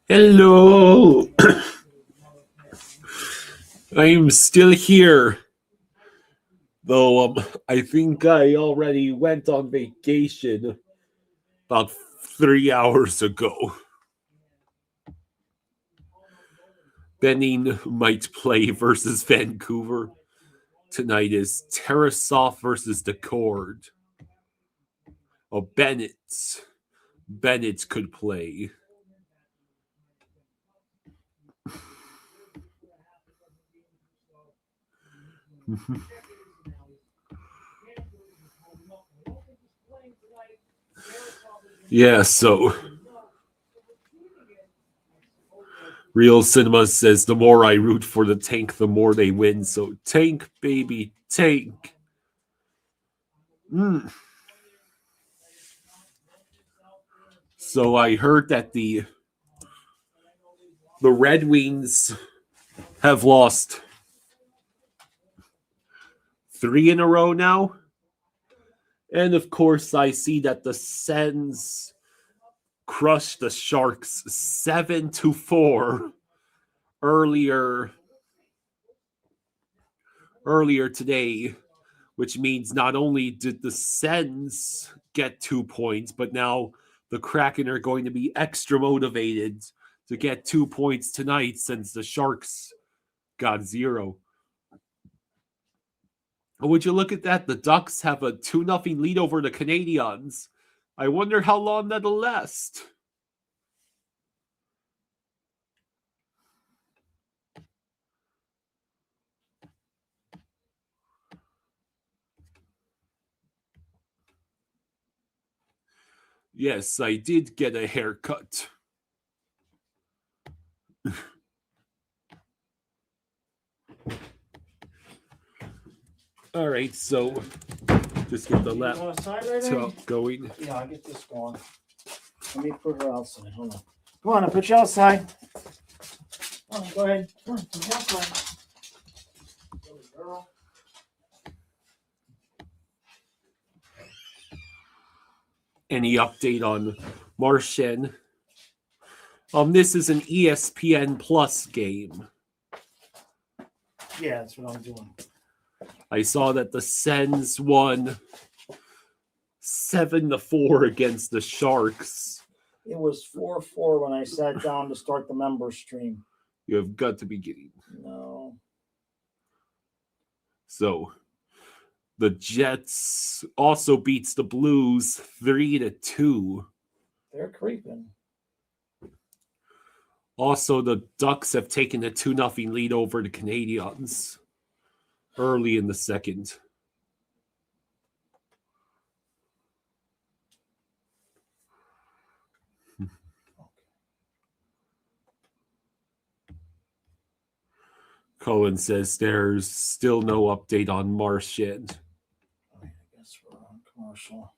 Hello. I'm still here. Though I think I already went on vacation about 3 hours ago. Benning might play versus Vancouver. Tonight is Tarasov versus Decord. Oh, Bennett. Bennett could play. Yeah, so Real Cinema says the more I root for the Tank, the more they win. So Tank, baby, Tank. So I heard that the Red Wings have lost 3 in a row now. And of course, I see that the Sens crushed the Sharks 7-4 earlier today, which means not only did the Sens get 2 points, but now the Kraken are going to be extra motivated to get 2 points tonight since the Sharks got 0. Would you look at that? The Ducks have a 2-0 lead over the Canadiens. I wonder how long that'll last. Yes, I did get a haircut. All right, so just get the laptop going. Yeah, I'll get this going. Let me put her outside. Hold on. Come on, I'll put you outside. Oh, go ahead. Come on, put you outside. Girl. Any update on Martian? This is an ESPN Plus game. Yeah, that's what I'm doing. I saw that the Sens won 7-4 against the Sharks. It was 4-4 when I sat down to start the member stream. You have got to be kidding. No. So the Jets also beats the Blues 3-2. They're creeping. Also, the Ducks have taken a 2-0 lead over the Canadiens early in the second. Cohen says there's still no update on Marchand. I guess we're on commercial.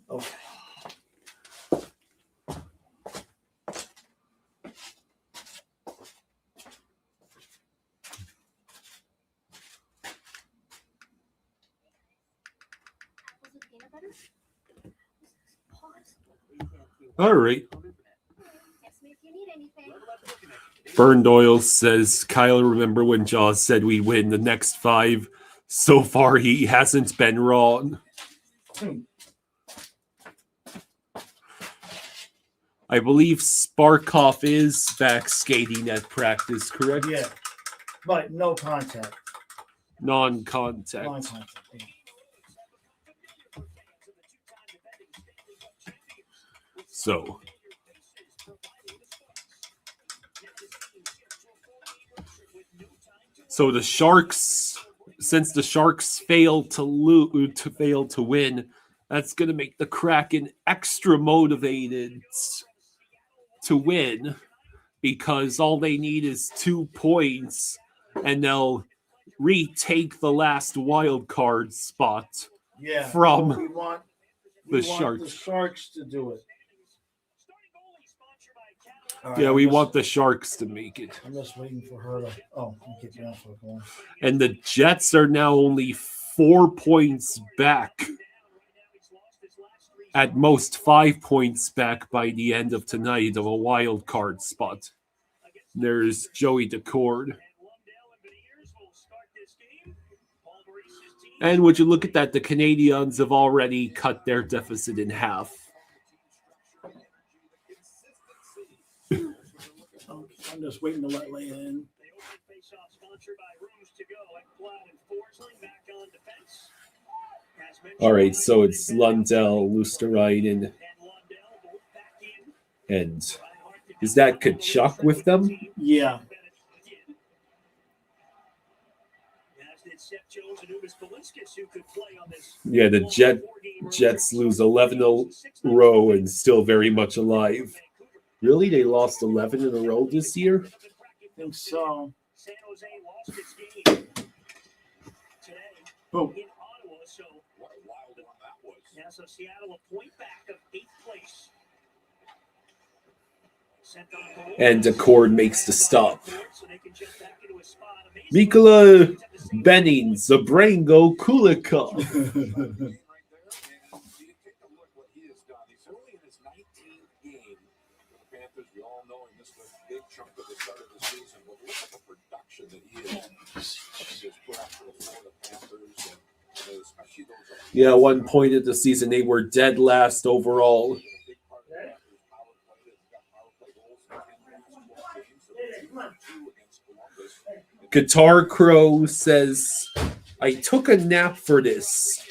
Okay. All right. Burn Doyle says, Kyle, remember when Jaws said we win the next 5? So far, he hasn't been wrong. I believe Sparkoff is back skating at practice, correct? Yeah, but no contact. Non-contact. Non-contact. Yeah. So the Sharks, since the Sharks failed to win, that's going to make the Kraken extra motivated to win because all they need is 2 points and they'll retake the last wild card spot from the Sharks. The Sharks to do it. Right, we want the Sharks to make it. I'm just waiting for her to. Oh, get you off of one. And the Jets are now only 4 points back at most 5 points back by the end of tonight of a wild card spot. There's Joey Decord. And would you look at that, the Canadiens have already cut their deficit in half. I'm just waiting to let Leia in. All right, so it's Lundell, Luosterainen, and is that Kachuk with them? Yeah. Yeah, the Jets lose 11 in a row and still very much alive. Really? They lost 11 in a row this year? I think so. Oh. So Seattle a point back of 8th place. And Decord makes the stop. Mikola Benning, Zabrango, Kulikov. Yeah, one point of the season, they were dead last overall. Guitar Crow says, I took a nap for this.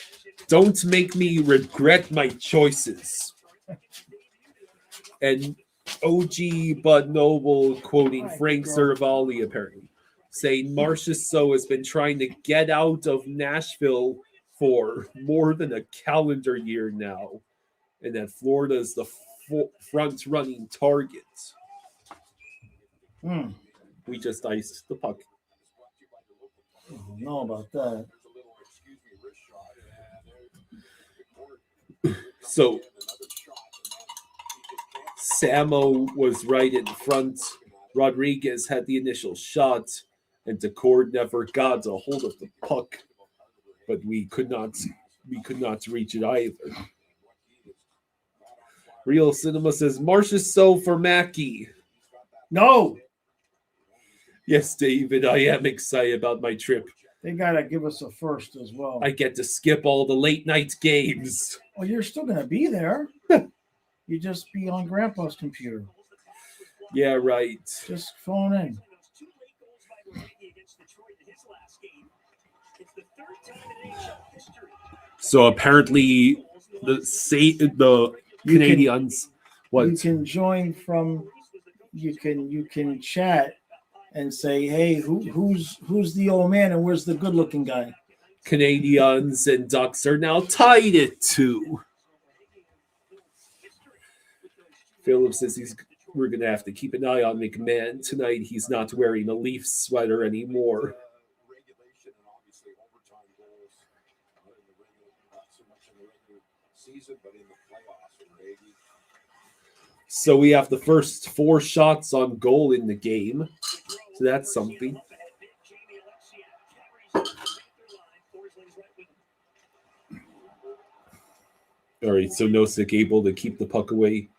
Don't make me regret my choices. And OG Bud Noble quoting Frank Cervalli, apparently, saying Marchessault has been trying to get out of Nashville for more than a calendar year now, and that Florida is the front-running target. We just iced the puck. I don't know about that. So, Samo was right in front. Rodriguez had the initial shot, and Decord never got a hold of the puck. But we could not reach it either. Real Cinema says Marchessault for Mackey. No. Yes, David, I am excited about my trip. They gotta give us a first as well. I get to skip all the late night games. Well, you're still gonna be there. You just be on Grandpa's computer. Yeah, right. Just phone in. So apparently, the Canadiens. You can join from. You can chat and say, "Hey, who's the old man and where's the good-looking guy?" Canadiens and Ducks are now tied at 2. Philip says we're gonna have to keep an eye on McMahon tonight. He's not wearing a Leaf sweater anymore. So we have the first 4 shots on goal in the game. So that's something. All right, so Nosek able to keep the puck away.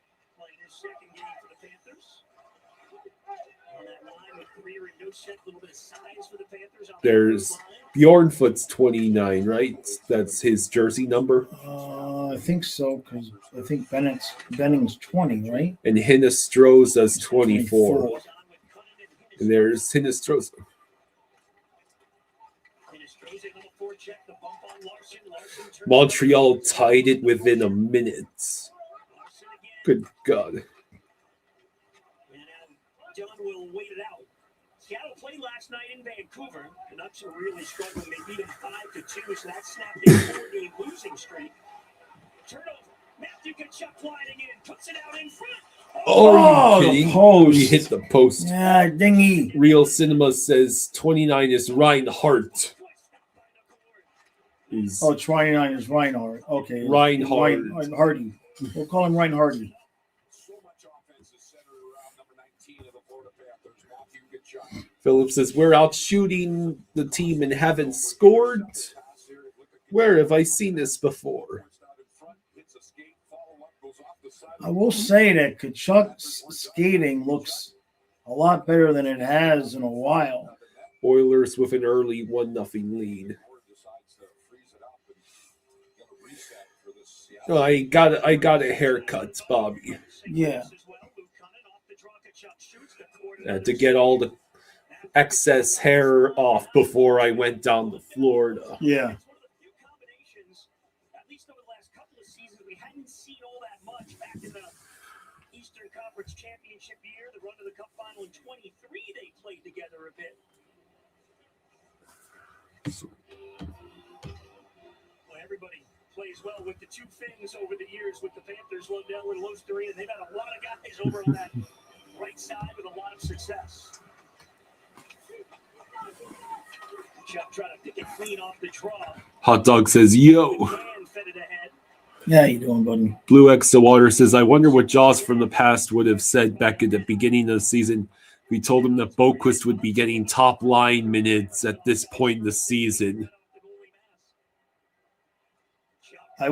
There's Bjornfoot's 29, right? That's his jersey number. I think so, because I think Benning's 20, right? And Hinostroza's 24. And there's Hinostroza. Montreal tied it within a minute. Good God. John will wait it out. Seattle played last night in Vancouver. Canucks are really struggling. They beat them 5-2, so that snapped a 4-game losing streak. Turnover. Matthew Tkachuk gliding in, puts it out in front. Oh, are you kidding? Post. He hit the post. Yeah, dingy. Real Cinema says 29 is Reinhardt. Oh, 29 is Reinhardt. Okay. Reinhardt. Hardy. We'll call him Reinhardt. Philip says, we're out shooting the team and haven't scored. Where have I seen this before? I will say that Kachuk's skating looks a lot better than it has in a while. Oilers with an early 1-0 lead. Oh, I got a haircut, Bobby. Yeah. To get all the excess hair off before I went down to Florida. Yeah. At least over the last couple of seasons, we hadn't seen all that much back in the Eastern Conference Championship year, the run to the Cup final in 23, they played together a bit. Well, everybody plays well with the two things over the years with the Panthers, Lundell and Losterine, and they've had a lot of guys over on that right side with a lot of success. Chuck trying to pick it clean off the draw. Hot Dog says, yo. Yeah, how you doing, buddy? Blue X the Water says, I wonder what Jaws from the past would have said back at the beginning of the season. We told him that Boquist would be getting top line minutes at this point in the season. I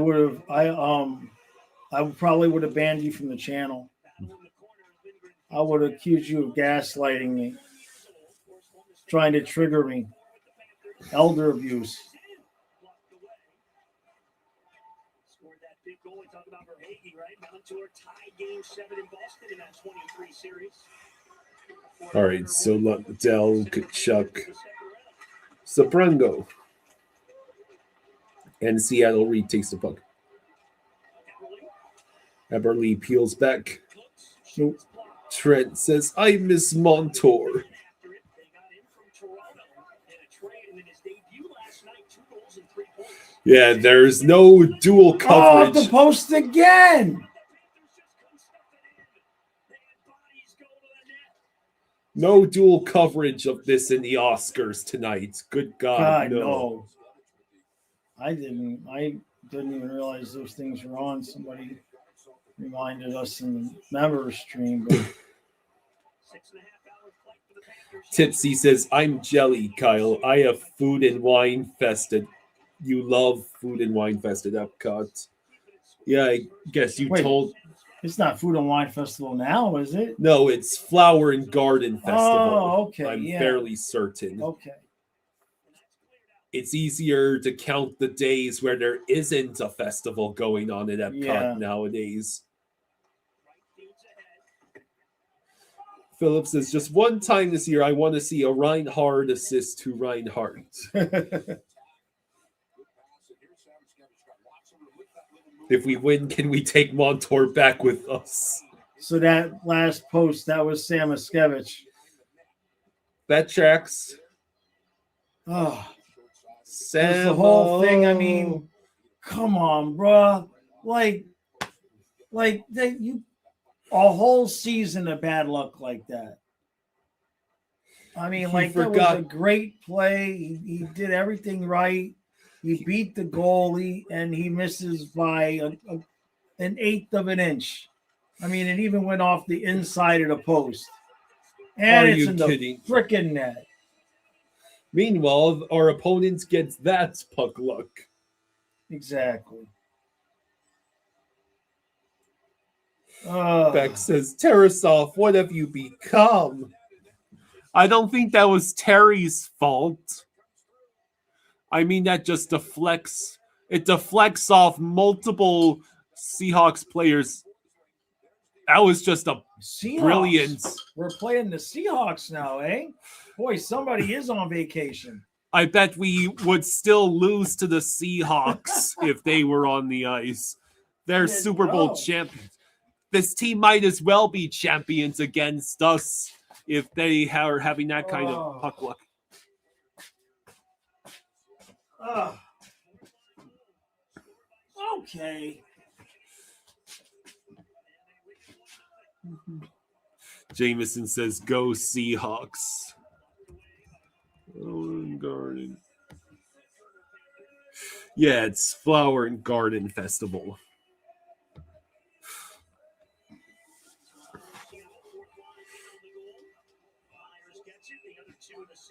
probably would have banned you from the channel. I would accuse you of gaslighting me, trying to trigger me, elder abuse. Scored that big goal. We talked about Verhage, right? Down to our tie game 7 in Boston in that 23 series. All right, so Lundell, Kachuk, Sabrango, and Seattle retakes the puck. Eberle peels back. Nope. Trent says, I miss Montour. Yeah, there's no dual Oh, coverage. the post again. No dual coverage of this in the Oscars tonight. Good God, God, no. no. I didn't even realize those things were on. Somebody reminded us in the members stream. But Tipsy says, I'm jelly, Kyle. I have food and wine fested. You love food and wine fest at Epcot. Yeah, I guess you Wait. told. it's not Food and Wine Festival now, is it? No, it's Flower and Garden Festival. Oh, okay. I'm yeah. fairly certain. Okay. It's easier to count the days where there isn't a festival going on at Epcot Yeah. nowadays. Phillips says, just one time this year, I want to see a Reinhardt assist to Reinhardt. If we win, can we take Montour back with us? So that last post, that was Sam Askevich. That tracks. Oh, Sam, that's the whole thing. I mean, come on, bruh. Like that you a whole season of bad luck like that. I mean, He that was forgot- a great play. He did everything right. He beat the goalie, and he misses by an eighth of an inch. I mean, it even went off the inside of the post. And Are it's you in kidding? the frickin' net. Meanwhile, our opponents gets that puck luck. Exactly. Beck says, Tarasov, what have you become? I don't think that was Terry's fault. I mean, that just deflects. It deflects off multiple Seahawks players. That was just a Seahawks. brilliant. We're playing the Seahawks now, eh? Boy, somebody is on vacation. I bet we would still lose to the Seahawks if they were on the ice. They're Yeah, Super Bowl no. champions. This team might as well be champions against us if they are having that kind of puck luck. Okay. Jameson says, go Seahawks. Flower and Garden. Yeah, it's Flower and Garden Festival.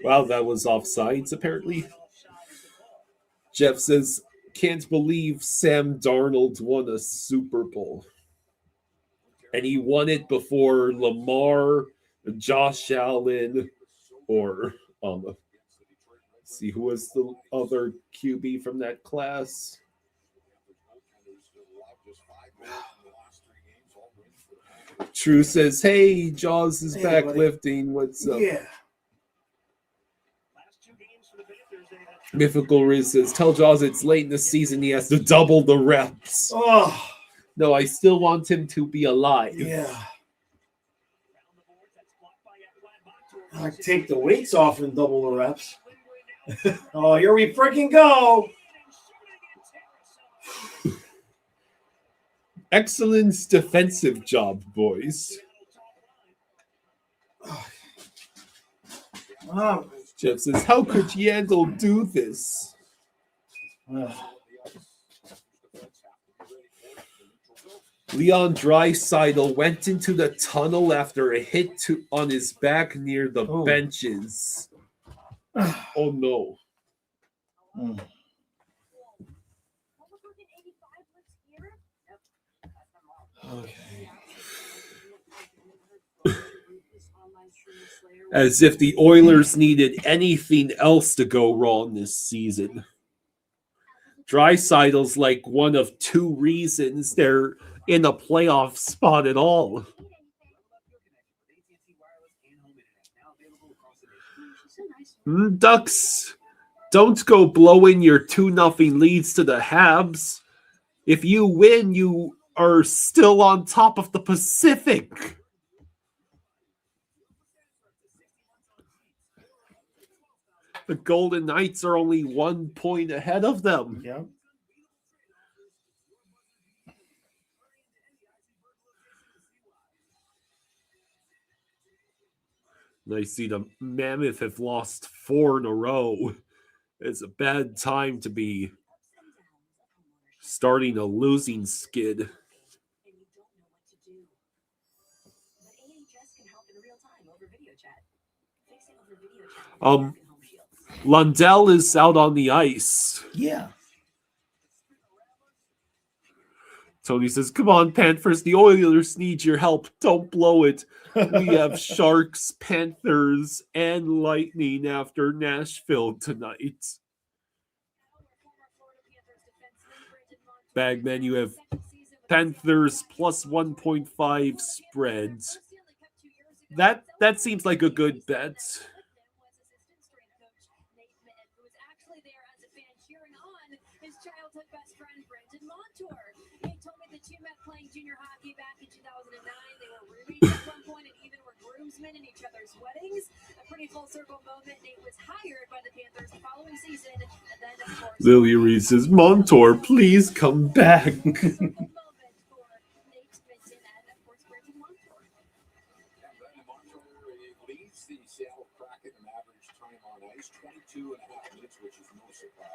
Wow, that was offsides, apparently. Jeff says, can't believe Sam Darnold won a Super Bowl. And he won it before Lamar, Josh Allen, or see who was the other QB from that class. True says, "Hey, Jaws is back buddy. lifting. What's up?" Yeah. Mythical Riz says, "Tell Jaws it's late in the season. He has to double the reps." Oh, No, I still want him to be alive. yeah. I take the weights off and double the reps. Oh, here we freaking go. Excellent defensive job, boys. Oh. Jeff says, "How could Yandel do this?" Leon Draisaitl went into the tunnel after a hit on his back near the benches. Oh no. Okay. As if the Oilers needed anything else to go wrong this season. Draisaitl's like one of two reasons they're in a playoff spot at all. Ducks, don't go blowing your 2-0 leads to the Habs. If you win, you are still on top of the Pacific. The Golden Knights are only 1 point ahead of them. Yeah. I see the Mammoth have lost 4 in a row. It's a bad time to be starting a losing skid. Lundell is out on the ice. Yeah. Tony says, "Come on, Panthers. The Oilers need your help. Don't blow it. We have Sharks, Panthers, and Lightning after Nashville tonight." Bagman, you have Panthers plus 1.5 spreads. That seems like a good bet. Playing junior hockey back in 2009. They were roommates at one point and even were groomsmen in each other's weddings. A pretty full circle moment. Nate was hired by the Panthers the following season. And then, of course, Lily Reed says, "Montour, please come back."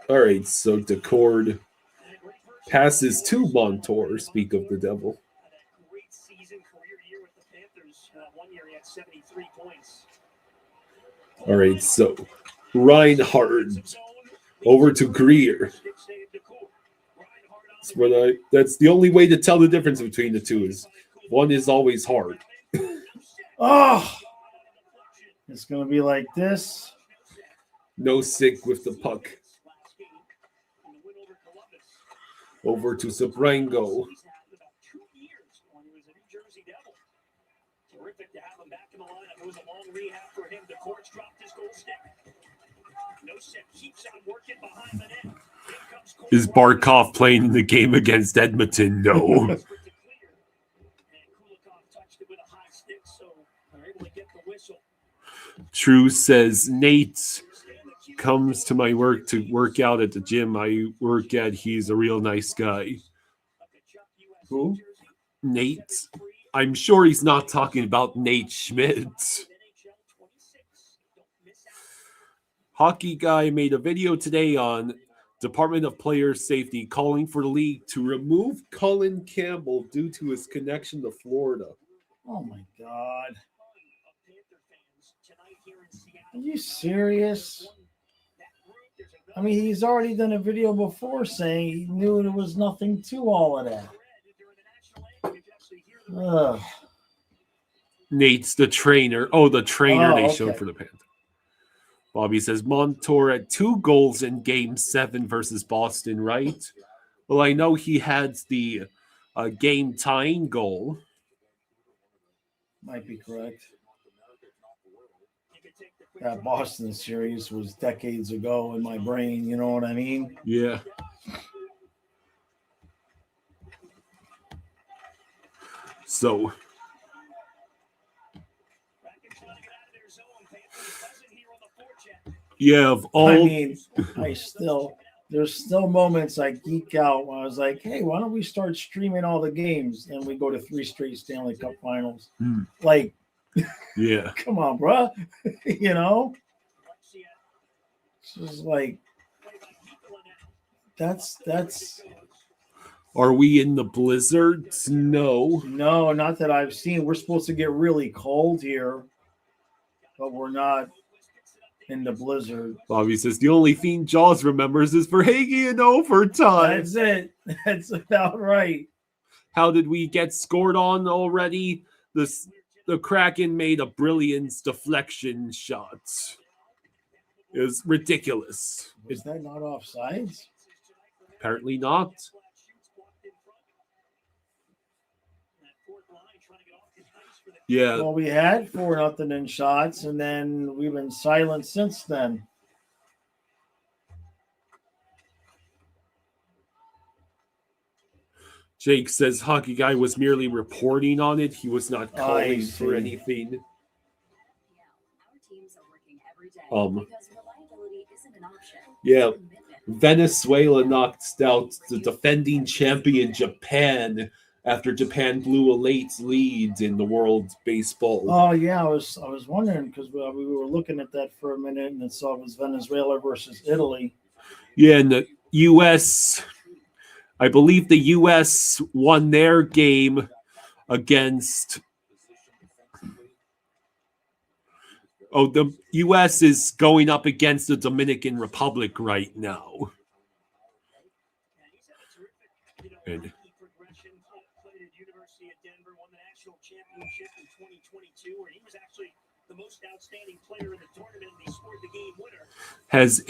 All right, so Decord passes to Montour. Speak of the devil. Great season, career year with the Panthers. 1 year he had 73 points. All right, so Reinhard over to Greer. That's the only way to tell the difference between the two is one is always hard. Oh, it's going to be like this. No sick with the puck. Over to Sabrango. Terrific to have him back in the lineup. It was a long rehab for him. The courts dropped his goal stick. No sick keeps on working behind the net. Is Barkov playing in the game against Edmonton? No. True says, "Nate comes to my work to work out at the gym I work at. He's a real nice guy." Who? Nate. I'm sure he's not talking about Nate Schmidt. Hockey Guy made a video today on Department of Player Safety calling for the league to remove Colin Campbell due to his connection to Florida. Oh my God. Are you serious? I mean, he's already done a video before saying he knew there was nothing to all of that. Ugh. Nate's the trainer. Oh, the trainer they showed okay. for the Panthers. Bobby says Montour had 2 goals in Game 7 versus Boston, right? Well, I know he had the game-tying goal. Might be correct. That Boston series was decades ago in my brain. You know what I mean? Yeah. So, yeah, of all... I mean, there's still moments I geek out when I was like, hey, why don't we start streaming all the games and we go to 3 straight Stanley Cup finals? Like, yeah. come on, bro. You know? It's just like, that's Are we in the blizzards? No. no, not that I've seen. We're supposed to get really cold here, but we're not in the blizzard. Bobby says the only thing Jaws remembers is Verhaeghe in overtime. That's it. That's about right. How did we get scored on already? The Kraken made a brilliant deflection shot. It was ridiculous. Was that not offsides? Apparently not. Yeah. Well, we had 4-0 in shots, and then we've been silent since then. Jake says Hockey Guy was merely reporting on it. He was not calling for anything. Yeah, our teams are working every day because reliability isn't an option. Yeah. Venezuela knocked out the defending champion Japan after Japan blew a late lead in the World Baseball. Oh yeah, I was wondering because we were looking at that for a minute and it saw it was Venezuela versus Italy. Yeah, and the U.S. I believe the U.S. won their game against. Oh, the U.S. is going up against the Dominican Republic right now. And championship in 2022, where he was actually the most outstanding player in the tournament, and he scored the game winner. Has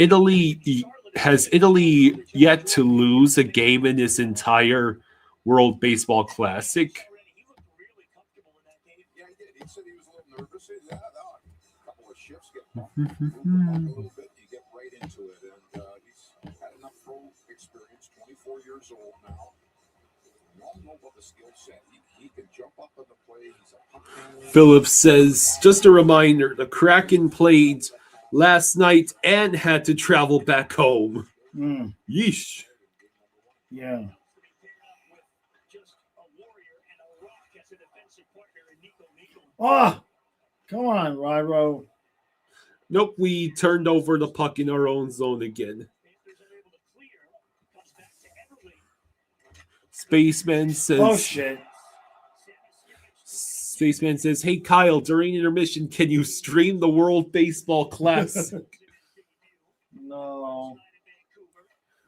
Italy yet to lose a game in this entire World Baseball Classic? He looked really comfortable in that game. Yeah, he did. He said he was a little nervous. Yeah, a couple of shifts get bumped a little bit. You get right into it, and he's had enough pro experience. 24 years old now. We all know about the skill set. He can jump up on the play. He's a puck handler. Phillips says, just a reminder, the Kraken played last night and had to travel back home. Yeesh. Yeah. Oh, come on, Ryro. Nope, we turned over the puck in our own zone again. Spaceman says... Oh, shit. Spaceman says, hey, Kyle, during intermission, can you stream the World Baseball Classic? No.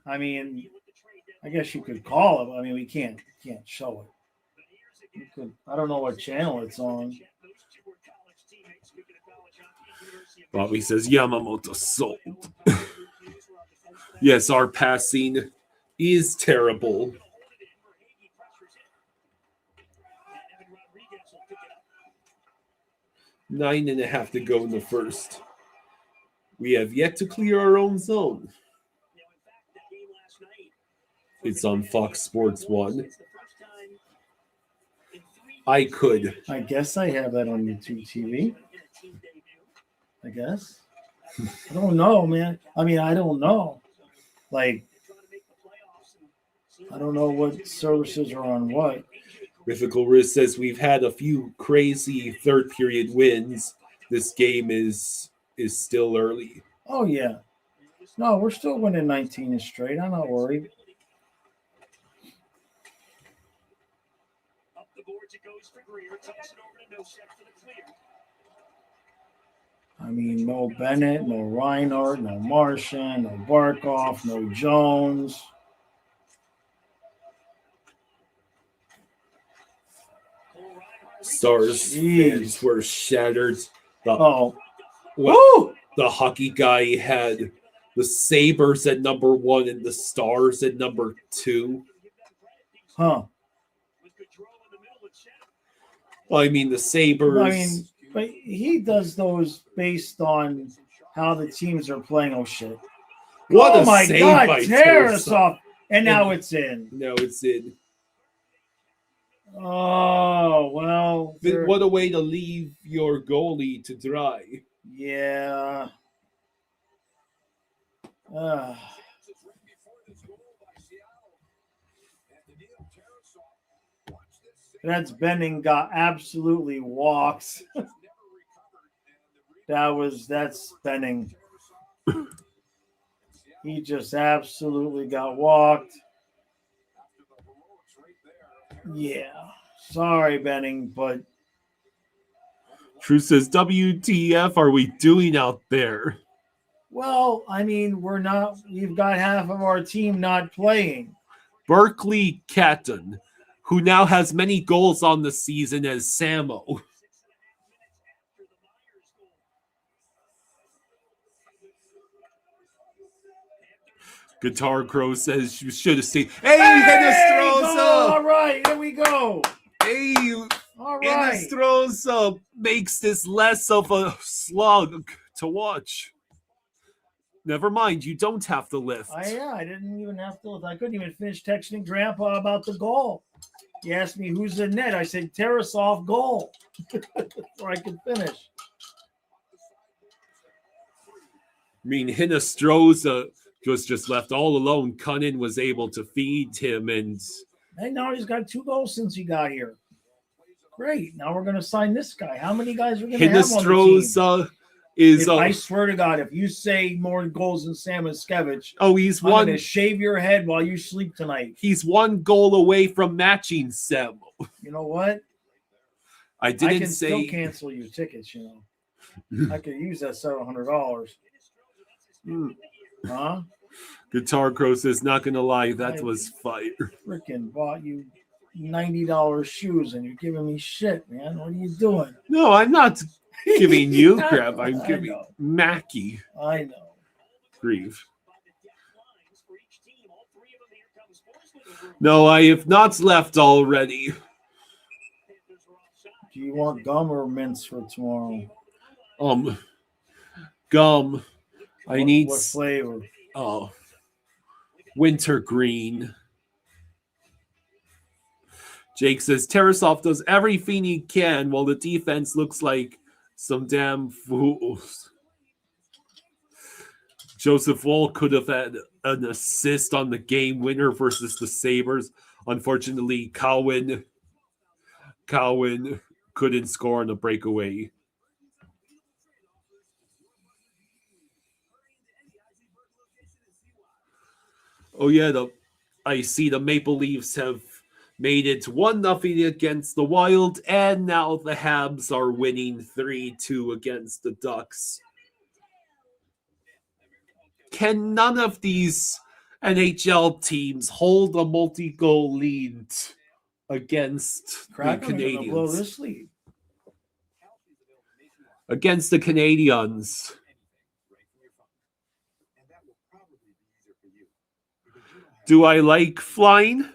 I mean, I guess you could call it. I mean, we can't show it. You could, I don't know what channel it's on. Bobby says, Yamamoto sold. Yes, our passing is terrible. 9.5 to go in the first. We have yet to clear our own zone. It's on Fox Sports 1. I guess I have that on YouTube TV. I guess. I don't know, man. I mean, I don't know. Like, I don't know what services are on what. Mythical Riz says we've had a few crazy third period wins. This game is still early. Oh, yeah. No, we're still winning 19 straight. I'm not worried. Up the boards it goes for Greer. Toss it over to Nosek for the clear. I mean, no Bennett, no Reinhardt, no Martian, no Barkov, no Jones. Stars fans Jeez. were shattered. Oh, Well, woo! the hockey guy had the Sabres at number 1 and the Stars at number 2. Huh? Well, I mean, the Sabres. I mean, but he does those based on how the teams are playing. Oh shit! What Oh a my save God! by Tarasov, and now it's in. Now it's in. Oh well. What a way to leave your goalie to dry. Yeah. Uh, that's Benning got absolutely walked. That's Benning. He just absolutely got walked. Yeah. Sorry, Benning, but True says, WTF are we doing out there? well, I mean, we've got half of our team not playing. Berkeley Catton, who now has many goals on the season as Samo. Guitar Crow says you should have seen. Hey, Hinestrosa! All right, here we go. Hey, All right. Hinestrosa makes this less of a slug to watch. Never mind, you don't have to lift. I didn't even have to. I couldn't even finish texting Grandpa about the goal. He asked me who's in net. I said Tarasov goal, or I could finish. I mean, Hinestrosa was just left all alone. Cunnin was able to feed him, and now he's got 2 goals since he got here. Great. Now we're going to sign this guy. How many guys are going to have on the team? Hinestrosa is. I swear to God, if you say more goals than Sam Iskevich, He's I'm one. going to shave your head while you sleep tonight. He's 1 goal away from matching Sam. You know what? I I can say. still cancel your tickets. You know, I could use that $700. Huh? Guitar Crow says, not gonna lie, that was fire. Freaking bought you $90 shoes and you're giving me shit, man. What are you doing? No, I'm not giving you crap. I'm I giving know. Mackie I know. grief. No, I have not left already. Do you want gum or mints for tomorrow? Gum. I need what flavor? Wintergreen. Jake says Tarasov does everything he can while the defense looks like some damn fools. Joseph Woll could have had an assist on the game winner versus the Sabres. Unfortunately, Cowan couldn't score on a breakaway. Oh yeah, I see the Maple Leafs have made it 1-0 against the Wild, and now the Habs are winning 3-2 against the Ducks. Can none of these NHL teams hold a multi-goal lead against the Canadiens? Blow this lead. Against the Canadiens. Do I like flying?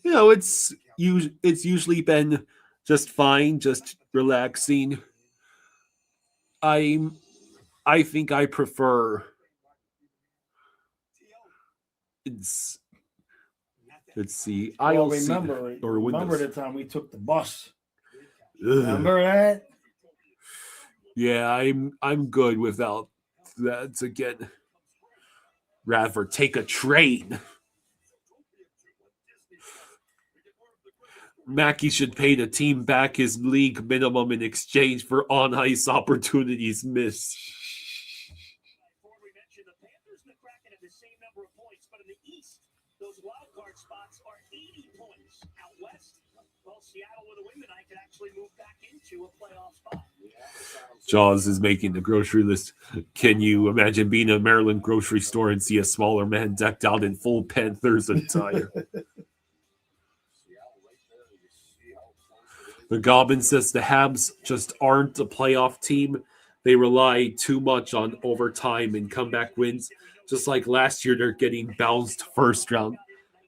You know, it's usually been just fine, just relaxing. I think I prefer. Let's see. Remember the time we took the bus. Ugh. Remember that? Yeah, I'm good without that again. Rather take a train. Mackey should pay the team back his league minimum in exchange for on-ice opportunities missed. Before we mentioned the Panthers and the Kraken have the same number of points, but in the East, those wild card spots are 80 points. Out West, well, Seattle with a win tonight could actually move back into a playoff spot. Jaws is making the grocery list. Can you imagine being in a Maryland grocery store and see a smaller man decked out in full Panthers attire? The Goblin says the Habs just aren't a playoff team. They rely too much on overtime and comeback wins. Just like last year, they're getting bounced first round.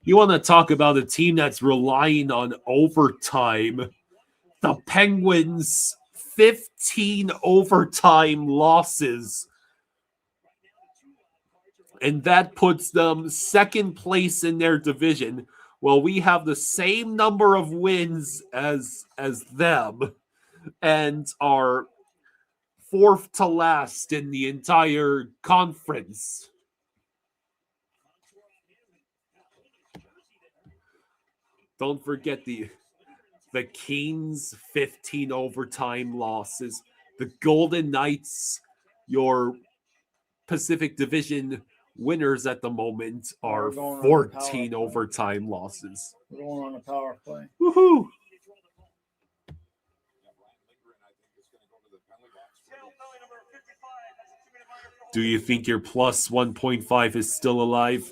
You want to talk about a team that's relying on overtime? The Penguins, 15 overtime losses. And that puts them second place in their division. Well, we have the same number of wins as them and are fourth to last in the entire conference. Don't forget the Kings, 15 overtime losses. The Golden Knights, your Pacific Division winners at the moment, are 14 overtime losses. We're going on a power play. Woohoo! Do you think your plus 1.5 is still alive?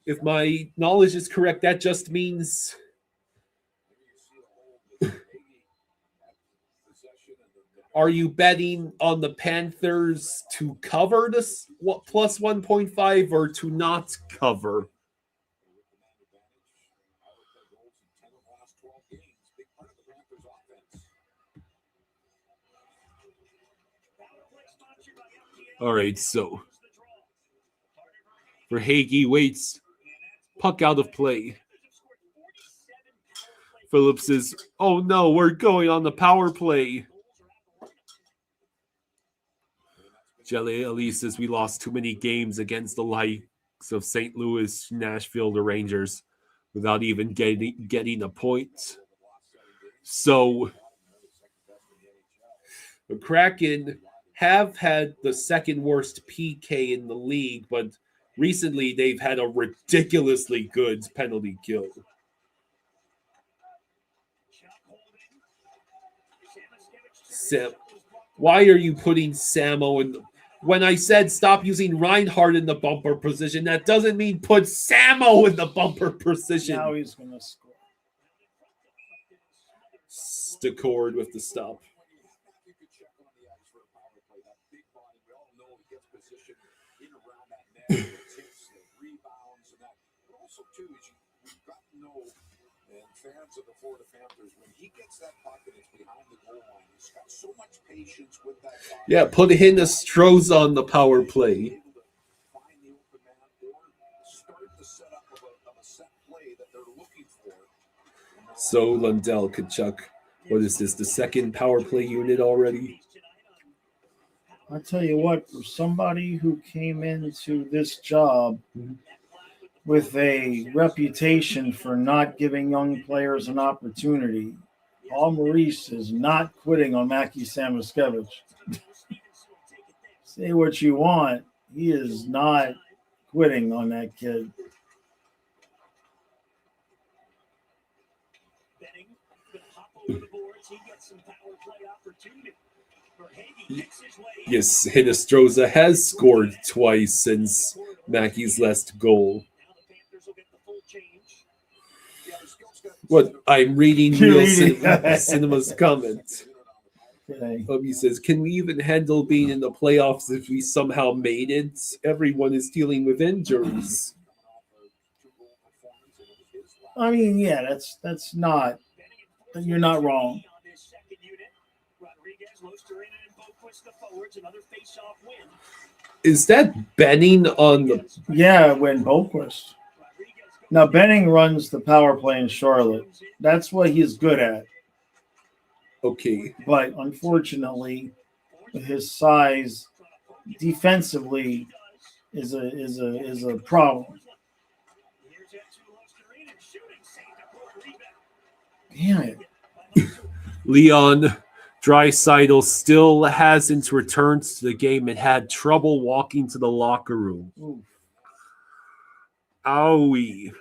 If my knowledge is correct, that just means are you betting on the Panthers to cover this plus 1.5 or to not cover? All right, so for Hagee waits, puck out of play. Phillips says, oh no, we're going on the power play. Jelly Ali says we lost too many games against the likes of St. Louis, Nashville, the Rangers without even getting a point. So the Kraken have had the second worst PK in the league, but recently they've had a ridiculously good penalty kill. Sam, why are you putting Samo in? When I said stop using Reinhardt in the bumper position, that doesn't mean put Samo in the bumper position. Now he's going to score. Stakord with the stop. Fans of the Florida Panthers, when he gets that puck and it's behind the goal line, he's got so much patience with that puck. Yeah, put Hinestroza on the power play. Find the open man or start the setup of a set play that they're looking for. So Lundell, Kachuk, what is this, the second power play unit already? I tell you what, for somebody who came into this job with a reputation for not giving young players an opportunity, Paul Maurice is not quitting on Mackie Samoskevich. Say what you want, he is not quitting on that kid. Yes, Hinestroza has scored twice since Mackey's last goal. What I'm reading Real Cinema's comment. Okay. He says, can we even handle being in the playoffs if we somehow made it? Everyone is dealing with injuries. I mean, yeah, that's not. You're not wrong. Is that Benning on the? Yeah, when Boquist. Now Benning runs the power play in Charlotte. That's what he's good at. Okay. But unfortunately, his size defensively is a problem. Damn it. Leon Draisaitl still hasn't returned to the game and had trouble walking to the locker room. Ooh. Owie.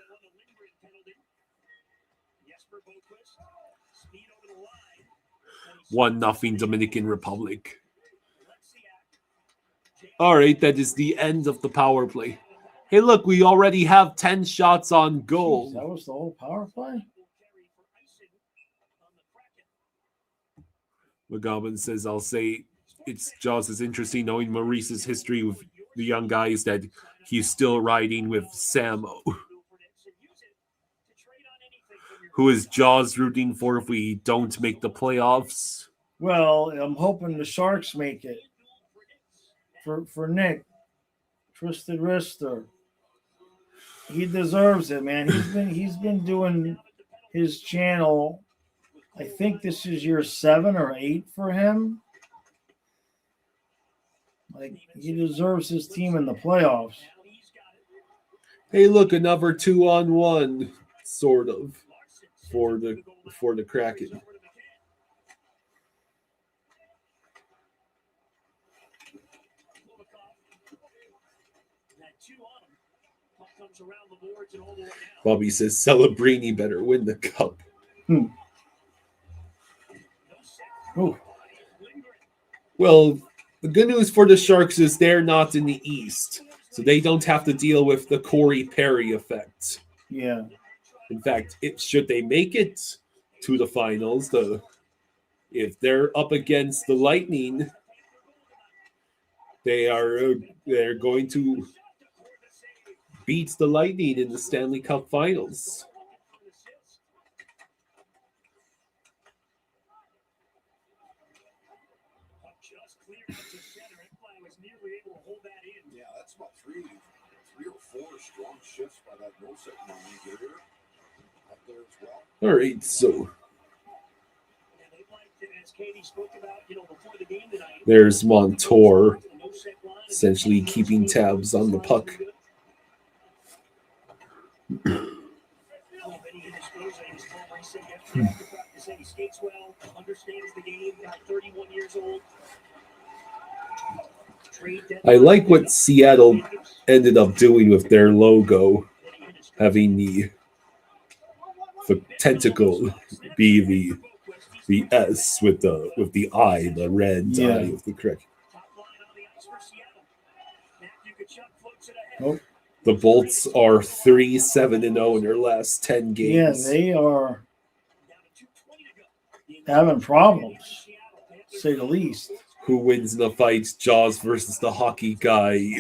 1-0 Dominican Republic. All right, that is the end of the power play. Hey, look, we already have 10 shots on goal. Jeez, that was the whole power play? McGowan says, I'll say it's just as interesting knowing Maurice's history with the young guys that he's still riding with Samo. Who is Jaws rooting for if we don't make the playoffs? Well, I'm hoping the Sharks make it. For Nick, Twisted Wrister. He deserves it, man. He's been doing his channel. I think this is year 7 or 8 for him. Like, he deserves his team in the playoffs. Hey, look, another 2-on-1, sort of, for the Kraken. Bobby says Celebrini better win the cup. Ooh. Well, the good news for the Sharks is they're not in the East, so they don't have to deal with the Corey Perry effect. Yeah. In fact, should they make it to the finals, if they're up against the Lightning, they're going to beat the Lightning in the Stanley Cup Finals. Yeah, that's about three or four strong shifts by that Nosek line here. Up there as well. All right, so there's Montour, essentially keeping tabs on the puck. I like what Seattle ended up doing with their logo, having the tentacle be the S with the eye, the red eye of the Kraken. Oh. The Bolts are 3-7-0 in their last 10 games. Yeah, they are having problems, to say the least. Who wins in the fight, Jaws versus the hockey guy?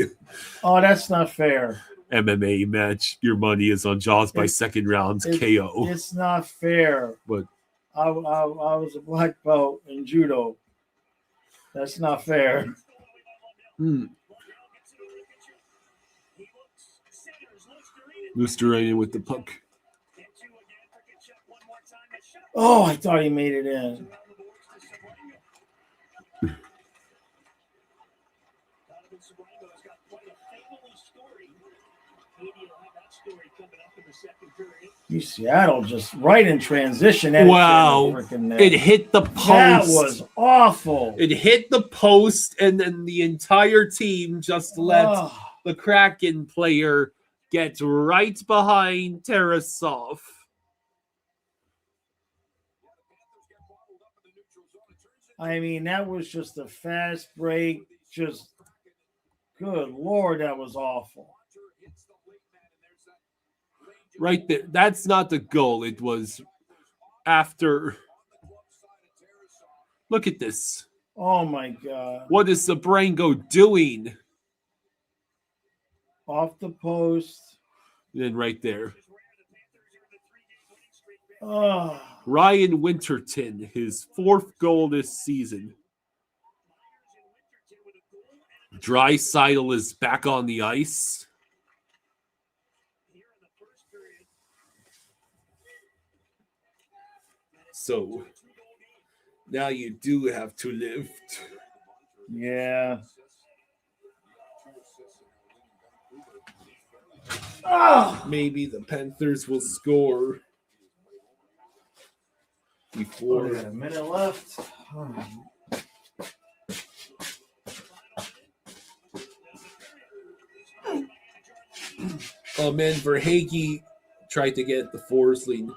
Oh, that's not fair. MMA match. Your money is on Jaws by second round KO. It's not fair. But I was a black belt in judo. That's not fair. Lusteranian with the puck. Oh, I thought he made it in. Seattle just right in transition. Wow. It hit the post. That was awful. It hit the post, and then the entire team just let the Kraken player get right behind Tarasov. I mean, that was just a fast break. Just, good Lord, that was awful. Right there. That's not the goal. It was after. Look at this. Oh, my God. What is Sabrango doing? Off the post. And then right there. Oh. Ryan Winterton, his 4th goal this season. Draisaitl is back on the ice. So now you do have to lift. Yeah. Maybe the Panthers will score before. A minute left. Oh man, Verhaeghe tried to get the Forsling.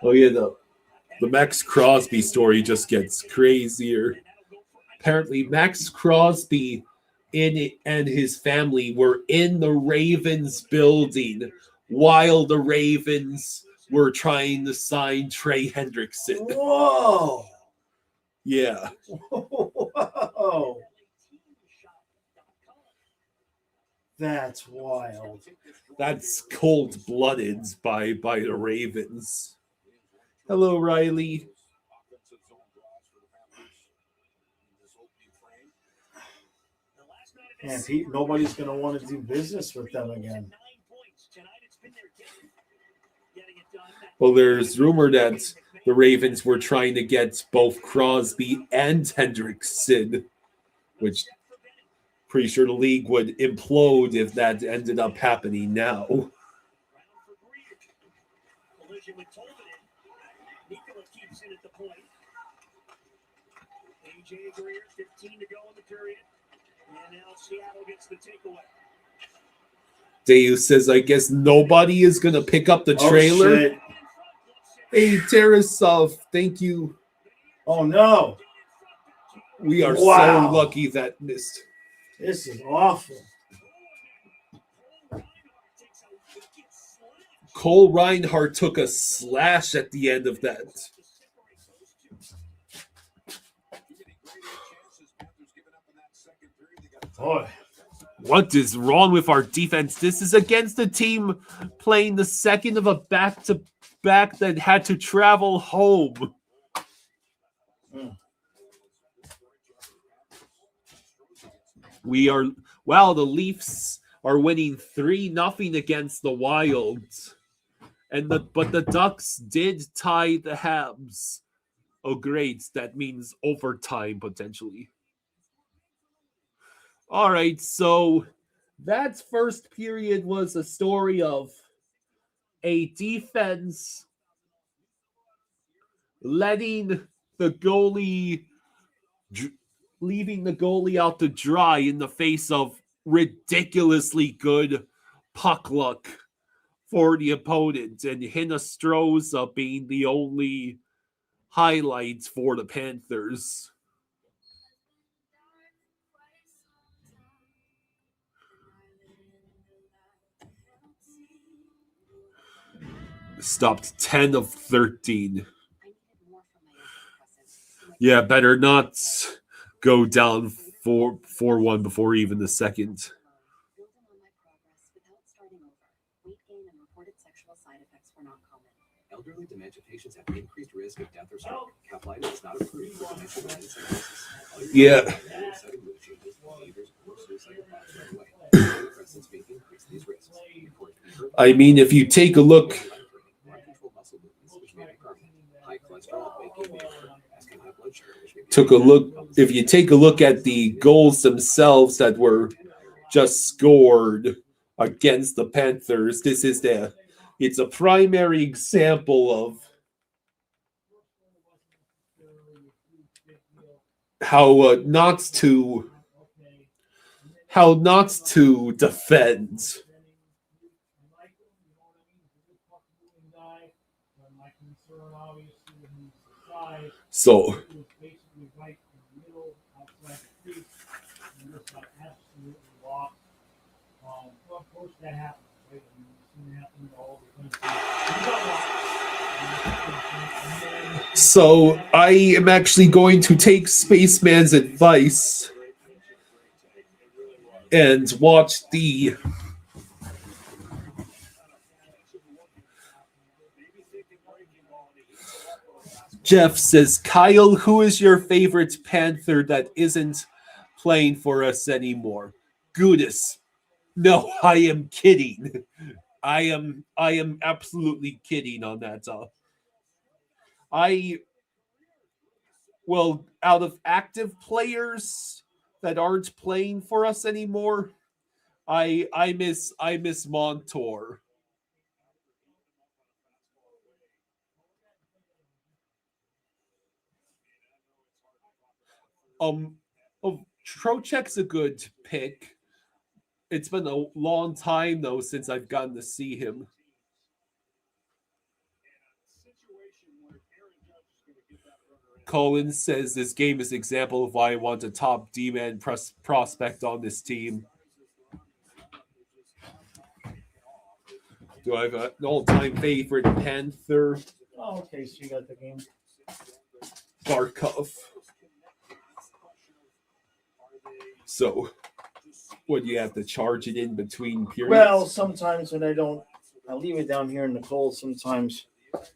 Oh yeah, the Max Crosby story just gets crazier. Apparently, Max Crosby and his family were in the Ravens building while the Ravens were trying to sign Trey Hendrickson. Whoa. Yeah. Whoa. That's wild. That's cold-blooded by the Ravens. Hello, Riley. And nobody's going to want to do business with them again. Well, there's rumor that the Ravens were trying to get both Crosby and Hendrickson, which pretty sure the league would implode if that ended up happening now. Collision with Tolvanen. Nikola keeps in at the point. AJ Greer, 15 to go in the period. And now Seattle gets the takeaway. Deus says, I guess nobody is going to pick up the trailer. Shit. Hey, Tarasov, thank you. Oh, no. We are Wow. so lucky that missed. This is awful. Cole Reinhardt took a slash at the end of that. Boy. What is wrong with our defense? This is against the team playing the second of a back-to-back that had to travel home. The Leafs are winning 3-0 against the Wild. But the Ducks did tie the Habs. Oh, great. That means overtime, potentially. All right, so that first period was a story of a defense leaving the goalie out to dry in the face of ridiculously good puck luck for the opponent, and Hinostroza being the only highlights for the Panthers. Stopped 10 of 13. Yeah, better not go down 4-1 before even the second. Elderly dementia patients have increased risk of death or stroke. Caplyta is not approved for dementia medicines analysis. Yeah. Sudden mood changes, behaviors, or suicidal thoughts right away. Antidepressants may increase these risks. I mean, if you take a look, if you take a look at the goals themselves that were just scored against the Panthers, it's a primary example of how not to defend. So I am actually going to take Spaceman's advice and watch the Jeff says, Kyle, who is your favorite Panther that isn't playing for us anymore? Gudis. No, I am kidding. I am absolutely kidding on that. Out of active players that aren't playing for us anymore, I miss Montour. Trocheck's a good pick. It's been a long time though since I've gotten to see him. Colin says this game is an example of why I want a top D-man prospect on this team. Do I have an all-time favorite Panther? Oh, okay, so you got the game. Barkov. So, what, do you have to charge it in between periods? Well, sometimes when I leave it down here in the cold. Sometimes,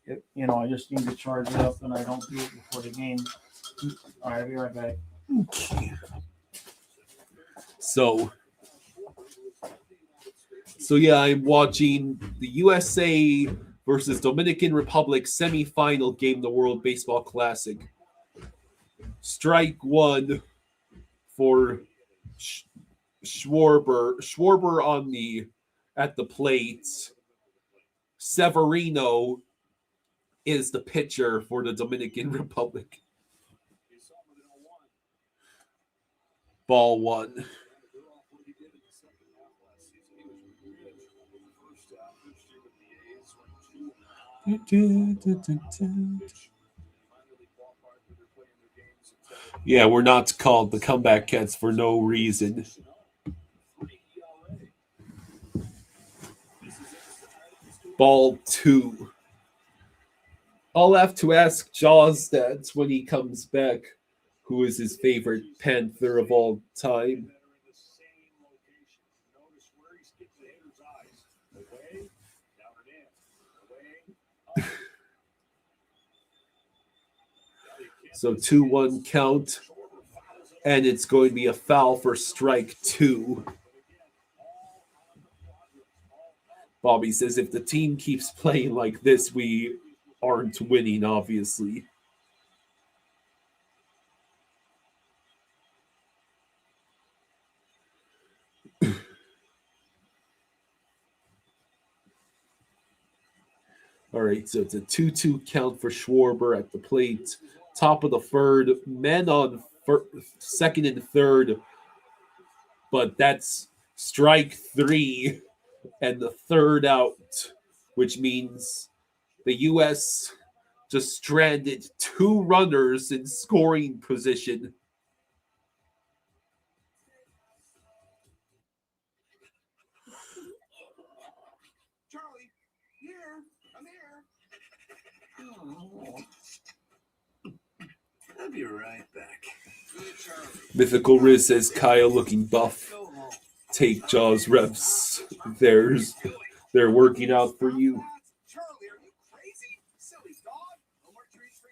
I just need to charge it up, and I don't do it before the game. All right, I'll be right back. Okay. So yeah, I'm watching the USA versus Dominican Republic semifinal game, the World Baseball Classic. Strike one for Schwarber. Schwarber at the plate. Severino is the pitcher for the Dominican Republic. Ball one. Yeah, we're not called the Comeback Cats for no reason. Ball two. I'll have to ask Jaws that when he comes back, who is his favorite Panther of all time. So 2-1 count, and it's going to be a foul for strike two. Bobby says if the team keeps playing like this, we aren't winning, obviously. All right, so it's a 2-2 count for Schwarber at the plate. Top of the third, men on second and third, but that's strike three and the third out, which means the U.S. just stranded two runners in scoring position. Charlie, here, I'm here. I'll be right back. Mythical Riz says Kyle looking buff. Take Jaws reps. They're working out for you. Charlie, are you crazy? Silly dog. No more treats for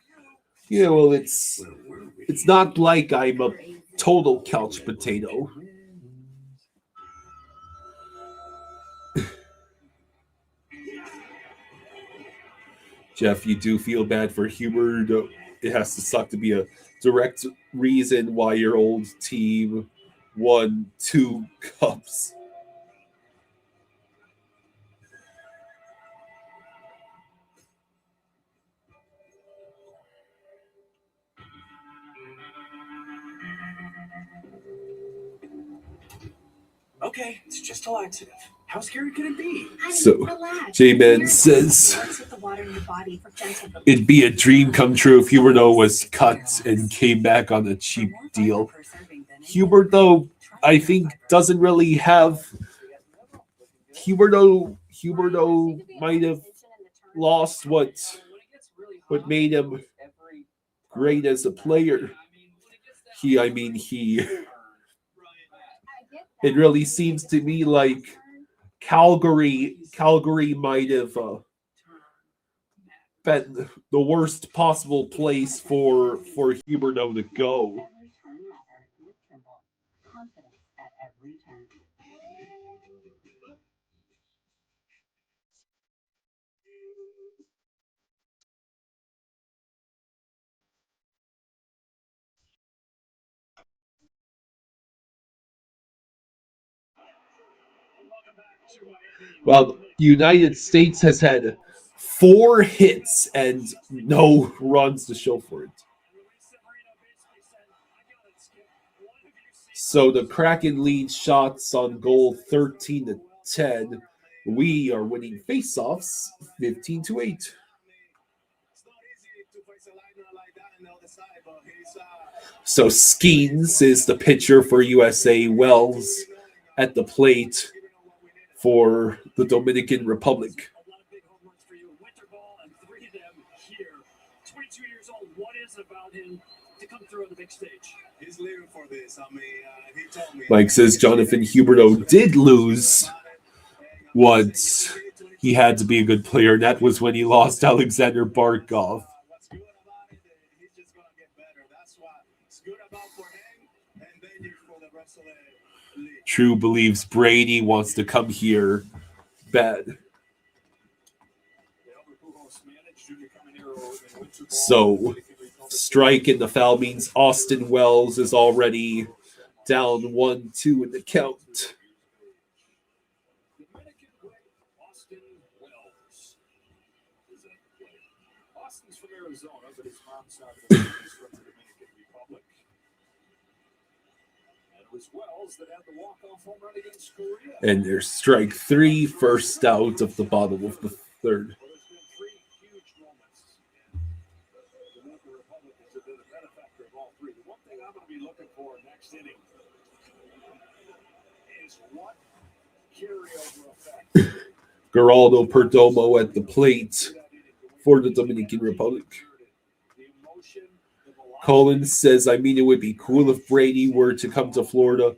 you. Yeah, well, it's not like I'm a total couch potato. Jeff, you do feel bad for Hubert. It has to suck to be a direct reason why your old team won 2 cups. Okay, it's just a laxative. How scary could it be? So, J-Man says it'd be a dream come true if Huberto was cut and came back on a cheap deal. Hubert, though, I think doesn't really have. Huberto might have lost what made him great as a player. It really seems to me like Calgary might have been the worst possible place for Huberto to go. Well, the United States has had 4 hits and no runs to show for it. So the Kraken lead shots on goal 13-10. We are winning faceoffs 15-8. So Skeens is the pitcher for USA. Wells at the plate. for the Dominican Republic. A lot of big home runs for you in winter ball, and 3 of them here. 22 years old. What is about him to come through on the big stage? He's living for this. I mean, he told me. Mike says Jonathan Huberdeau did lose what he had to be a good player, and that was when he lost Alexander Barkov. What's good about it? He's just gonna get better. That's what's good about for him, and then for the rest of the league. True believes Brady wants to come here bad. So, strike in the foul means Austin Wells is already down 1-2 in the count. Austin Wells is a player. Austin's from Arizona, but his mom's side of the family is from the Dominican Republic. And it was Wells that had the walk-off home run against Korea. And there's strike 3, first out of the bottom of the third. Well, there's been 3 huge moments, and the Dominican Republic has been a benefactor of all 3. The one thing I'm going to be looking for next inning is what carryover effect. Geraldo Perdomo at the plate for the Dominican Republic. Collins says, I mean, it would be cool if Brady were to come to Florida,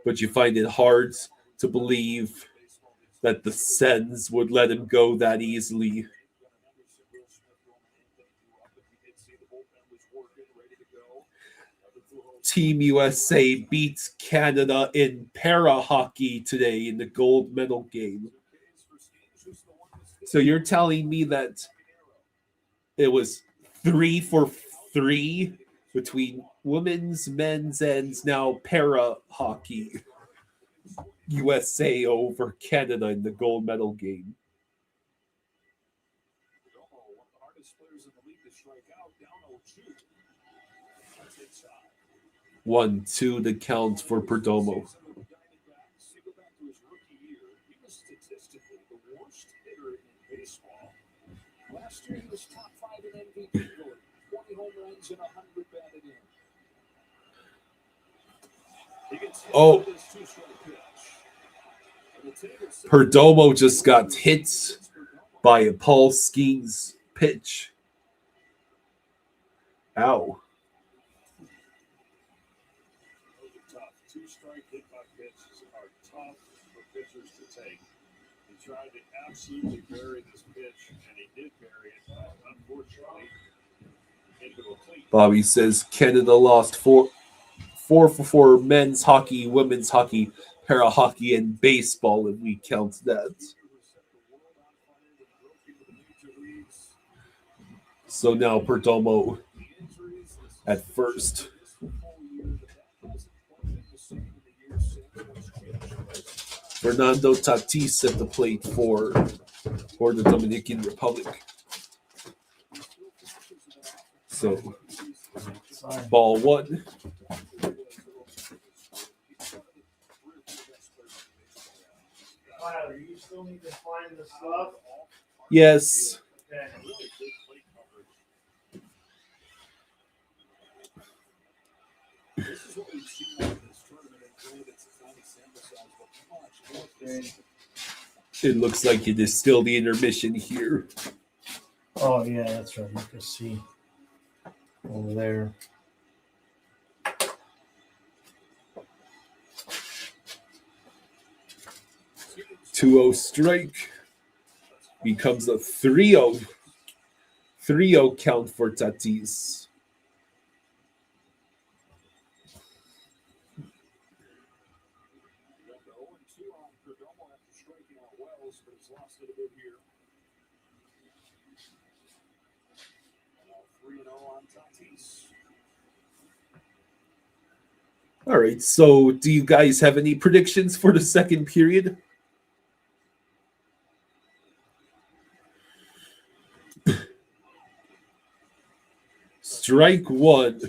but you find it hard to believe that the Sens would let him go that easily. Team USA beats Canada in para hockey today in the gold medal game. So you're telling me that it was 3-for-3 between women's, men's, and now para hockey. USA over Canada in the gold medal game. 1-2 to count for Perdomo. Last year he was top 5 in MVP voting, 20 home runs and 100 batted in. Oh, Perdomo just got hit by a Paul Skeens pitch. Ow. Those are tough. 2-strike hit by pitches are tough for pitchers to take. He tried to absolutely bury this pitch, and he did bury it, but unfortunately, into a cleat. Bobby says Canada lost 4-for-4 men's hockey, women's hockey, para hockey, and baseball, if we count that. So now Perdomo at first. Fernando Tatis at the plate for the Dominican Republic. So, ball 1. Tyler, you still need to find the stuff? Yes. Okay. This is what we've seen in this tournament, and granted, it's a tiny sample size, but come on, It looks like it is still the intermission here. Oh, yeah, that's right. You can see over there. Two-0 strike becomes a 3-0 count for Tatis. All right, so do you guys have any predictions for the second period? Strike 1.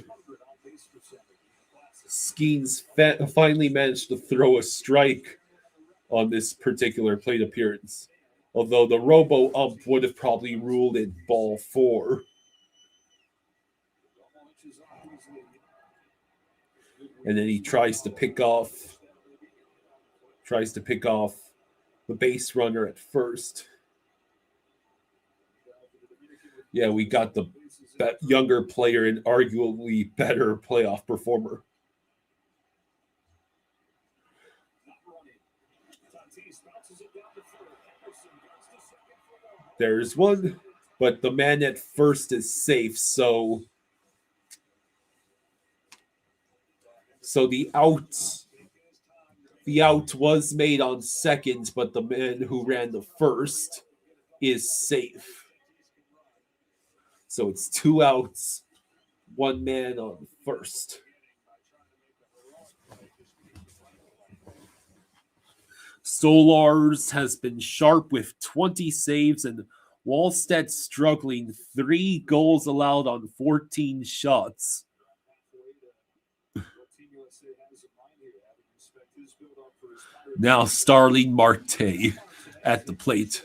Skeens finally managed to throw a strike on this particular plate appearance, although the robo-ump would have probably ruled it ball 4. And then he tries to pick off the base runner at first. Yeah, we got the younger player and arguably better playoff performer. There's one, but the man at first is safe, so the out was made on second, but the man who ran the first is safe. So it's 2 outs, 1 man on first. Solars has been sharp with 20 saves, and Wallstedt struggling. 3 goals allowed on 14 shots. Now Starling Marte at the plate.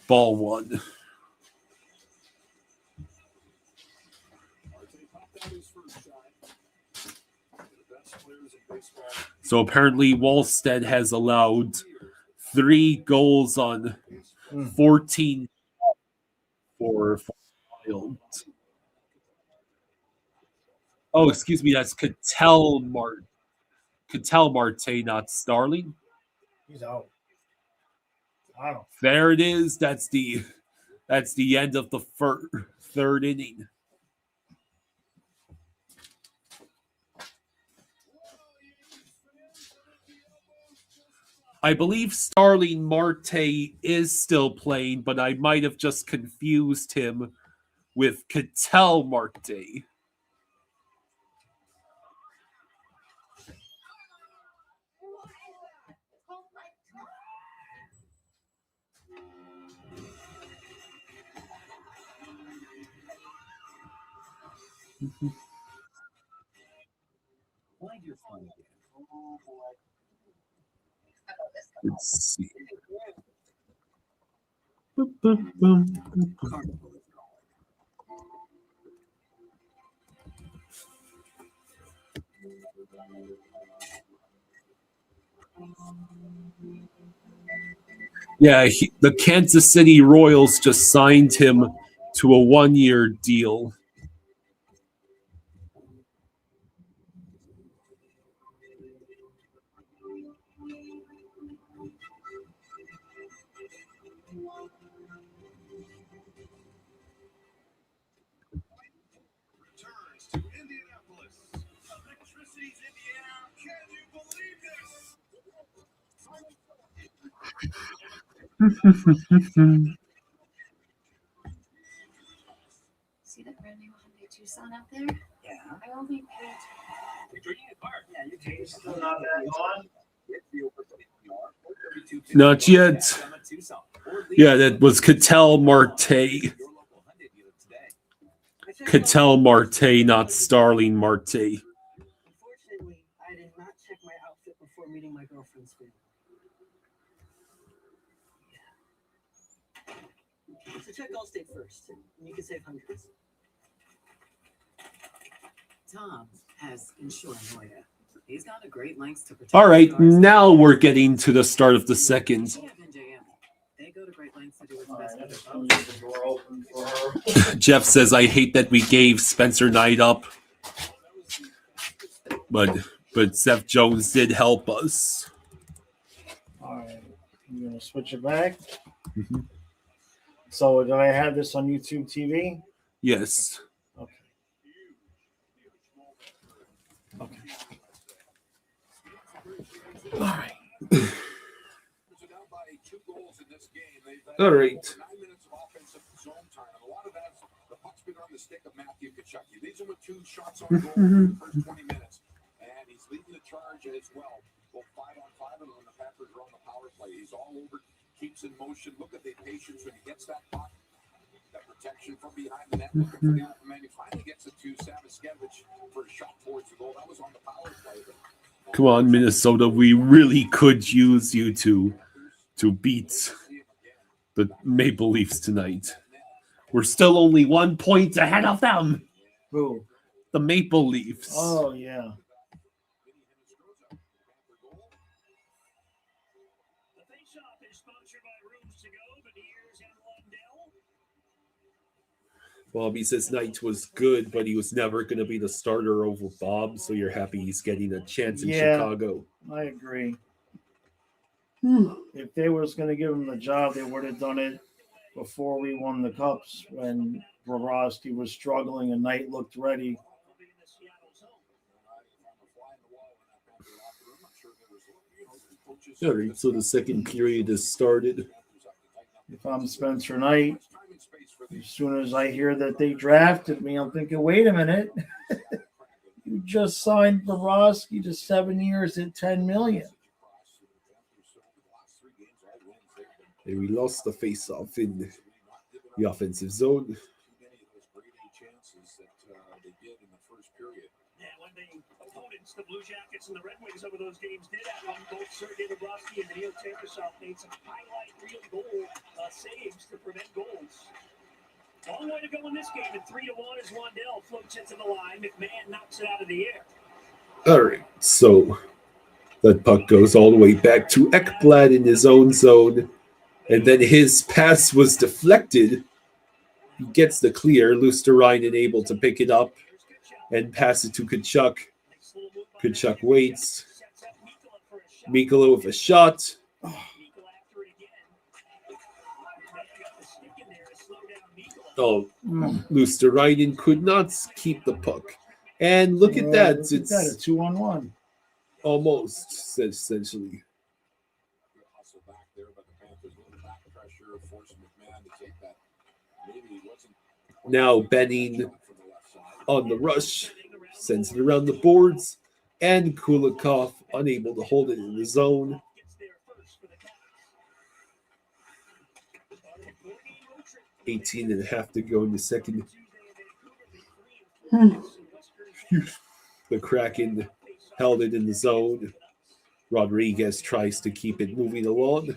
Ball 1. So apparently Wallstedt has allowed 3 goals on 14 for Wild. Oh, excuse me, that's Cattell Marte, not Starling. He's out. I don't. There it is. That's the end of the third inning. I believe Starling Marte is still playing, but I might have just confused him with Cattell Marte. Let's see. Yeah, the Kansas City Royals just signed him to a 1-year deal. See that brand new Hyundai Tucson out there? Yeah. I only paid. Not yet. Yeah, that was Cattell Marte. Cattell Marte, not Starling Marte. Unfortunately, I did not check my outfit before meeting my girlfriend's family. Yeah. So check Allstate first, and you can save hundreds. Tom has insurance lawyer. He's gone to great lengths to protect. All right, now we're getting to the start of the second. They go to great lengths to do what's best. Jeff says, I hate that we gave Spencer Knight up. But Seth Jones did help us. All right. I'm going to switch it back. Mm-hmm. So did I have this on YouTube TV? Yes. Okay. Okay. All right. All right. 9 minutes of offensive zone time. A lot of that's the puck's been on the stick of Matthew Tkachuk. These are with 2 shots on goal in the first 20 minutes. And he's leading the charge as well. Both 5-on-5 and when the Panthers are on the power play. He's all over, keeps in motion. Look at the patience when he gets that puck. That protection from behind the net. Looking for the open man. He finally gets it to Samoskevich for a shot towards the goal. That was on the power play. Come on, Minnesota. We really could use you to beat the Maple Leafs tonight. We're still only 1 point ahead of them. Who? The Maple Leafs. Oh, yeah. Bobby says Knight was good, but he was never going to be the starter over Bob, so you're happy he's getting a chance in Yeah. Chicago. I agree. If they was going to give him the job, they would have done it before we won the cups when Bobrovsky was struggling and Knight looked ready. All right, so the second period has started. If I'm Spencer Knight, as soon as I hear that they drafted me, I'm thinking, wait a minute. You just signed Bobrovsky to 7 years at $10 million. And we lost the face-off in the offensive zone. The Blue Jackets and the Red Wings over those games did have one. Both Sergei Bobrovsky and Neil Tarasov made some highlight reel goal saves to prevent goals. Long way to go in this game, and 3-1 as Wandell floats into the line. McMahon knocks it out of the air. All right, so that puck goes all the way back to Ekblad in his own zone, and then his pass was deflected. He gets the clear. Luosterainen able to pick it up and pass it to Tkachuk. Tkachuk waits. Mikkola with a shot. Oh, Luosterainen could not keep the puck. And look at that. Look at that, a 2-on-1. Almost, essentially. Now Benning on the rush. Sends it around the boards. And Kulikov unable to hold it in the zone. $18 and a half to go in the second. The Kraken held it in the zone. Rodriguez tries to keep it moving along.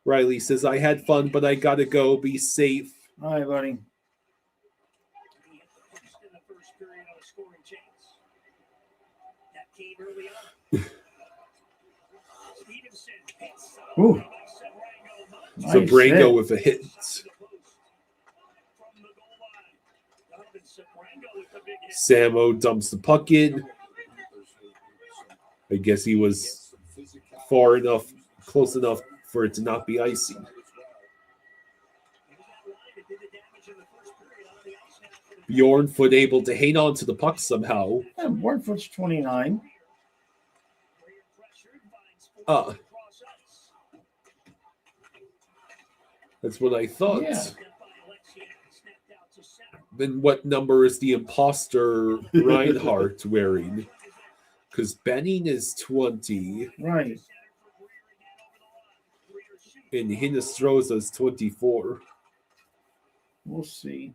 Riley says, I had fun, but I gotta go. Be safe. All right, buddy. Ooh. Zabrango with a hit. Samo dumps the puck in. I guess he was far enough, close enough for it to not be icy. Bjornfoot able to hang on to the puck somehow. Yeah, Bjornfoot's 29. That's what I thought. Yeah. Then what number is the imposter Reinhardt wearing? Because Benning is 20. Right. And Hinostroza is 24. We'll see.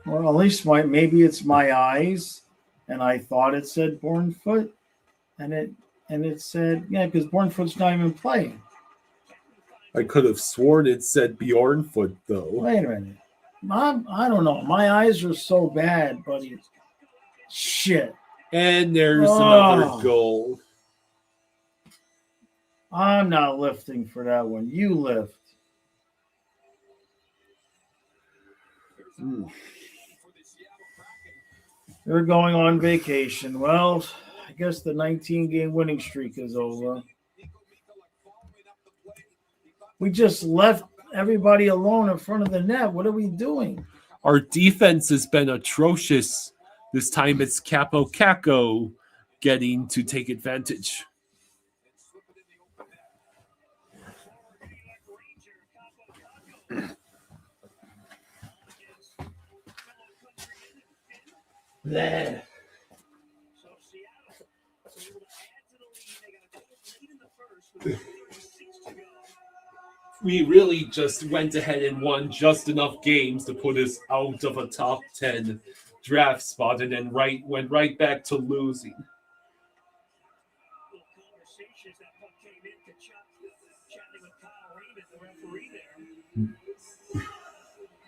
Well, at least maybe it's my eyes, and I thought it said Bjornfoot, and it said, yeah, because Bjornfoot's not even playing. I could have sworn it said Bjornfoot though. Wait a minute, I don't know. My eyes are so bad, buddy. Shit. And there's another goal. I'm not lifting for that one. You lift. They're going on vacation. Well, I guess the 19-game winning streak is over. We just left everybody alone in front of the net. What are we doing? Our defense has been atrocious. This time it's Capo Caco getting to take advantage. Bleh. We really just went ahead and won just enough games to put us out of a top 10 draft spot and then went right back to losing.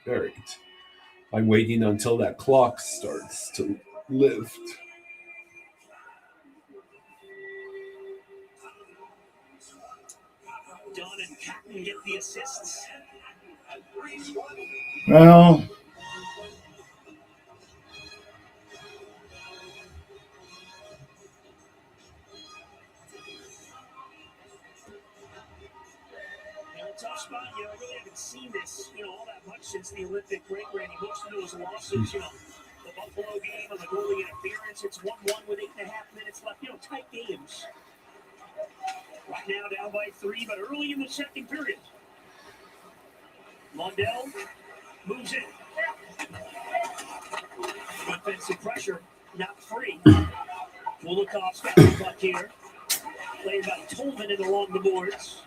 All right. I'm waiting until that clock starts to lift. Dunn and Patton get the assists. Well, Tough spot, I really haven't seen this, all that much since the Olympic break, Randy. Most of those losses, the Buffalo game and the goalie interference, it's 1-1 with 8.5 minutes left, tight games. Right now down by 3, but early in the second period. Lundell moves in. Defensive pressure, not free. Kulikov's got the puck here. Played by Tolman and along the boards.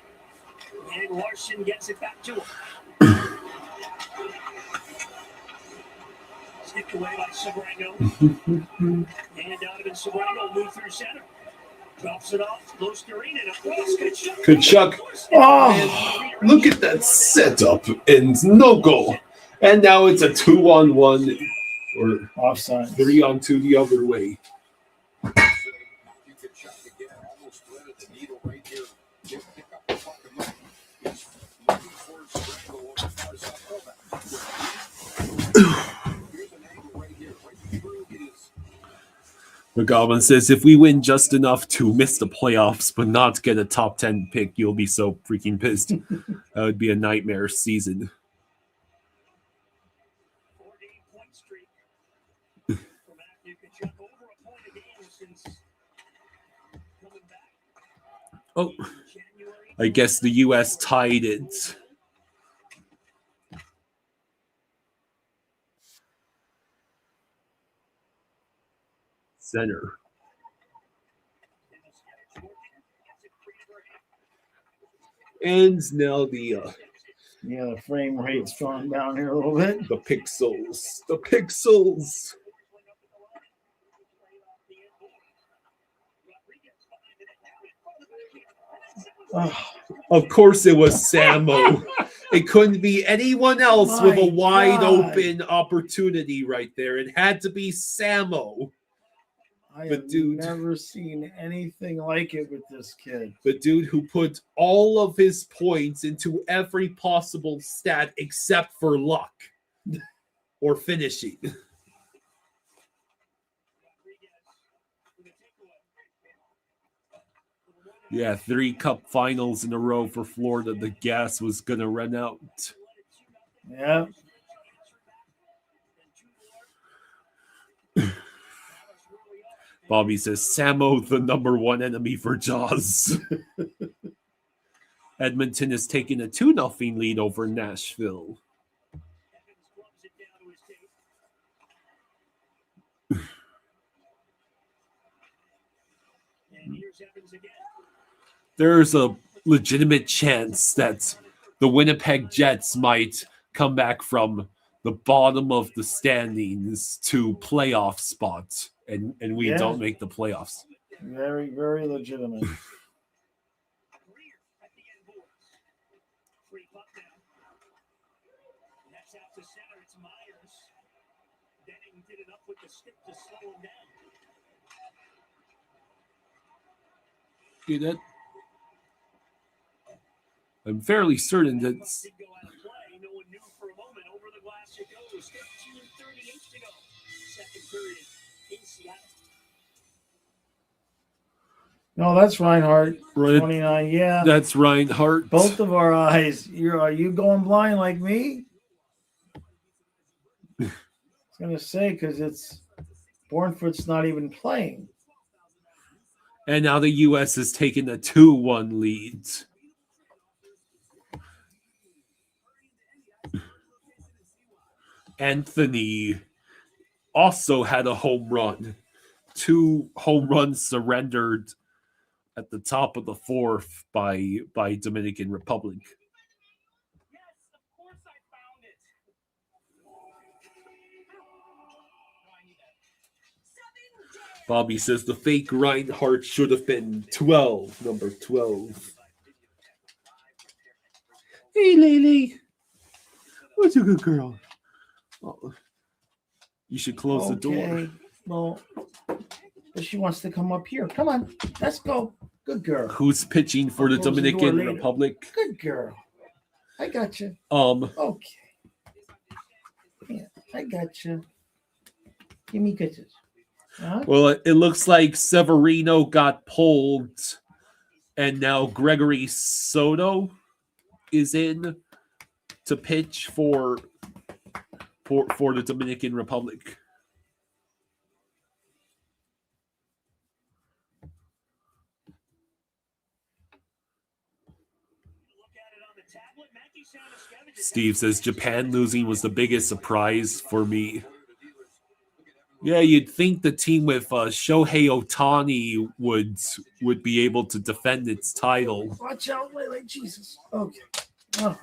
And Larson gets it back to him. Snipped away by Sobrano. And Donovan Sobrano moved through center. Drops it off. Losterine and a cross. Kachuk. Oh, look at that setup and no goal. And now it's a 2-on-1 or offside. 3-on-2 the other way. You could check again, almost threaded the needle right here. Didn't pick up the puck and look. He's looking for his strangle over the far side fullback. Here's an angle right here, right through his. McGowan says, if we win just enough to miss the playoffs but not get a top 10 pick, you'll be so freaking pissed. That would be a nightmare season. 4-game point streak for Matthew Kachuk. Over a point a game since coming back. Oh, I guess the U.S. tied it. Center. And now the Yeah, the frame rate's gone down here a little bit. the pixels. The pixels. Oh, Of course it was Samo. It couldn't be anyone else with a My wide God. open opportunity right there. It had to be Samo. I But have dude- never seen anything like it with this kid. The dude who put all of his points into every possible stat except for luck or finishing. Yeah, 3 cup finals in a row for Florida. The gas was going to run out. Yeah. Bobby says, Samo, the number 1 enemy for Jaws. Edmonton is taking a 2-0 lead over Nashville. There's a legitimate chance that the Winnipeg Jets might come back from the bottom of the standings to playoff spots, and we Yeah. don't make the playoffs. Very, very legitimate. Free puck now. That's out to center. It's Myers. Denning did enough with the stick to slow him down. See that? I'm fairly certain that Did go out of play. No one knew for a moment. Over the glass it goes. 13:38 to go. Second period in Seattle. No, that's Reinhardt. Right. 29. Yeah. that's Reinhardt. Both of our eyes. Are you going blind like me? I was gonna say because it's Bournefoot's not even playing. And now the U.S. has taken a 2-1 lead. Anthony also had a home run. 2 home runs surrendered at the top of the 4th by Dominican Republic. Bobby says the fake Reinhardt should have been 12, number 12. Hey, Lily. What's a good girl? Oh, you should close the door. Okay. Well, but she wants to come up here. Come on. Let's go. Good girl. Who's pitching for I'll the close the door Dominican later. Republic? Good girl. I got you. Okay. Yeah, I got you. Give me kisses. Huh? Well, it looks like Severino got pulled, and now Gregory Soto is in to pitch for the Dominican Republic. Steve says Japan losing was the biggest surprise for me. Yeah, you'd think the team with Shohei Ohtani would be able to defend its title. Watch out, Lele. Jesus. Okay. Oh.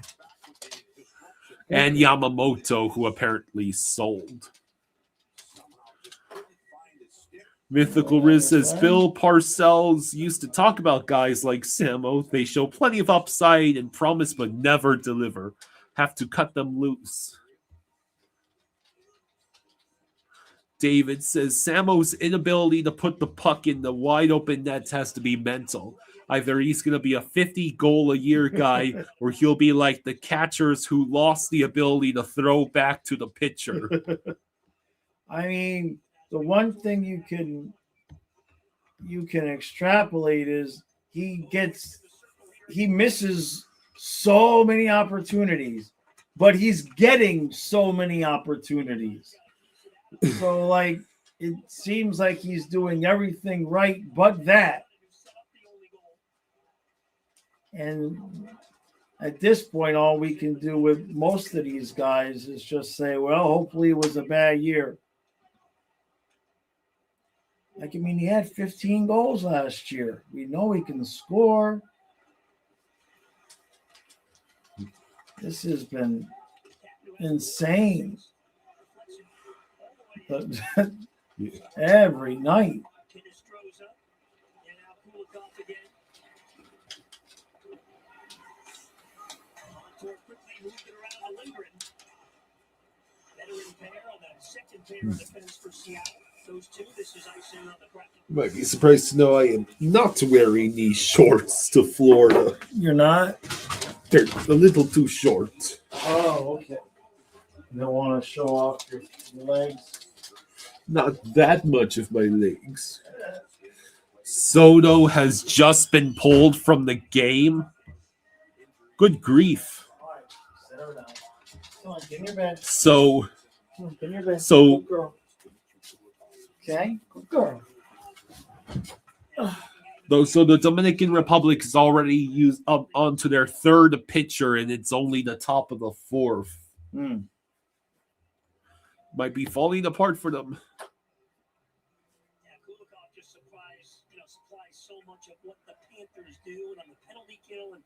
And Yamamoto, who apparently sold. Mythical Riz says Bill Parcells used to talk about guys like Samo. They show plenty of upside and promise but never deliver. Have to cut them loose. David says Samo's inability to put the puck in the wide open nets has to be mental. Either he's going to be a 50-goal-a-year guy or he'll be like the catchers who lost the ability to throw back to the pitcher. I mean, the one thing you can extrapolate is he misses so many opportunities, but he's getting so many opportunities. So, like, it seems like he's doing everything right but that. And at this point, all we can do with most of these guys is just say, well, hopefully it was a bad year. Like, I mean, he had 15 goals last year. We know he can score. This has been insane. Every night. You might be surprised to know I am not wearing these shorts to Florida. You're not? They're a little too short. Oh, okay. You don't want to show off your legs? Not that much of my legs. Soto has just been pulled from the game. Good grief. All right, settle down. Come on, get in your bed. So, Come on, get in your bed. So- Good girl. Okay? Good girl. so the Dominican Republic is already used up onto their third pitcher, and it's only the top of the fourth. Might be falling apart for them. Kulikov just supplies so much of what the Panthers do, and on the penalty kill, and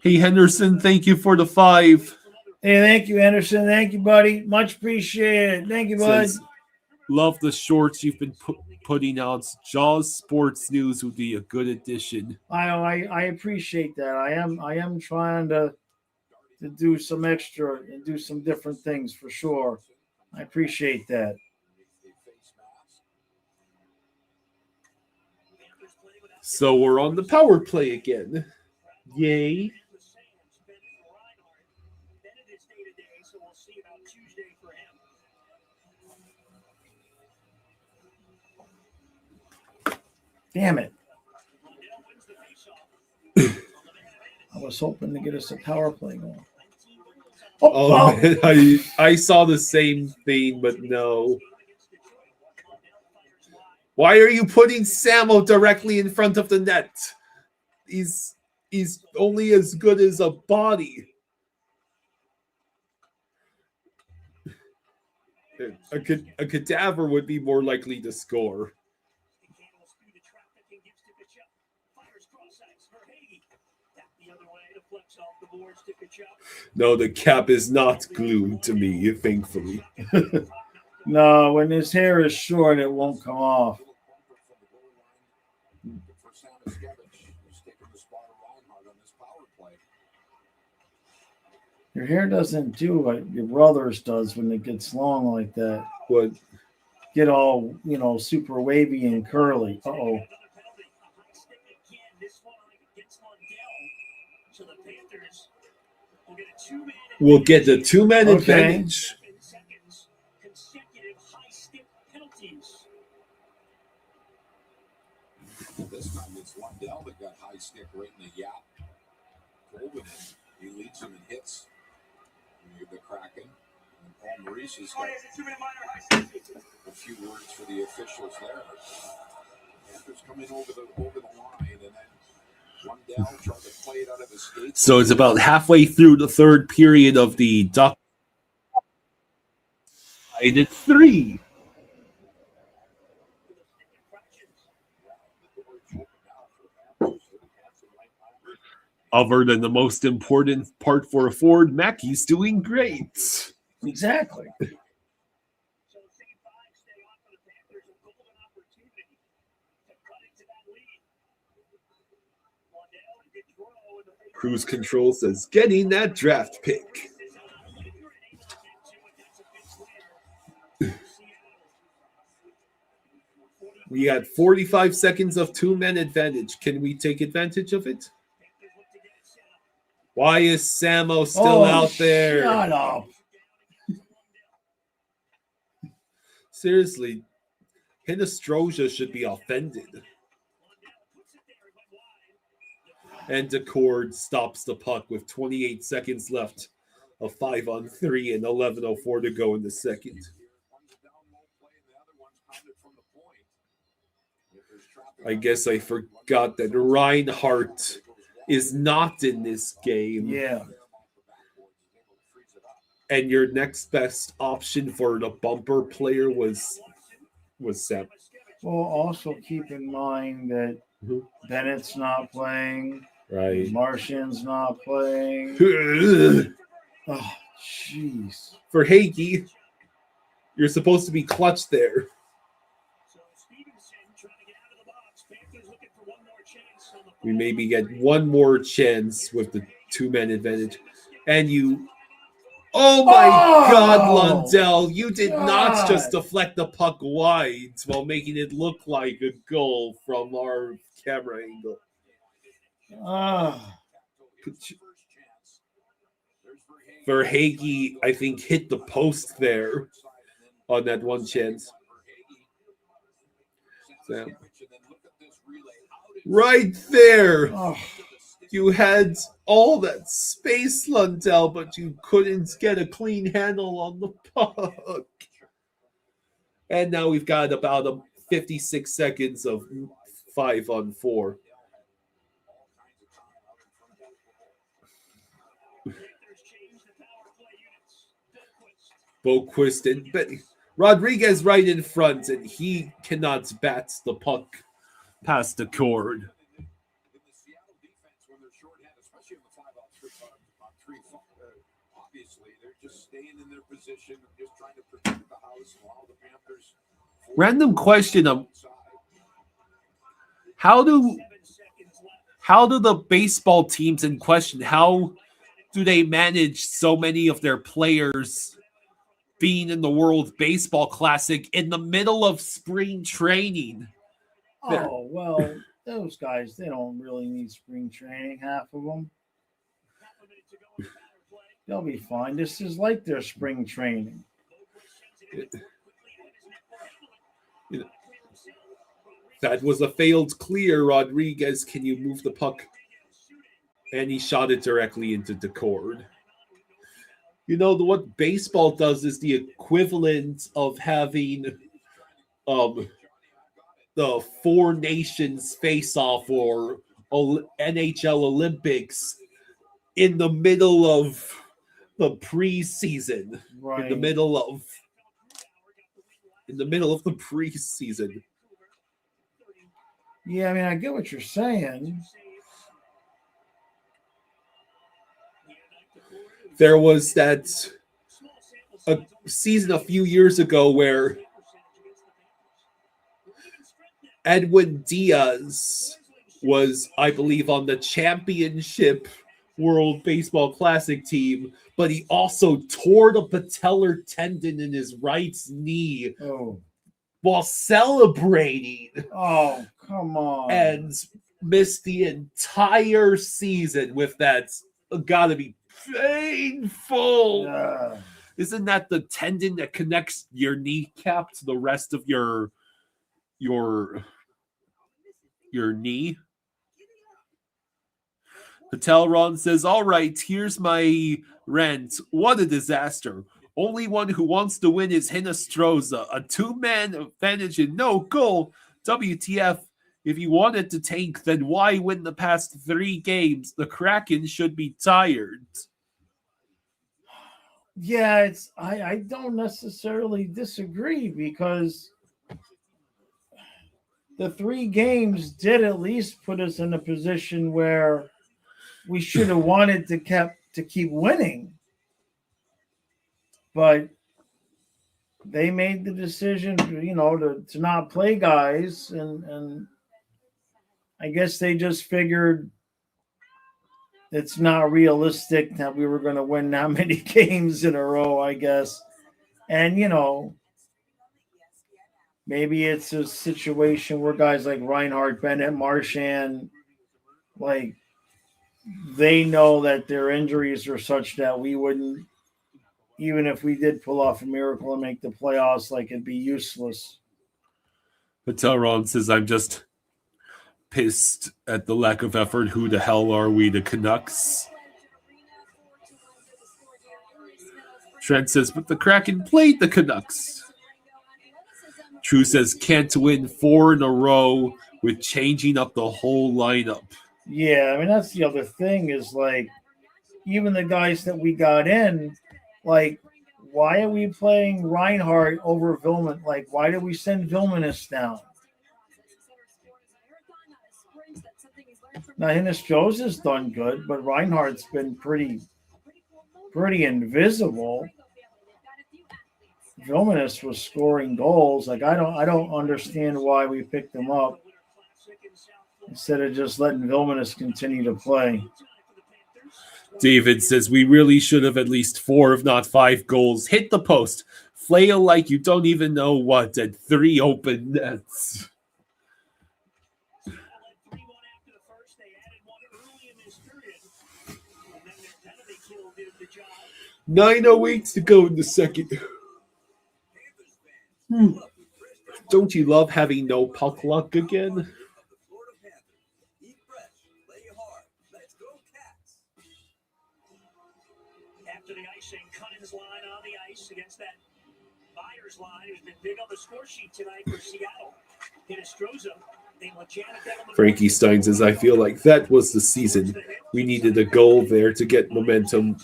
Hey, Henderson, thank you for the 5. Hey, thank you, Anderson. Thank you, buddy. Much appreciated. Thank you, bud. Says, love the shorts you've been putting out. Jaws Sports News would be a good addition. I appreciate that. I am trying to do some extra and do some different things for sure. I appreciate that. So we're on the power play again. Yay. Damn it. I was hoping to get us a power play going. Oh, man, I saw the same thing, but no. Why are you putting Samo directly in front of the net? He's only as good as a body. A cadaver would be more likely to score. No, the cap is not glued to me, thankfully. No, when his hair is short, it won't come off. Your hair doesn't do what your brother's does when it gets long like that. What? Get all, super wavy and curly. Uh-oh. Another penalty. A high stick again. This one against Lundell. So the Panthers will get a two-man. We'll get the two-man Okay. advantage. 7 seconds. Consecutive high stick penalties. This time it's Lundell that got high stick right in the yap. Colvin, he leads him and hits the Kraken. And Paul Maurice has got a few words for the officials there. Panthers coming over the line, and then Lundell tried to play it out of his skates. So it's about halfway through the third period of the Duck. I did 3. Other than the most important part for a forward, Mackey's doing great. Exactly. So same five stay on for the Panthers. A golden opportunity to cut into that lead. Lundell and Gaudreau in the face. Cruise Control says getting that draft pick. This is if you're able to get to it, that's a big player. We had 45 seconds of two-man advantage. Can we take advantage of it? Why is Samo still out there? Shut up. Seriously, Hinostroza should be offended. And Decord stops the puck with 28 seconds left. A 5-on-3 and 11:04 to go in the second. I guess I forgot that Reinhardt is not in this game. Yeah. And your next best option for the bumper player was Sam. Well, also keep in mind that Mhm. Bennett's not playing. Right. Martian's not playing. For Oh, jeez. Hagee, you're supposed to be clutch there. So Stevenson trying to get out of the box. Panthers looking for one more chance on the We maybe get one more chance with the two-man advantage. And you... Oh my God, Lundell. You did not just deflect the puck wide while making it look like a goal from our camera angle. Verhage, I think, hit the post there on that one chance. So, right there. Oh, You had all that space, Lundell, but you couldn't get a clean handle on the puck. And now we've got about 56 seconds of 5-on-4. Boquist and Rodriguez right in front, and he cannot bat the puck past the cord. Obviously, they're just staying in their position, just trying to protect the house while the Panthers. Random question: How do the baseball teams in question? How do they manage so many of their players being in the World Baseball Classic in the middle of spring training? oh, well, those guys, they don't really need spring training, half of them. They'll be fine. This is like their spring training. That was a failed clear. Rodriguez, can you move the puck? And he shot it directly into the cord. You know, what baseball does is the equivalent of having the Four Nations face-off or NHL Olympics in the middle of the preseason. Right. In the middle of the preseason. Yeah, I mean, I get what you're saying. There was a season a few years ago where Edwin Diaz was, I believe, on the championship World Baseball Classic team, but he also tore the patellar tendon in his right knee Oh, while celebrating oh, come on. and missed the entire season with that. Gotta be painful. Yeah. Isn't that the tendon that connects your kneecap to the rest of your knee? Patelron says, all right, here's my rant. What a disaster. Only one who wants to win is Hinostroza. A two-man advantage and no goal. WTF. If you wanted to tank, then why win the past 3 games? The Kraken should be tired. Yeah, I don't necessarily disagree because the 3 games did at least put us in a position where we should have wanted to keep winning. But they made the decision, to not play guys, and I guess they just figured it's not realistic that we were going to win that many games in a row, I guess. And, maybe it's a situation where guys like Reinhardt, Bennett, Marchand, like, they know that their injuries are such that we wouldn't, even if we did pull off a miracle and make the playoffs, like, it'd be useless. Patelron says, I'm just pissed at the lack of effort. Who the hell are we, the Canucks? Trent says, but the Kraken played the Canucks. True says, can't win 4 in a row with changing up the whole lineup. Yeah, I mean, that's the other thing is, like, even the guys that we got in, like, why are we playing Reinhardt over Vilman? Like, why did we send Vilmanis down? Now, Hinostroza's done good, but Reinhardt's been pretty invisible. Vilmanis was scoring goals. Like, I don't understand why we picked him up instead of just letting Vilmanis continue to play. David says, we really should have at least 4, if not 5 goals. Hit the post. Flail like you don't even know what at 3 open nets. 9:08 to go in the second. Don't you love having no puck luck again? After the icing, Cunning's line on the ice against that Myers line, who's been big on the score sheet tonight for Seattle. Hinostroza, Frankie Stein says, I feel like that was the season. We needed a goal there to get momentum.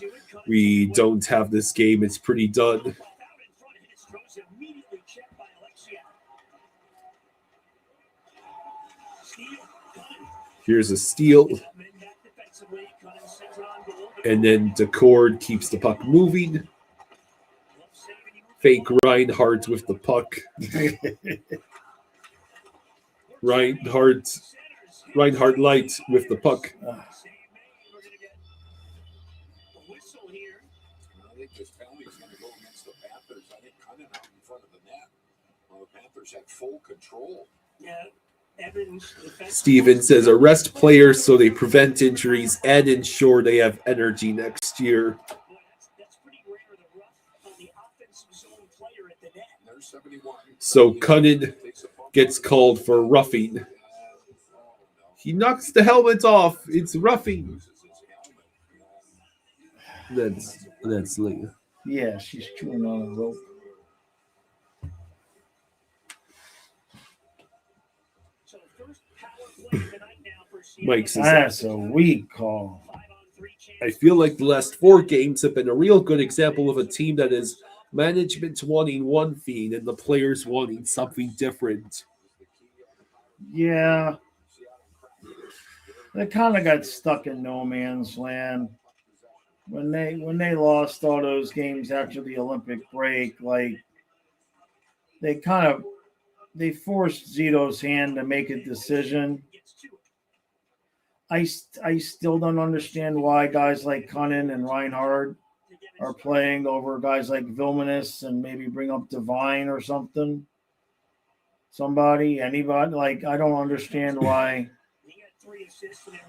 We don't have this game. It's pretty done. Here's a steal. And then Decord keeps the puck moving. Fake Reinhardt with the puck. Reinhardt light with the puck. I think this penalty is going to go against the Panthers. I think Cunningham out in front of the net. Well, the Panthers had full control. Steven says, arrest players so they prevent injuries and ensure they have energy next year. So Cunningham gets called for roughing. He knocks the helmet off. It's roughing. That's Leah. Yeah, she's chewing on a rope. Mike says, that's a weak call. I feel like the last 4 games have been a real good example of a team that is management wanting one thing and the players wanting something different. Yeah. They kind of got stuck in no man's land. When they lost all those games after the Olympic break, like they forced Zito's hand to make a decision. I still don't understand why guys like Cunningham and Reinhardt are playing over guys like Vilmanis and maybe bring up Devine or something. Somebody, anybody. Like, I don't understand why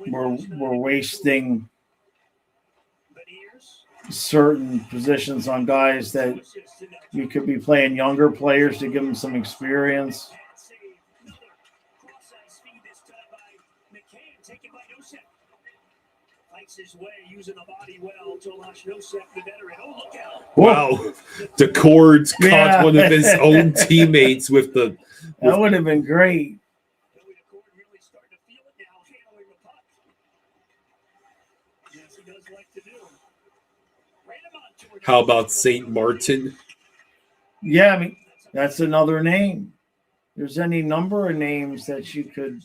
we're wasting certain positions on guys that you could be playing younger players to give them some experience. His way, using the body well. Tomas Nosek, the veteran. Oh, look out. Wow. DeCord caught one of his own teammates with the. That would have been great. Billy DeCord really starting to feel it now, handling the puck. Yes, he does like to do. Ran him on toward How about St. Martin? Yeah, I mean, that's another name. There's any number of names that you could,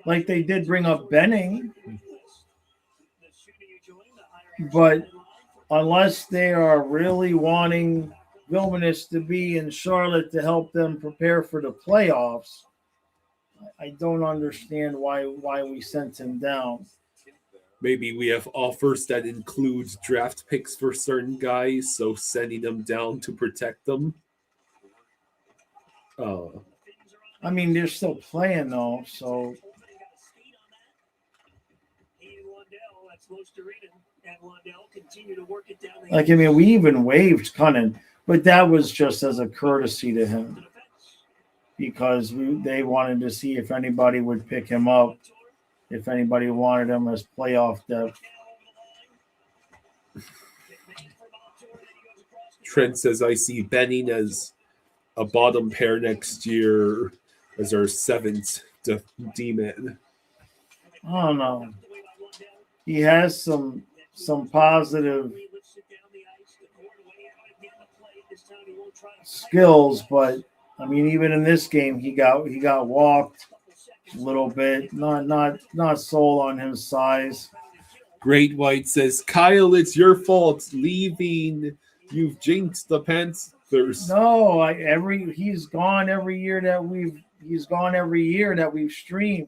like they did bring up Benning. But unless they are really wanting Vilmanis to be in Charlotte to help them prepare for the playoffs, I don't understand why we sent him down. Maybe we have offers that include draft picks for certain guys, so sending them down to protect them. I mean, they're still playing though, so. Like, I mean, we even waived Cunnin, but that was just as a courtesy to him because they wanted to see if anybody would pick him up, if anybody wanted him as playoff depth. Trent says, I see Benning as a bottom pair next year as our seventh D-man. I don't know. He has some positive skills, but I mean, even in this game, he got walked a little bit. Not sold on his size. Great White says, Kyle, it's your fault leaving. You've jinxed the Panthers. No, he's gone every year that we've streamed.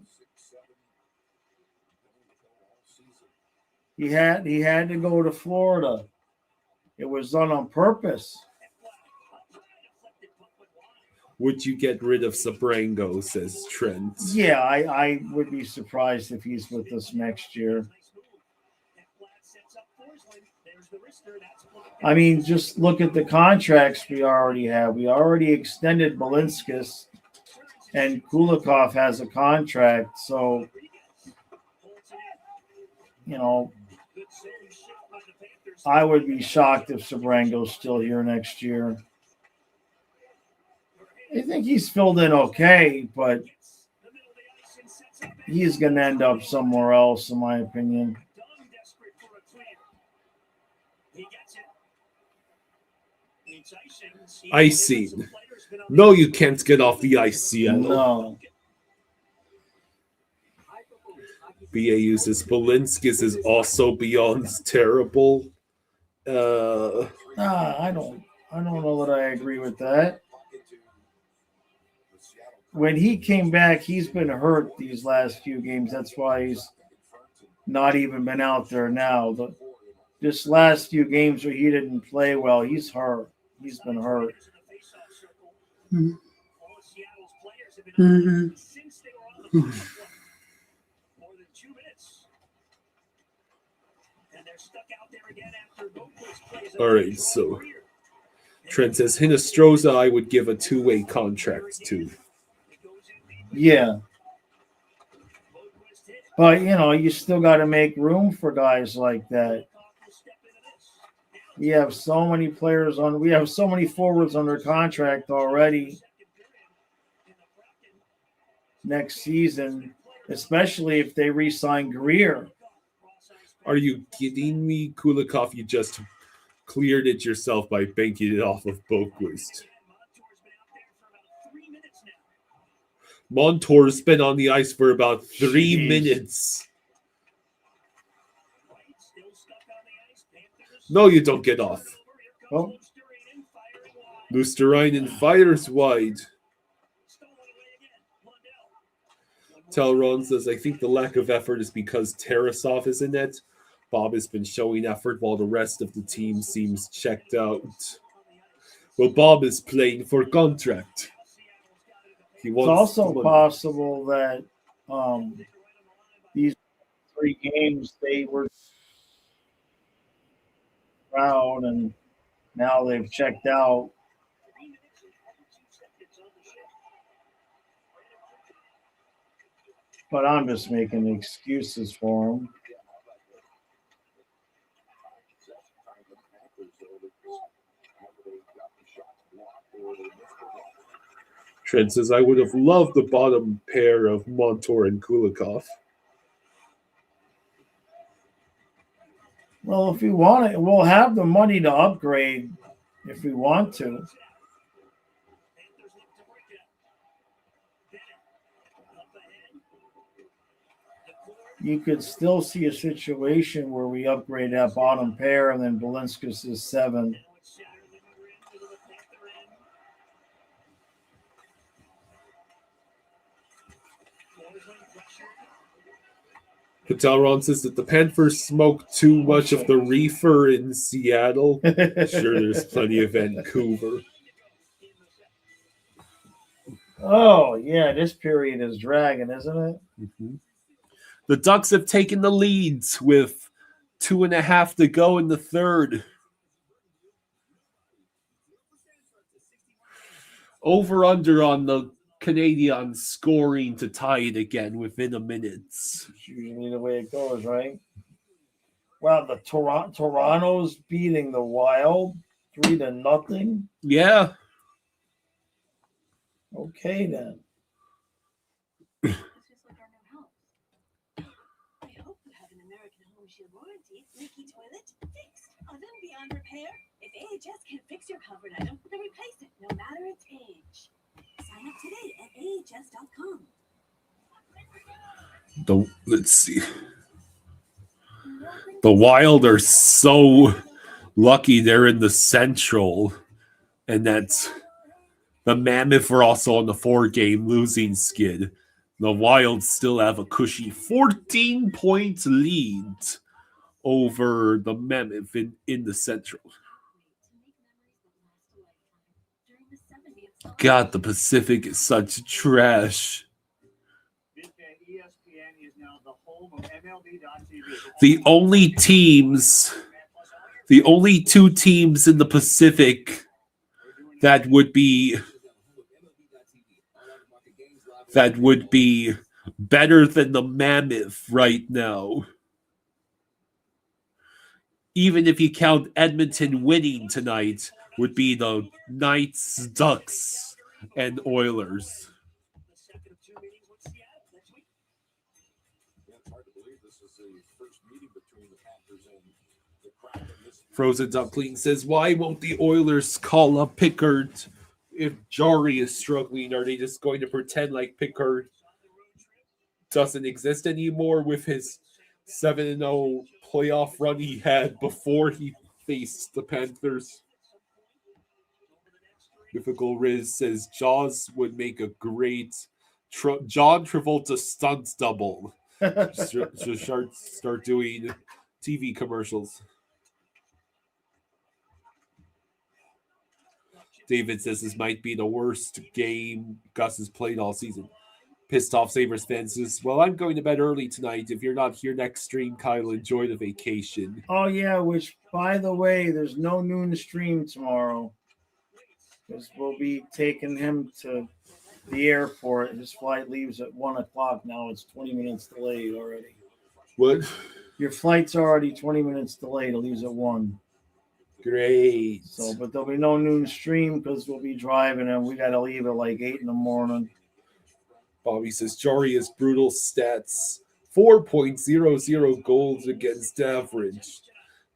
He had to go to Florida. It was done on purpose. Would you get rid of Sabrango, says Trent. Yeah, I would be surprised if he's with us next year. I mean, just look at the contracts we already have. We already extended Balinskis, and Kulikov has a contract. So, you know, I would be shocked if Sabrango's still here next year. I think he's filled in okay, but he's going to end up somewhere else, in my opinion. Icing. No, you can't get off the ice, Seattle. No. BA uses Balinskis is also beyond terrible. I don't know that I agree with that. When he came back, he's been hurt these last few games. That's why he's not even been out there now. This last few games where he didn't play well, he's hurt. He's been hurt. All right, so Trent says Hinostroza I would give a two-way contract to. Yeah. But, you know, you still got to make room for guys like that. We have so many forwards under contract already next season, especially if they re-sign Greer. Are you kidding me, Kulikov? You just cleared it yourself by banking it off of Boquist. Montour's been on the ice for about 3 minutes. No, you don't get off. Oh. Luosterainen fires wide. Talron says, I think the lack of effort is because Tarasov is in it, Bob has been showing effort while the rest of the team seems checked out. Well, Bob is playing for contract. He It's wants the also money. possible that these 3 games they were proud and now they've checked out. But I'm just making excuses for them. Trent says, I would have loved the bottom pair of Montour and Kulikov. Well, if we want it, we'll have the money to upgrade if we want to. You could still see a situation where we upgrade that bottom pair and then Belinskas is 7. Patalron says that the Panthers smoked too much of the reefer in Seattle. Sure, there's plenty of Vancouver. Oh, yeah, this period is dragging, isn't it? Mm-hmm. The Ducks have taken the leads with 2.5 to go in the third. Over under on the Canadiens scoring to tie it again within a minute. It's usually the way it goes, right? Wow, the Toronto's beating the Wild 3-0. Yeah. Okay, then. It's just like our new house. I hope you have an American Home Shield warranty. Leaky toilet? Fixed. Oven beyond repair? If AHS can fix your covered item, then replace it, no matter its age. Sign up today at ahs.com. Let's see. The Wild are so lucky they're in the Central, and that's the Mammoth are also on the 4-game losing skid. The Wild still have a cushy 14-point lead over the Mammoth in the Central. God, the Pacific is such trash. The only two teams in the Pacific that would be better than the Mammoth right now, even if you count Edmonton winning tonight, would be the Knights, Ducks, and Oilers. Frozen Duckling says, why won't the Oilers call up Pickard if Jari is struggling? Are they just going to pretend like Pickard doesn't exist anymore with his 7-0 playoff run he had before he faced the Panthers? Mythical Riz says, Jaws would make a great John Travolta stunt double. Just start doing TV commercials. David says this might be the worst game Gus has played all season. Pissed off Sabres fans says, well, I'm going to bed early tonight. If you're not here next stream, Kyle, enjoy the vacation. Oh, yeah, which, by the way, there's no noon stream tomorrow. Because we'll be taking him to the airport. His flight leaves at 1 o'clock now. It's 20 minutes delayed already. What? Your flight's already 20 minutes delayed. It leaves at 1. Great. So, but there'll be no noon stream because we'll be driving and we got to leave at like 8 in the morning. Bobby says Jari has brutal stats. 4.00 goals against average.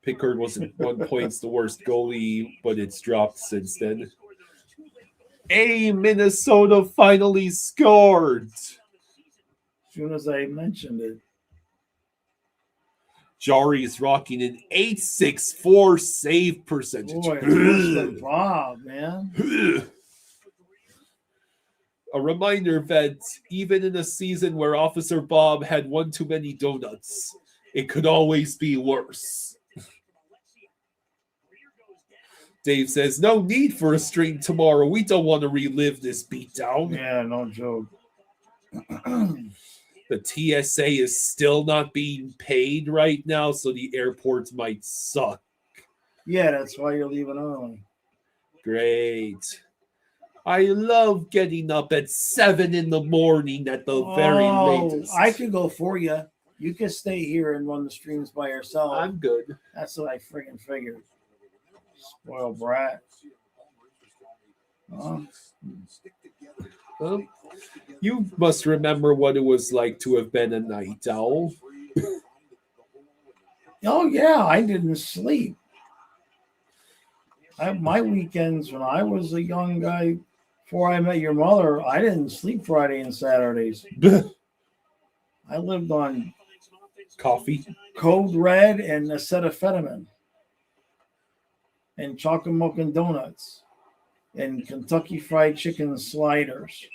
Pickard wasn't 1 point the worst goalie, but it's dropped since then. Minnesota finally scored. As soon as I mentioned it. Jari is rocking an .864 save percentage. Boy, it's worse than Bob, man. A reminder that even in a season where Officer Bob had one too many donuts, It could always be worse. Dave says, no need for a stream tomorrow. We don't want to relive this beatdown. Yeah, no joke. The TSA is still not being paid right now, so the airports might suck. Yeah, that's why you're leaving early. Great. I love getting up at 7 in the morning at the very latest. I could go for you. You can stay here and run the streams by yourself. I'm good. That's what I friggin' figured. Spoiled brat. Well, you must remember what it was like to have been a night owl. Oh, yeah, I didn't sleep. My weekends when I was a young guy, before I met your mother, I didn't sleep Friday and Saturdays. I lived on Coffee. Code Red and acetaminophen and chocolate milk and donuts and Kentucky Fried Chicken sliders.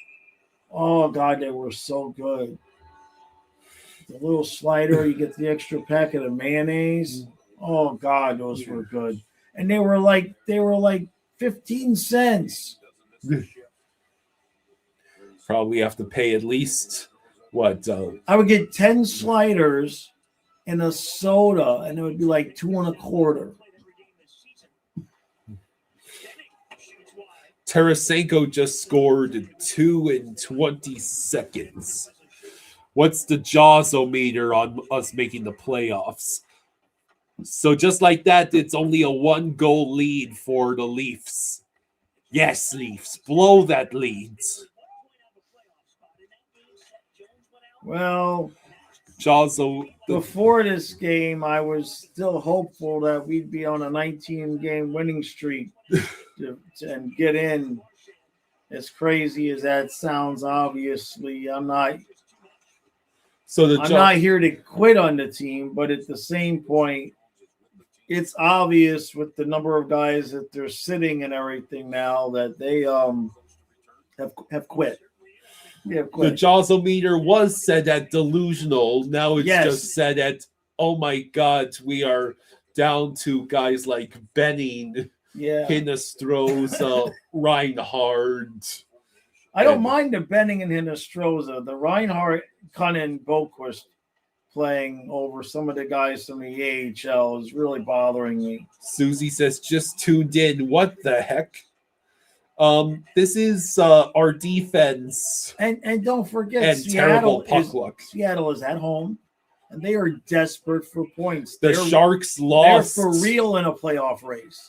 Oh, God, they were so good. The little slider, you get the extra packet of mayonnaise. Oh, God, those were good. And they were like 15 cents. Probably have to pay at least, what? I would get 10 sliders and a soda, and it would be like $2.25. Tarasenko just scored 2 in 20 seconds. What's the Jaws-o-meter on us making the playoffs? So just like that, it's only a 1-goal lead for the Leafs. Yes, Leafs, blow that lead. Well, Jaws-o... before this game, I was still hopeful that we'd be on a 19-game winning streak and get in. As crazy as that sounds, obviously, I'm not here to quit on the team, but at the same point, it's obvious with the number of guys that they're sitting and everything now that they have quit. The Jaws-o-meter was set at delusional. Now it's just set at, oh my God, we are down to guys like Benning, Hinestroza, Reinhardt. I don't mind the Benning and Hinestroza. The Reinhardt, Cunnin, Boquist playing over some of the guys from the AHL is really bothering me. Susie says, just tuned in. What the heck? This is our defense. And don't forget, and terrible puck luck. Seattle is at home, and they are desperate for points. The Sharks lost. They're for real in a playoff race.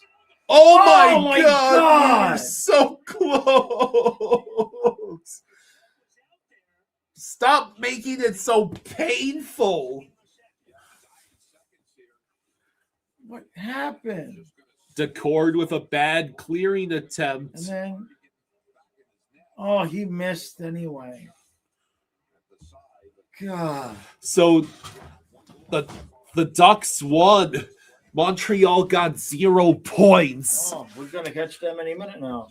Oh my God! We're so close. Stop making it so painful. What happened? Decord with a bad clearing attempt. And then, he missed anyway. God. So the Ducks won. Montreal got 0 points. Oh, we're going to catch them any minute now.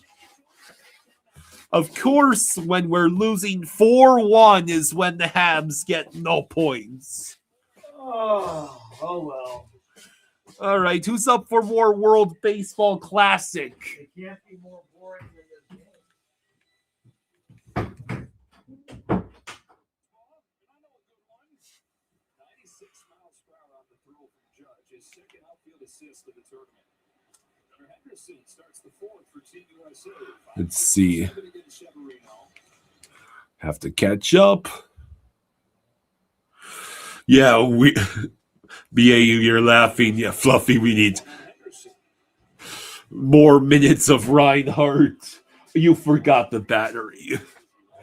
Of course, when we're losing 4-1 is when the Habs get no points. Oh well. All right, who's up for more World Baseball Classic? It can't be more boring than this game. Let's see. Have to catch up. Yeah, BAU, you're laughing. Yeah, Fluffy, we need more minutes of Reinhardt. You forgot the battery.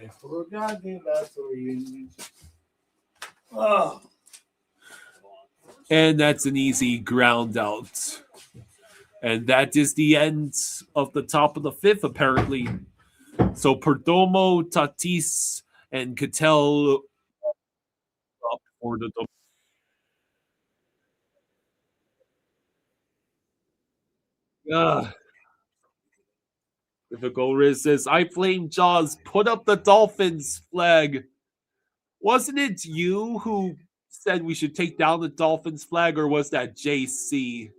I forgot the battery. Oh. And that's an easy ground out. And that is the end of the top of the fifth, apparently. So Perdomo, Tatis, and Cattell up for the Difficult Riz says, I Flame Jaws, put up the Dolphins flag. Wasn't it you who said we should take down the Dolphins flag, or was that JC?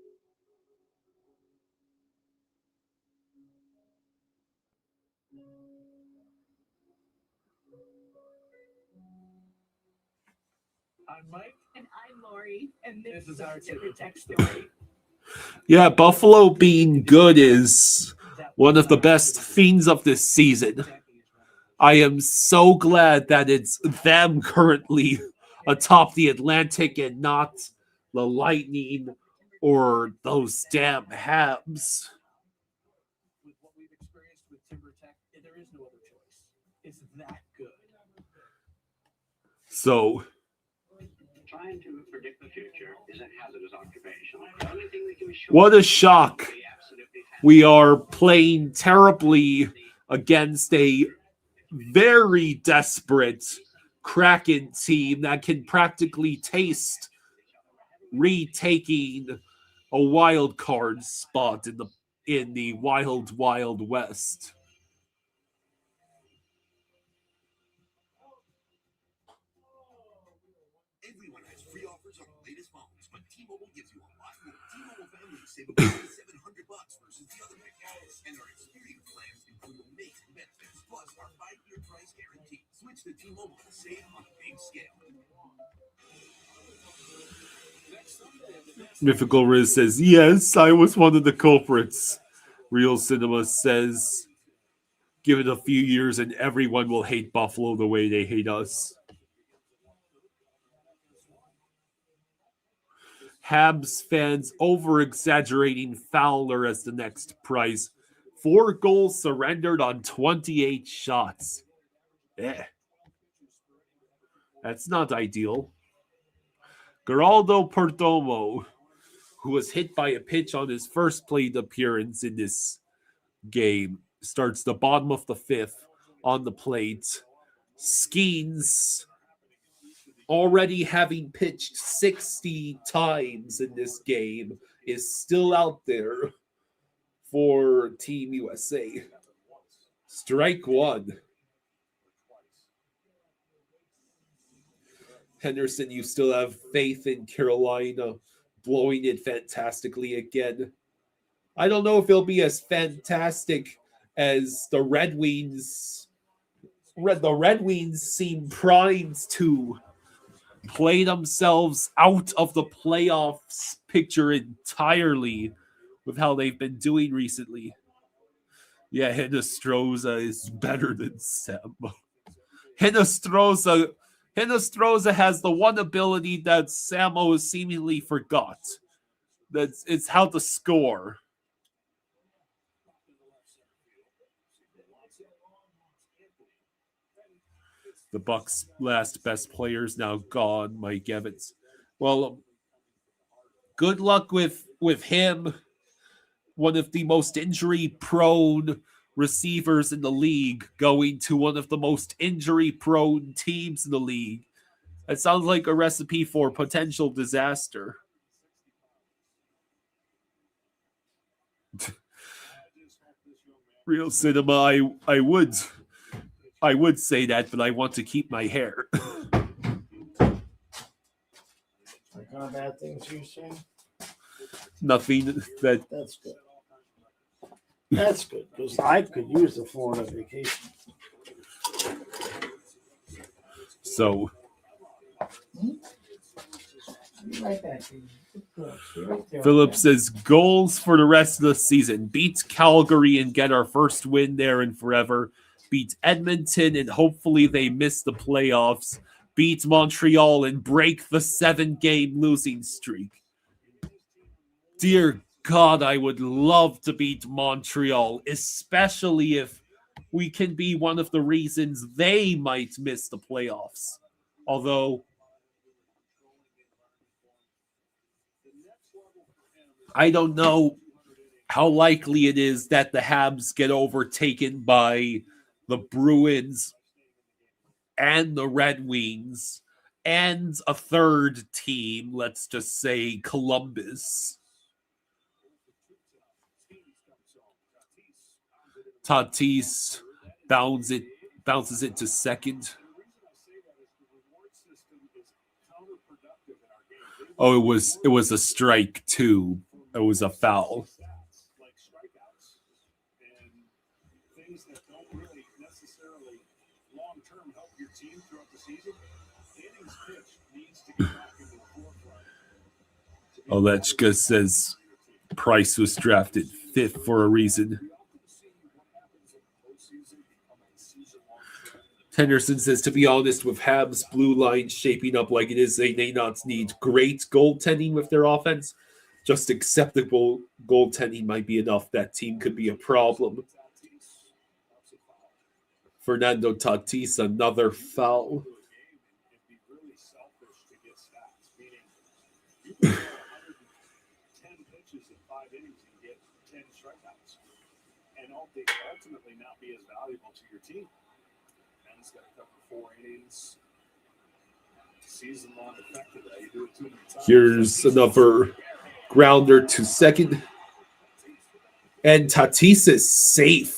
I'm Mike. And I'm Lori. And this is our Timber Tech story. Yeah, Buffalo being good is one of the best things of this season. I am so glad that it's them currently atop the Atlantic and not the Lightning or those damn Habs. With what we've experienced with Timber Tech, there is no other choice. It's that good. So, Trying to predict the future is a hazardous occupation. The only thing that can be sure what a shock. they absolutely have We are playing terribly against a very desperate Kraken team that can practically taste retaking a wild card spot in the wild west. Everyone has free offers on the latest phones, but T-Mobile gives you a lot more. T-Mobile families save about $700 versus the other packages, and our experience plans include amazing benefits, plus our 5-year price guarantee. Switch to T-Mobile to save on a big scale. Mythical Riz says, yes, I was one of the culprits. Real Cinema says, give it a few years and everyone will hate Buffalo the way they hate us. Habs fans over-exaggerating Fowler as the next prize. 4 goals surrendered on 28 shots. That's not ideal. Geraldo Perdomo, who was hit by a pitch on his first plate appearance in this game, starts the bottom of the 5th on the plate. Skeens, already having pitched 60 times in this game, is still out there for Team USA. Strike 1. Henderson, you still have faith in Carolina blowing it fantastically again. I don't know if it'll be as fantastic as the Red Wings. The Red Wings seem primed to play themselves out of the playoffs picture entirely with how they've been doing recently. Yeah, Hinostroza is better than Sambo. Hinostroza has the one ability that Samo seemingly forgot. It's how to score. The Bucks' last best players now gone, Mike Evans. Well, good luck with him. One of the most injury-prone receivers in the league going to one of the most injury-prone teams in the league. That sounds like a recipe for potential disaster. Real Cinema, I would say that, but I want to keep my hair. What kind of bad things you saying? Nothing that. That's good. That's good, because I could use the Florida vacation. So. Right back to you. Right there. Philip says goals for the rest of the season. Beat Calgary and get our first win there in forever. Beat Edmonton and hopefully they miss the playoffs. Beat Montreal and break the 7-game losing streak. Dear God, I would love to beat Montreal, especially if we can be one of the reasons they might miss the playoffs. Although I don't know how likely it is that the Habs get overtaken by the Bruins and the Red Wings and a third team, let's just say Columbus. Tatis bounces it to second. Oh, it was a strike too. It was a foul. Like strikeouts and things that don't really necessarily long term help your team throughout the season. Innings pitched needs to get back into the forefront. Olechka says Price was drafted 5th for a reason. Henderson says, to be honest, with Habs' blue line shaping up like it is, they may not need great goaltending with their offense. Just acceptable goaltending might be enough. That team could be a problem. Fernando Tatis, another foul. It'd be really selfish to get stats, meaning you can throw 110 pitches in 5 innings and get 10 strikeouts, and ultimately not be as valuable to your team. Ben's got to cover 4 innings. Season-long effect of that. You do it too many times. Here's another grounder to second. And Tatis is safe.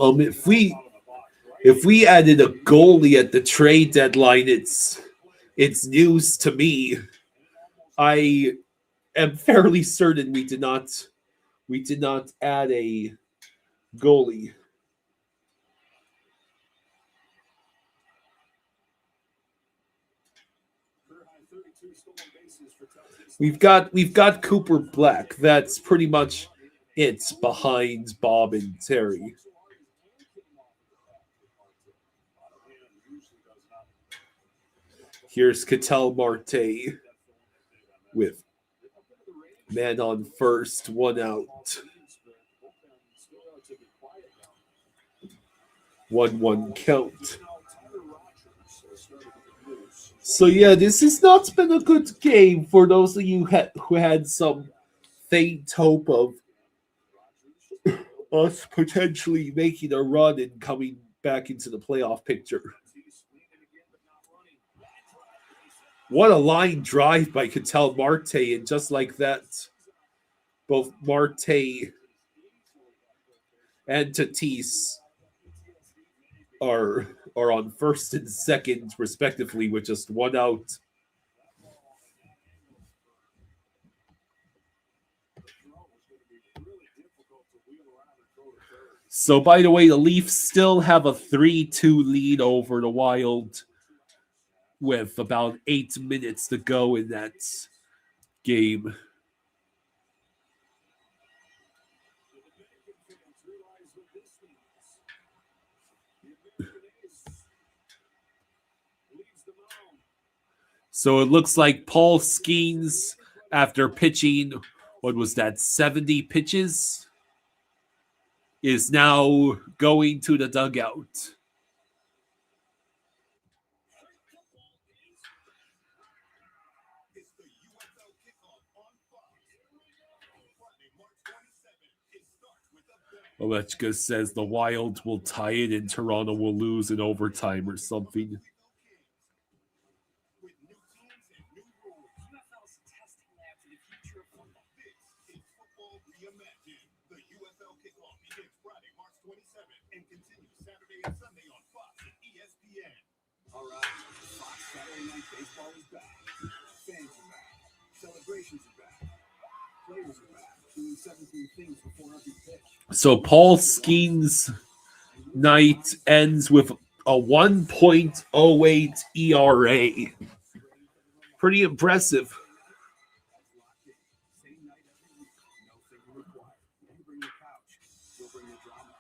If we added a goalie at the trade deadline, it's news to me. I am fairly certain we did not add a goalie. We've got Cooper Black. That's pretty much it behind Bob and Terry. Here's Ketel Marte with man on first, 1 out. 1-1 count. So yeah, this has not been a good game for those of you who had some faint hope of us potentially making a run and coming back into the playoff picture. What a line drive by Ketel Marte, and just like that, both Marte and Tatis are on first and second, respectively, with just 1 out. So, by the way, the Leafs still have a 3-2 lead over the Wild with about 8 minutes to go in that game. So it looks like Paul Skeens, after pitching, 70 pitches, is now going to the dugout. Olechka says the Wild will tie it and Toronto will lose in overtime or something. All right, Fox Saturday Night Baseball is back. Fans are back. Celebrations are back. Players are back. Doing 17 things before every pitch. So Paul Skeens' night ends with a 1.08 ERA. Pretty impressive. Same night every week. No thinking required. You bring your couch. We'll bring your drama.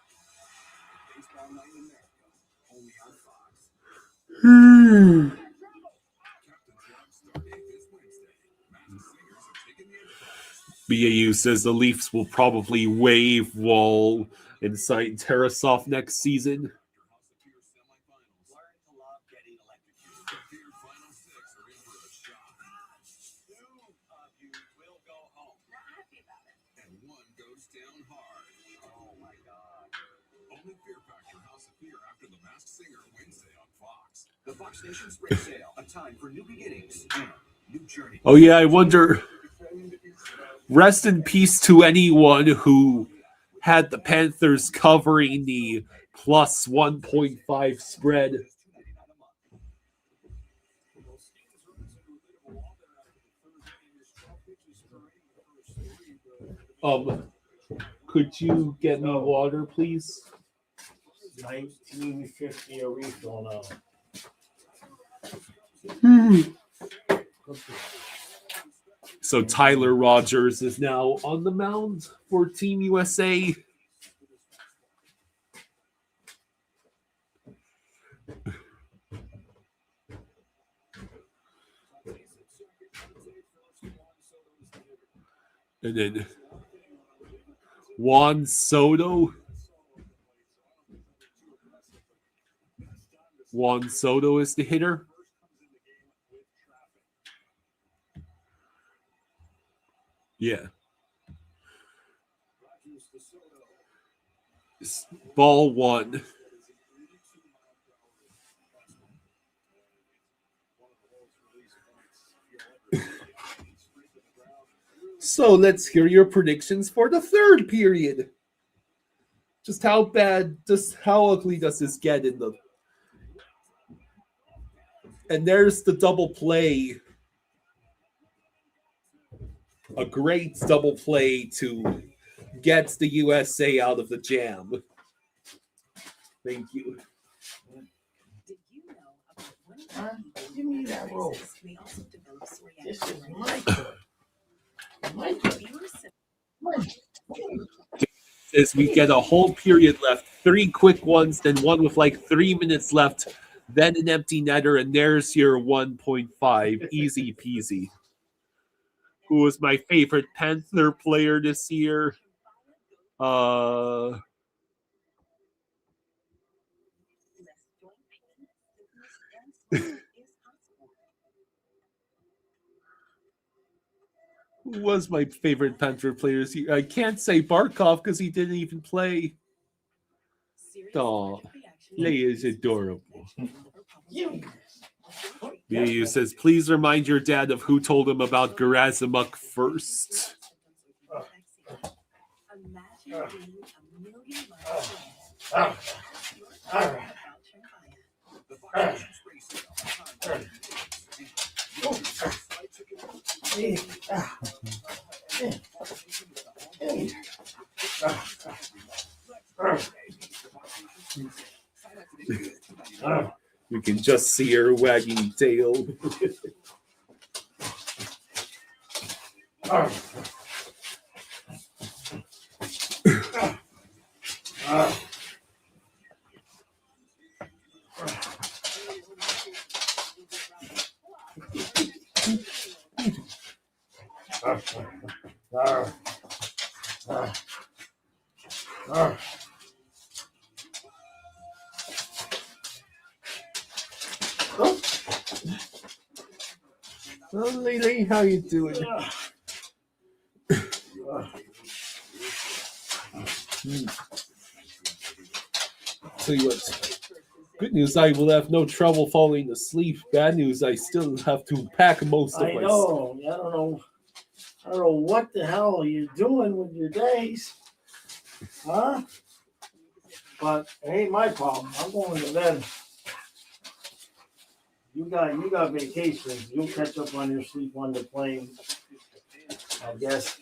Baseball night in America. Only on Fox. BAU says the Leafs will probably waive Wall and sign Tarasov next season. The Fox Nation Spring Sale, a time for new beginnings and new journeys. Oh yeah, I wonder. Rest in peace to anyone who had the Panthers covering the plus 1.5 spread. Could you get me water, please? $19.50 a refill now. So Tyler Rogers is now on the mound for Team USA. And then Juan Soto. Juan Soto is the hitter. Yeah. Ball one. So let's hear your predictions for the third period. Just how ugly does this get in the... And there's the double play. A great double play to get the USA out of the jam. Thank you. Did you know about one Give me that roll. may also develop psoriatic This is arthritis? my turn. My turn. As we get a whole period left, 3 quick ones, then one with like 3 minutes left, then an empty netter, and there's your 1.5. Easy peasy. Who was my favorite Panther player this year? Who was my favorite Panther player this year? I can't say Barkov because he didn't even play. Oh, Leia is adorable. Miyu says, please remind your dad of who told him about Gerasimuk first. You can just see her wagging tail. Well, Lily, how you doing? Tell you what, good news, I will have no trouble falling asleep. Bad news, I still have to pack most of my stuff. I don't know what the hell you're doing with your days. Huh? But it ain't my problem. I'm going to bed. You got vacations. You'll catch up on your sleep on the plane, I guess.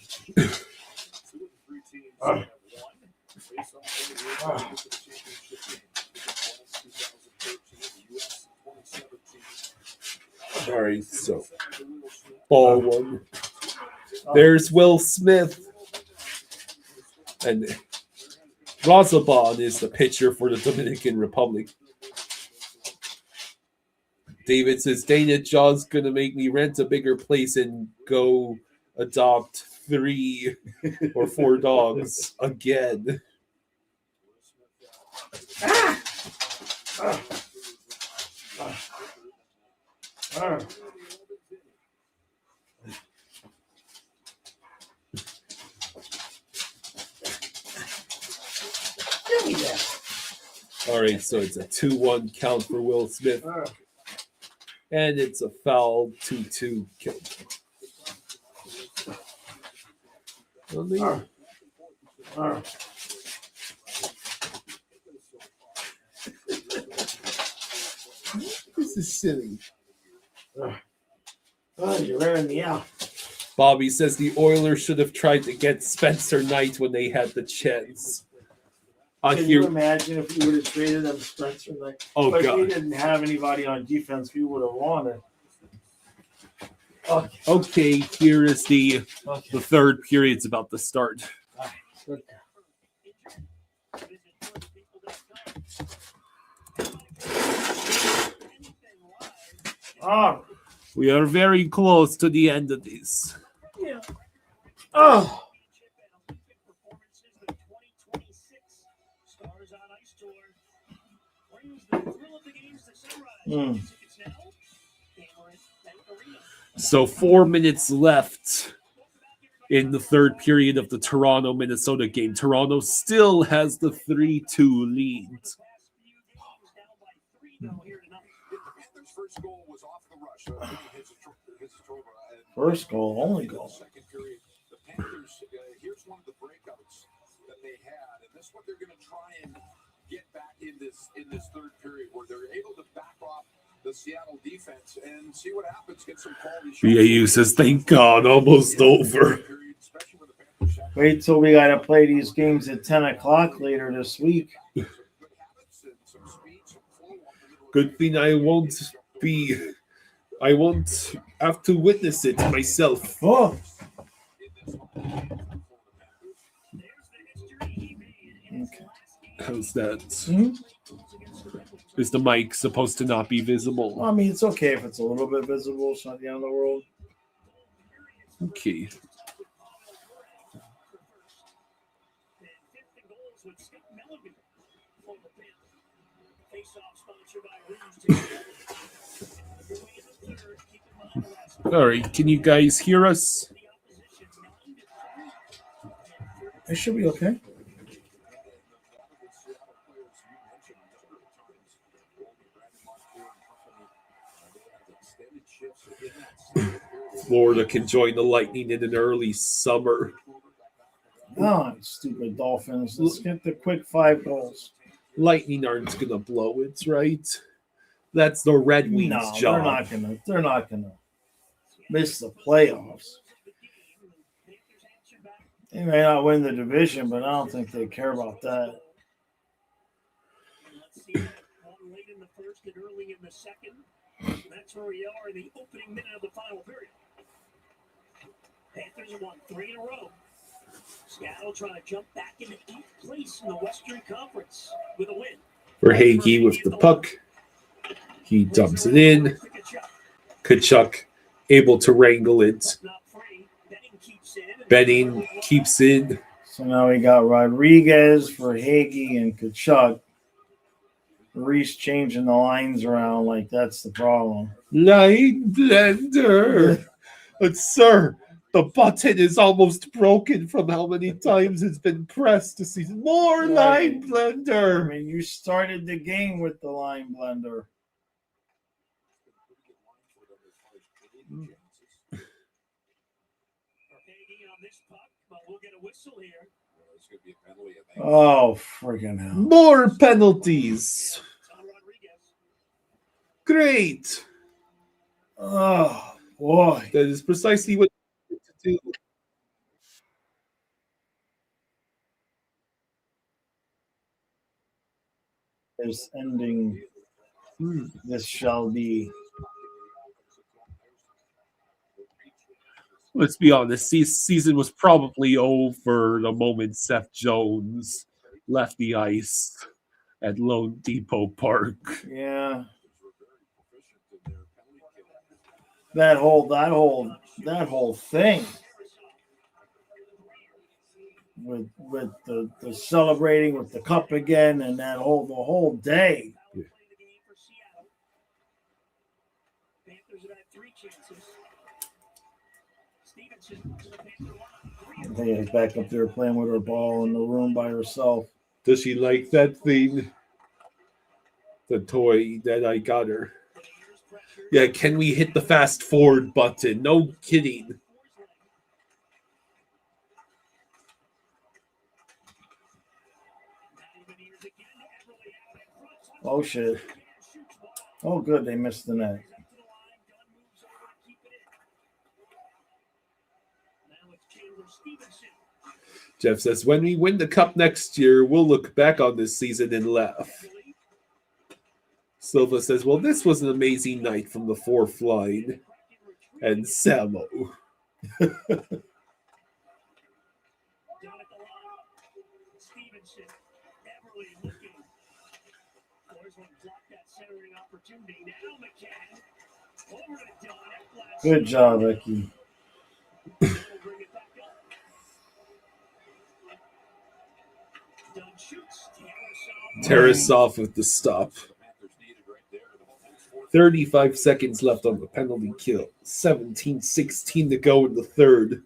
All right, so ball one. There's Will Smith. And Razabon is the pitcher for the Dominican Republic. David says, Dana Jaw's going to make me rent a bigger place and go adopt 3 or 4 dogs again. Give me that. All right, so it's a 2-1 count for Will Smith. And it's a foul 2-2 count. This is silly. Oh, you're wearing me out. Bobby says the Oilers should have tried to get Spencer Knight when they had the chance. Can you imagine if we would have traded them Spencer Knight? Oh, But God. we didn't have anybody on defense we would have wanted. Okay. Okay, here is the Okay. third period's about to start. Oh. We are very close to the end of this. Yeah. Oh. Mm. So 4 minutes left in the third period of the Toronto-Minnesota game. Toronto still has the 3-2 lead. First goal was off the rush. First goal, only goal. Second period, the Panthers, here's one of the breakouts that they had, and this is what they're going to try and get back in this third period, where they're able to back off the Seattle defense and see what happens. Get some quality shots. BAU says, thank God, almost over. Wait till we got to play these games at 10 o'clock later this week. Good thing I won't have to witness it myself. Oh. Okay. How's that? Mm-hmm. Is the mic supposed to not be visible? I mean, it's okay if it's a little bit visible. It's not the end of the world. Okay. All right, can you guys hear us? It should be okay. Florida can join the Lightning in an early summer. Oh, stupid Dolphins. Let's get the quick 5 goals. Lightning aren't going to blow it, right? That's the Red Wings' No, job. they're not gonna miss the playoffs. They may not win the division, but I don't think they care about that. Late in the first and early in the second. That's where we are in the opening minute of the final period. Panthers have won 3 in a row. Seattle trying to jump back into 8th place in the Western Conference with a win. For Hagee with the puck. He dumps it in. Kachuk able to wrangle it. Benning keeps in. So now we got Rodriguez for Hagee and Kachuk. Reese changing the lines around like that's the problem. Line blender. But sir, the button is almost broken from how many times it's been pressed to see more line I blender. mean, you started the game with the line blender. Oh, friggin' hell. More penalties. Great. Oh, boy. That is precisely what you need to do. This ending, this shall be. Let's be honest, this season was probably over the moment Seth Jones left the ice at Lone Depot Park. Yeah. That whole thing with the celebrating with the cup again and the whole day. Yeah. Leah's back up there playing with her ball in the room by herself. Does she like that thing? The toy that I got her. Yeah, can we hit the fast forward button? No kidding. Oh, shit. Oh, good. They missed the net. Jeff says, when we win the cup next year, we'll look back on this season and laugh. Silva says, well, this was an amazing night from the fourth line. And Samo. Good job, Ricky. Tarasov with the stop. 35 seconds left on the penalty kill. 17-16 to go in the third.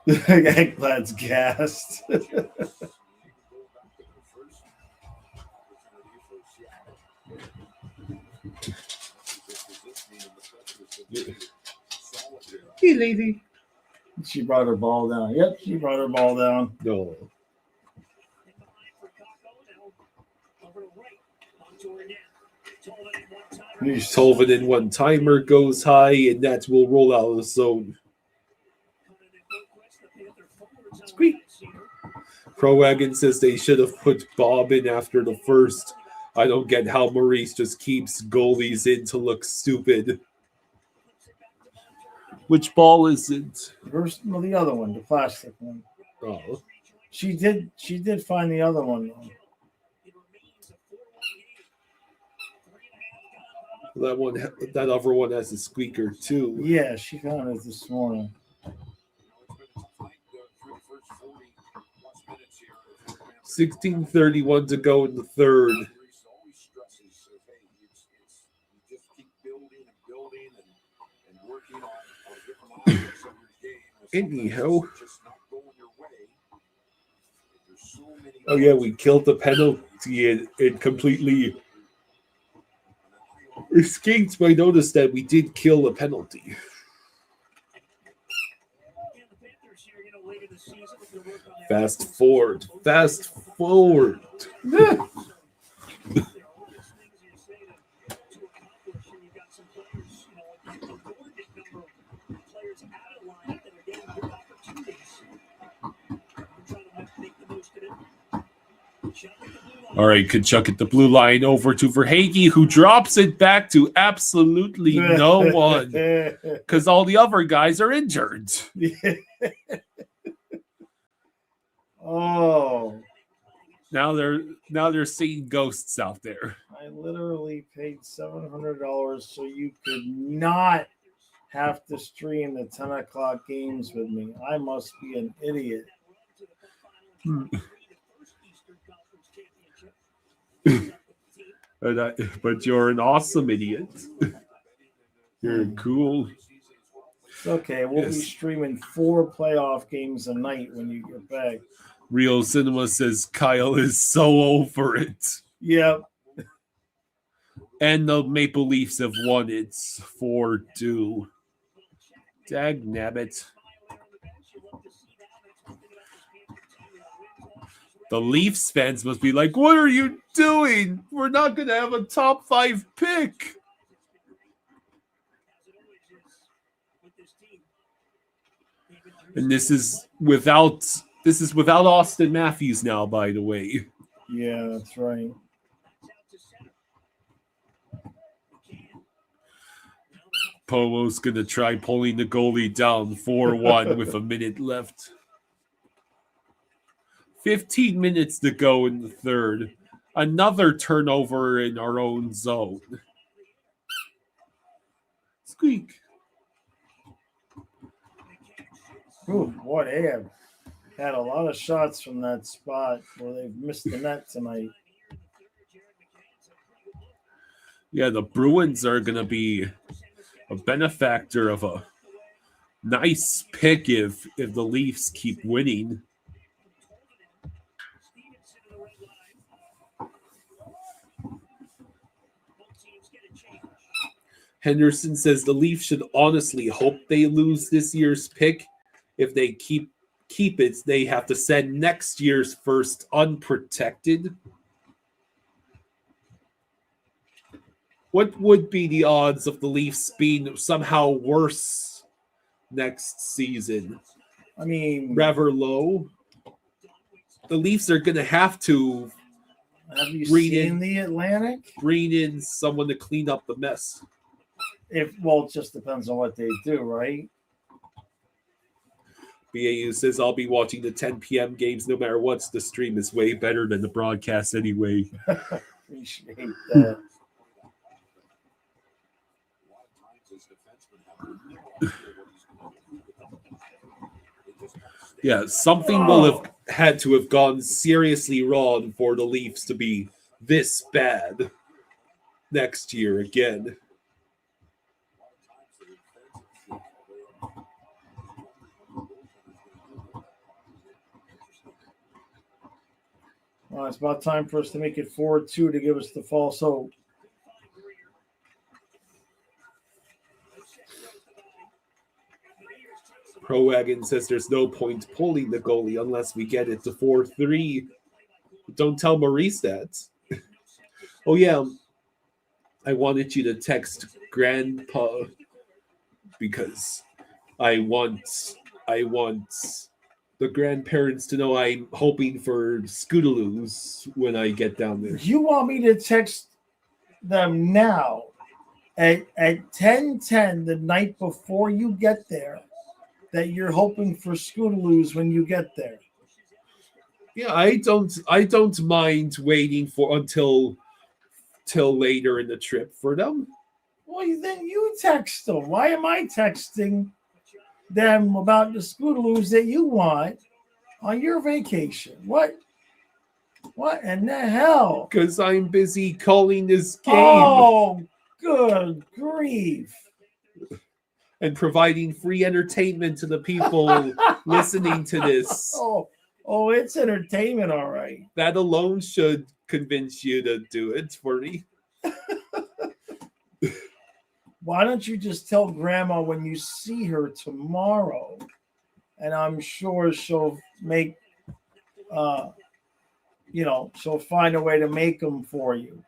Ekblad's gassed. Hey, lady. She brought her ball down. Yep, she brought her ball down. No. Tolvanen one-timer goes high, and that will roll out of the zone. Squeak. Crowagon says they should have put Bob in after the first. I don't get how Maurice just keeps goalies in to look stupid. Which ball is it? Well, the other one, the plastic one. Oh. She did find the other one, though. That other one has a squeaker too. Yeah, she found it this morning. 16:31 to go in the third. Anyhow. Oh yeah, we killed the penalty and completely escaped my notice that we did kill a penalty. Fast forward. All right, Kachuk at the blue line over to Verhaeghe, who drops it back to absolutely no one because all the other guys are injured. Oh. Now they're seeing ghosts out there. I literally paid $700 so you could not have to stream the 10 o'clock games with me. I must be an idiot. But you're an awesome idiot. You're cool. Okay, we'll be streaming 4 playoff games a night when you get back. Real Cinema says Kyle is so over it. Yep. And the Maple Leafs have won it 4-2. Dag nabbit. The Leafs fans must be like, what are you doing? We're not going to have a top 5 pick. And this is without Austin Matthews now, by the way. Yeah, that's right. Pomo's going to try pulling the goalie down 4-1 with a minute left. 15 minutes to go in the third. Another turnover in our own zone. Squeak. Ooh, boy, they have had a lot of shots from that spot where they've missed the net tonight. Yeah, the Bruins are going to be a benefactor of a nice pick if the Leafs keep winning. Henderson says the Leafs should honestly hope they lose this year's pick if they keep keep it, they have to send next year's first unprotected. What would be the odds of the Leafs being somehow worse next season? I mean, Rather low. The Leafs are going to have to have you read seen in- the Atlantic? bring in someone to clean up the mess. It just depends on what they do, right? BAU says, I'll be watching the 10 p.m. games no matter what. The stream is way better than the broadcast anyway. Appreciate that. Yeah, something will have had to have gone seriously wrong for the Leafs to be this bad next year again. Well, it's about time for us to make it 4-2 to give us the false hope. Pro Wagon says there's no point pulling the goalie unless we get it to 4-3. Don't tell Maurice that. Oh, yeah. I wanted you to text Grandpa because I want the grandparents to know I'm hoping for Scootaloos when I get down there. You want me to text them now at 10:10 the night before you get there that you're hoping for Scootaloos when you get there? Yeah, I don't mind waiting for until later in the trip for them. Well, then you text them. Why am I texting them about the Scootaloos that you want on your vacation? What in the hell? Because I'm busy calling this game Oh, good grief. and providing free entertainment to the people listening to this. Oh, it's entertainment, all right. That alone should convince you to do it for me. Why don't you just tell Grandma when you see her tomorrow, and I'm sure she'll make, she'll find a way to make them for you.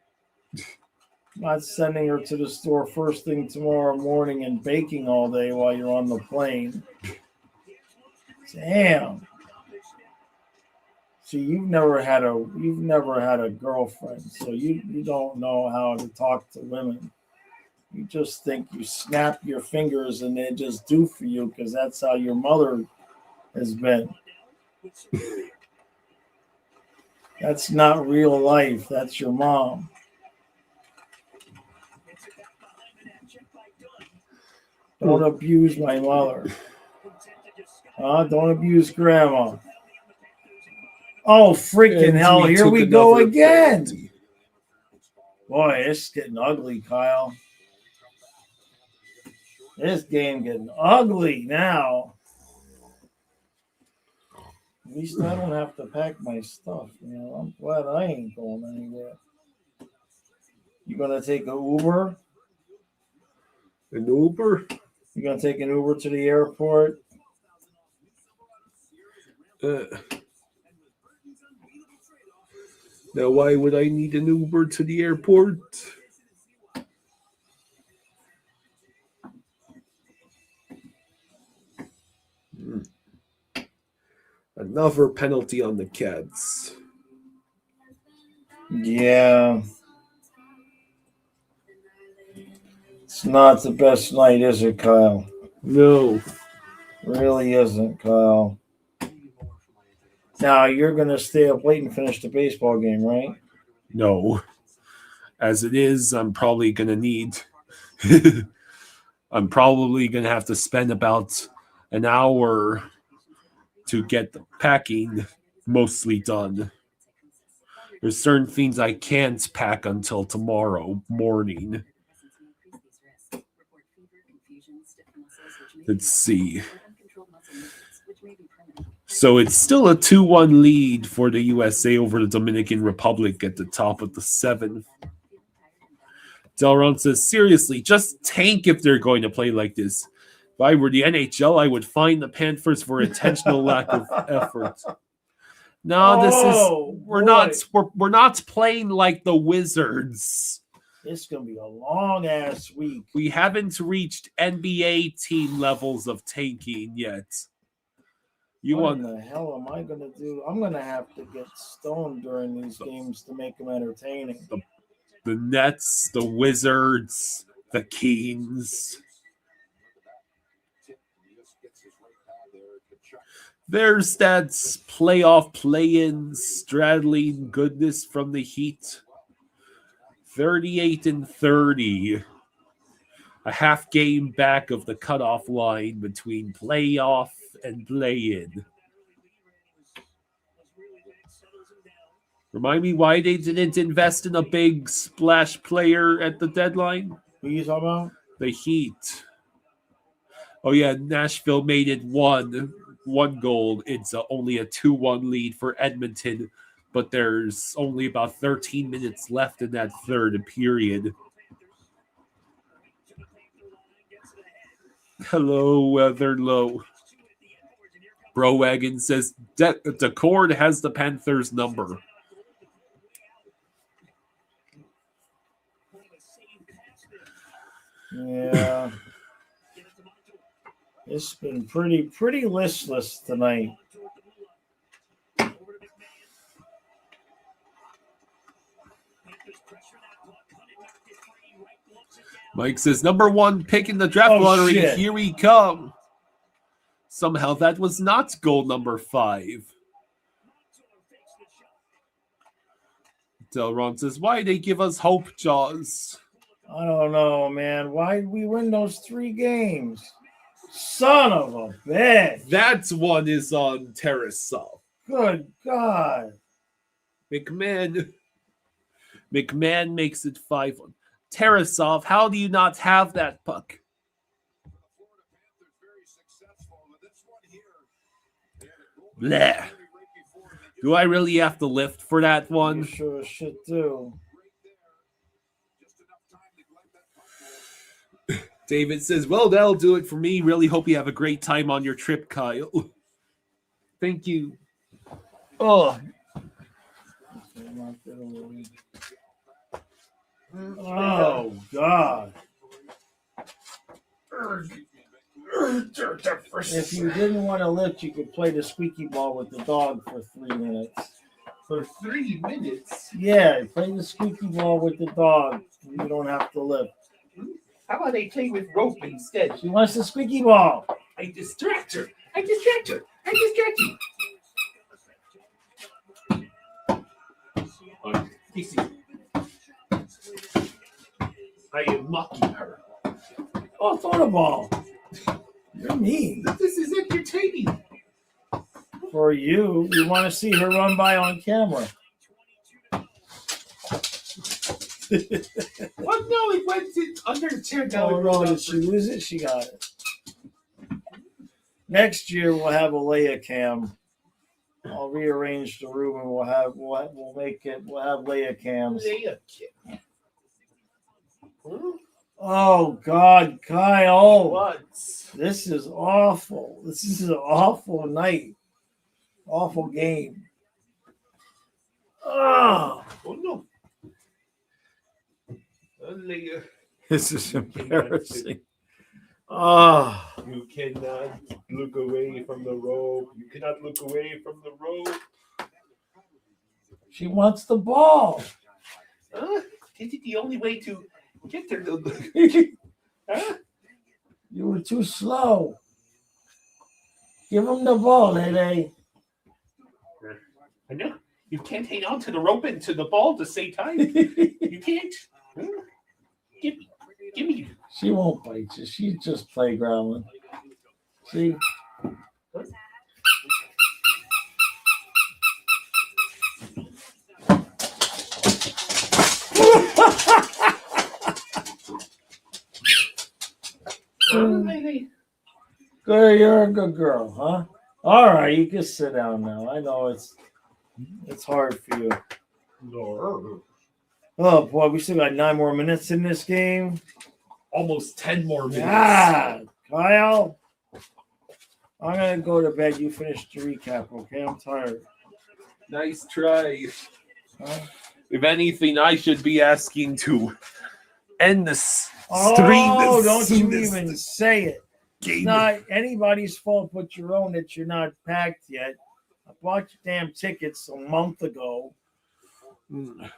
Not sending her to the store first thing tomorrow morning and baking all day while you're on the plane. Damn. See, you've never had a girlfriend, so you don't know how to talk to women. You just think you snap your fingers and they just do for you because that's how your mother has been. That's not real life. That's your mom. Don't abuse my mother. Don't abuse Grandma. Oh, freaking And hell. we Here took we go another again. penalty. Boy, it's getting ugly, Kyle. This game getting ugly now. At least I don't have to pack my stuff. I'm glad I ain't going anywhere. You gonna take an Uber? An Uber? You gonna take an Uber to the airport? Now, why would I need an Uber to the airport? Another penalty on the Cats. Yeah. It's not the best night, is it, Kyle? No. Really isn't, Kyle. Now, you're going to stay up late and finish the baseball game, right? No. As it is, I'm probably going to need... I'm probably going to have to spend about an hour to get the packing mostly done. There's certain things I can't pack until tomorrow morning. Let's see. So it's still a 2-1 lead for the USA over the Dominican Republic at the top of the 7th. Delron says, seriously, just tank if they're going to play like this. If I were the NHL, I would fine the Panthers for intentional lack of effort. No, this Oh, is we're boy. we're not playing like the Wizards. It's gonna be a long ass week. We haven't reached NBA team levels of tanking yet. You What want in the hell am I gonna do? I'm gonna have to get stoned during these games to make them entertaining. the Nets, the Wizards, the Kings. There's that playoff play-in straddling goodness from the Heat. 38-30. A half game back of the cutoff line between playoff and play-in. Remind me why they didn't invest in a big splash player at the deadline? Who are you talking about? The Heat. Oh yeah, Nashville made it one goal. It's only a 2-1 lead for Edmonton, but there's only about 13 minutes left in that third period. Hello, Weatherlow. Browagon says Decord has the Panthers number. Yeah. It's been pretty listless tonight. Mike says, number one pick in the draft lottery. Shit. Here we come. Somehow that was not goal number 5. Delron says, why they give us hope, Jaws? I don't know, man. Why did we win those 3 games? Son of a bitch. That one is on Tarasov. Good God. McMahon makes it 5-1. Tarasov, how do you not have that puck? Bleh. Do I really have to lift for that You one? sure as shit do. David says, well, that'll do it for me. Really hope you have a great time on your trip, Kyle. Thank you. Oh. Oh, God. If you didn't want to lift, you could play the squeaky ball with the dog for 3 minutes. For 3 minutes? Yeah, play the squeaky ball with the dog. You don't have to lift. How about they play with rope instead? She wants the squeaky ball. I distract her. I distract you. Casey. I am mocking her. Oh, throw the ball. You're mean. This is entertaining. For you want to see her run by on camera. What? No, it went under the chair. Oh, no, did she lose it? She got it. Next year we'll have a Leia cam. I'll rearrange the room and we'll have Leia cams. Oh God, Kyle! What? This is awful. This is an awful night. Awful game. Oh no! This is embarrassing. Oh, You cannot look away from the rope. You cannot look away from the rope. she wants the ball. Is it the only way to get there? You were too slow. Give him the ball, Lele. I know. You can't hang on to the rope and to the ball at the same time. You can't. Give me. She won't bite you. She's just playgrounding. See? Good, you're a good girl, huh? All right, you can sit down now. I know it's hard for you. Oh boy, we still got 9 more minutes in this game. Almost 10 more minutes. Ah, Kyle, I'm gonna go to bed. You finish the recap, okay? I'm tired. Nice try. Huh? If anything, I should be asking to end this stream. Oh, as don't soon you as even the say it. It's game. not anybody's fault but your own that you're not packed yet. I bought your damn tickets a month ago, Mm.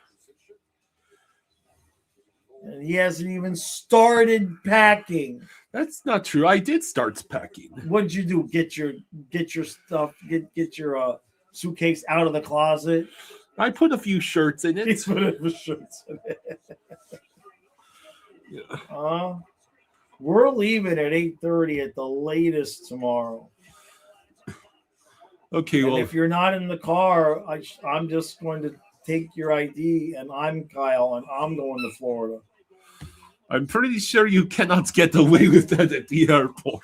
and he hasn't even started packing. That's not true. I did start packing. What'd you do? Get your stuff, get your suitcase out of the closet. I put a few shirts in it. He's put a shirts in it. Yeah. We're leaving at 8:30 at the latest tomorrow. Okay, And well, if you're not in the car, I'm just going to take your ID, and I'm Kyle, and I'm going to Florida. I'm pretty sure you cannot get away with that at the airport.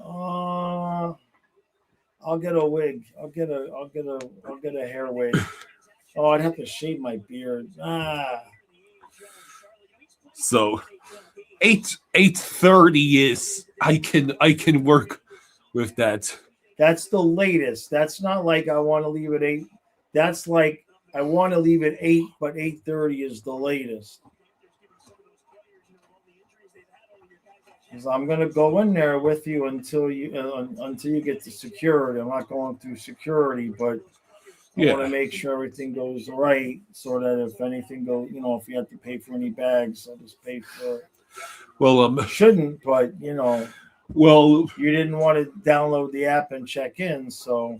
I'll get a wig. I'll get a hair wig. Oh, I'd have to shave my beard. So 8:30 is I can work with that. That's the latest. That's not like I want to leave at 8. That's like I want to leave at 8, but 8:30 is the latest. Because I'm gonna go in there with you until you get to security. I'm not going through security, but I want to make sure everything goes right, so that if anything goes, if you have to pay for any bags, I'll just pay for it. Well, Shouldn't, but well, you didn't want to download the app and check in, so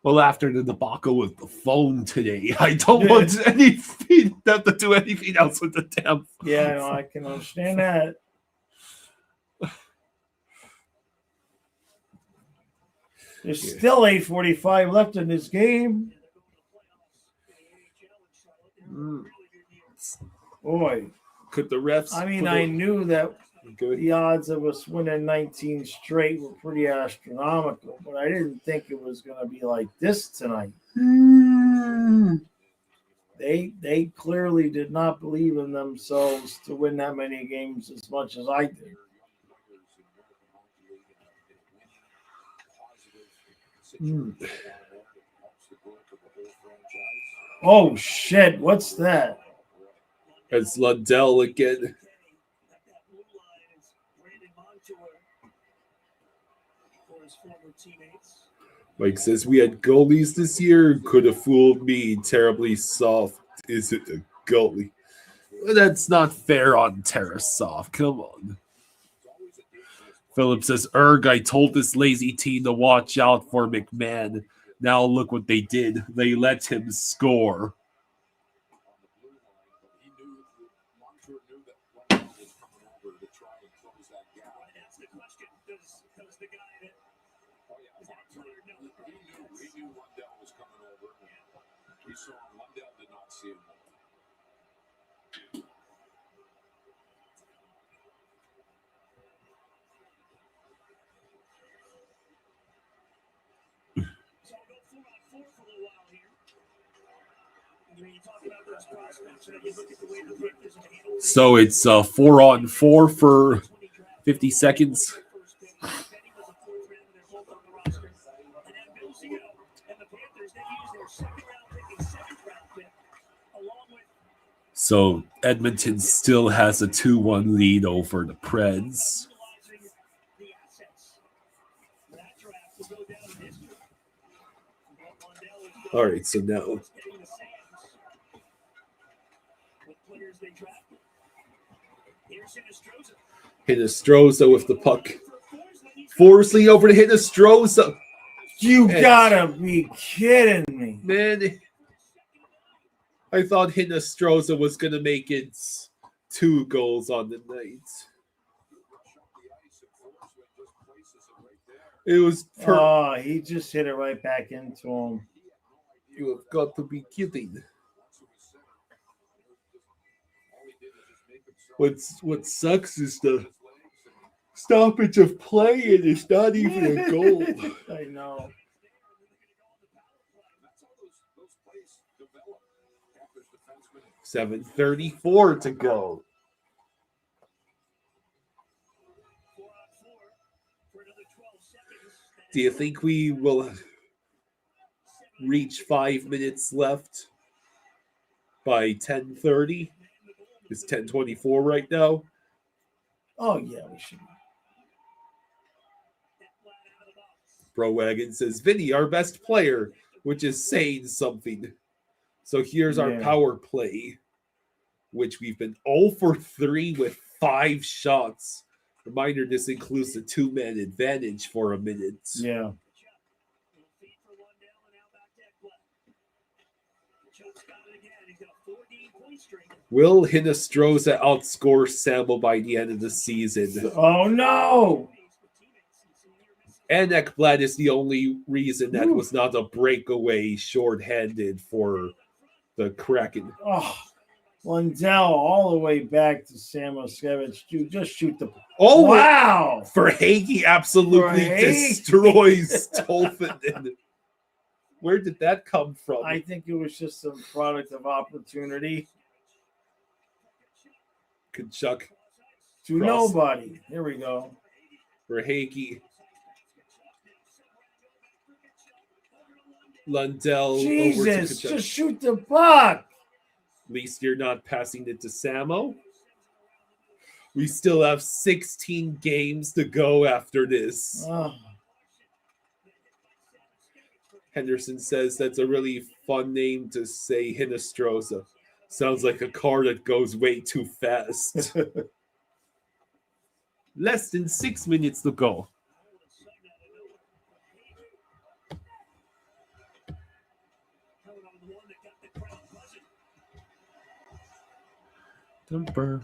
well, after the debacle with the phone today, I don't want anything have to do anything else with the damn. Yeah, no, I can understand that. There's still 8:45 left in this game. Boy, Could the refs? I mean, I knew that Good. the odds of us winning 19 straight were pretty astronomical, but I didn't think it was going to be like this tonight. They clearly did not believe in themselves to win that many games as much as I did. Oh shit! What's that? It's Lundell again. Mike says we had goalies this year. Could have fooled me. Terribly soft. Is it a goalie? That's not fair on Tarasov. Come on. Philip says, Erg, I told this lazy team to watch out for McMahon. Now look what they did. They let him score. He knew Lundell was coming over. He saw him. Lundell did not see him. So it's 4-on-4 for 50 seconds. So Edmonton still has a 2-1 lead over the Preds. All right, so now Hinostroza with the puck. Forsley over to Hinostroza. You gotta be kidding me. Man, I thought Hinostroza was going to make it 2 goals on the night. It was he just hit it right back into him. You have got to be kidding. What sucks is the stoppage of play, and it's not even a goal. I know. 7:34 to go. Do you think we will reach 5 minutes left by 10:30? It's 10:24 right now. Oh yeah, we should. Pro Wagon says, Vinny, our best player, which is saying something. So here's our Yeah. power play, which we've been 0 for 3 with 5 shots. Reminder, this includes the 2-man advantage for a minute. Yeah. Will Hinostroza outscore Sammo by the end of the season? Oh no! And Ekblad is the only reason that was not a breakaway shorthanded for the Kraken. Oh, Lundell all the way back to Samoskevich. Dude, just shoot the. Oh, wow! Verhaeghe absolutely Verhaeghe. destroys Tolfanen. Where did that come from? I think it was just a product of opportunity Kachuk to Cross. nobody. Here we go. Verhaeghe. Lundell over to Jesus, Kachuk. just shoot the puck. At least you're not passing it to Sammo. We still have 16 games to go after this. Oh, Henderson says that's a really fun name to say, Hinostroza. Sounds like a car that goes way too fast. Less than 6 minutes to go. Dumper.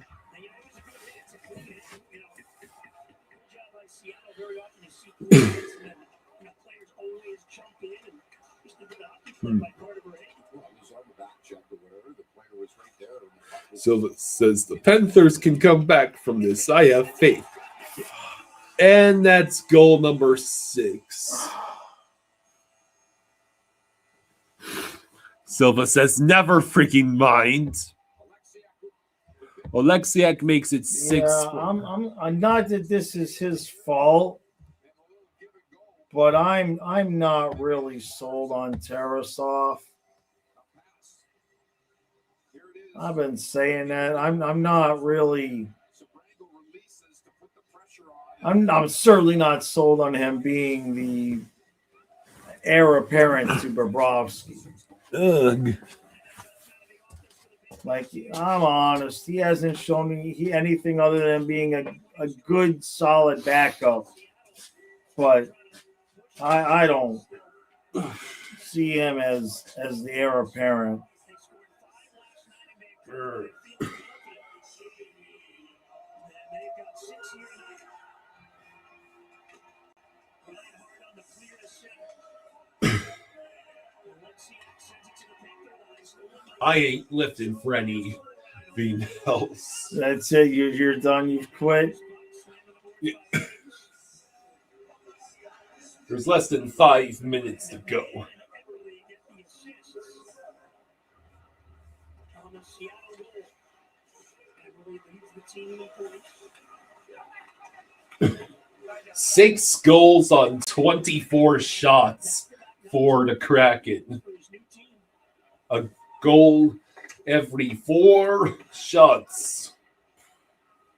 Silva says the Panthers can come back from this. I have faith. And that's goal number 6. Silva says never freaking mind. Oleksiak makes it 6. yeah, I'm not that this is his fault, but I'm not really sold on Tarasov. I've been saying that. I'm not really. I'm certainly not sold on him being the heir apparent to Bobrovsky. Ugh. Like, I'm honest, he hasn't shown me anything other than being a good, solid backup. But I don't see him as the heir apparent. I ain't lifting for anything else. That's it. You're done. You've quit. There's less than 5 minutes to go. 6 goals on 24 shots for the Kraken. A goal every 4 shots.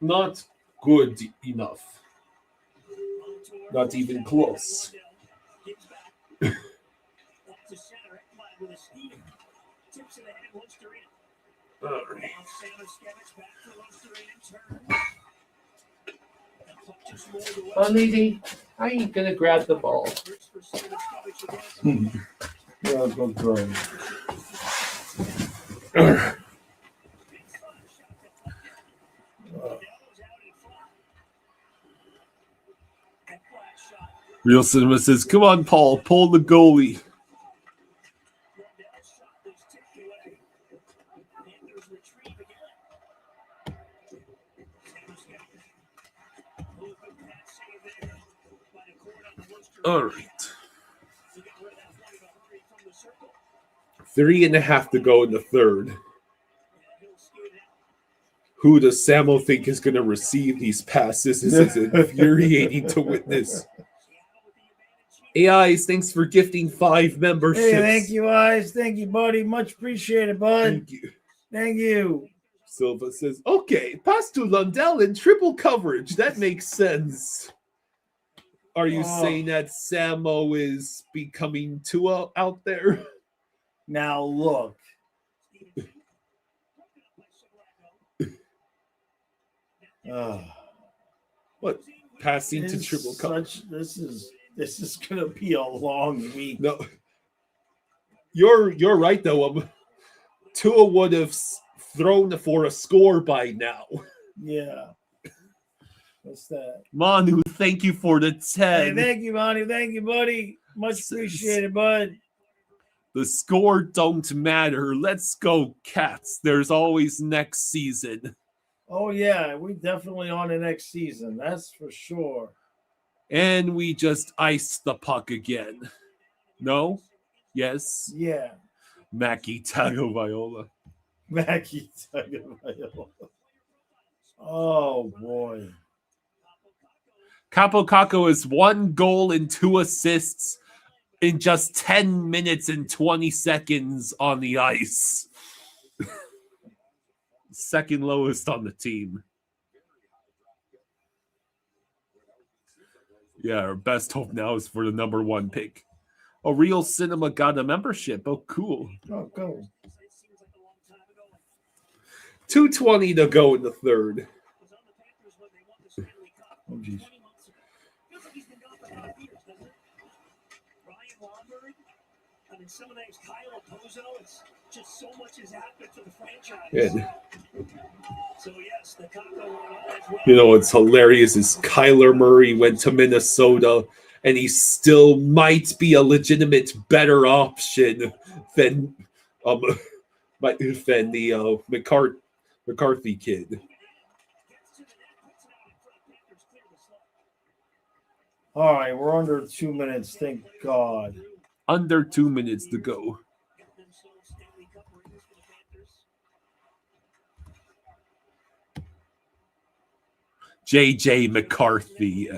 Not good enough. Not even close. All right. Lady, I ain't gonna grab the ball. Yeah, good girl. Real Cinema says, come on, Paul, pull the goalie. All right. 3.5 to go in the third. Who does Sammo think is going to receive these passes? This is infuriating to witness. AIs, thanks for gifting 5 memberships. Hey, thank you, Eyes. Thank you, buddy. Much appreciated, bud. Thank you. Thank you. Silva says, okay, pass to Lundell in triple coverage. That makes sense. Are you saying that Samo is becoming too out there? Now look. What? Passing to triple coverage. This is gonna be a long week. No. You're right though. Tua would have thrown for a score by now. Yeah. What's that? Manu, thank you for the 10. Hey, thank you, Manu. Thank you, buddy. Much appreciated, bud. The score don't matter. Let's go, Cats. There's always next season. Oh, yeah. We definitely on the next season. That's for sure. And we just iced the puck again. No? Yes? Yeah. Mackie Tagovailoa. Mackie Tagovailoa. Oh, boy. Capo Caco is 1 goal and 2 assists in just 10 minutes and 20 seconds on the ice. Second lowest on the team. Yeah, our best hope now is for the number 1 pick. A Real Cinema got a membership. Oh, cool. Oh, go. 2:20 to go in the third. Oh, geez. I mean, some of names, Kyle Pozo, it's just so much has happened to the franchise. Yeah. So, yes, the Congo went on as well. You know what's hilarious is Kyler Murray went to Minnesota, and he still might be a legitimate better option than the McCarthy kid. All right, we're under 2 minutes. Thank God. Under 2 minutes to go. JJ McCarthy.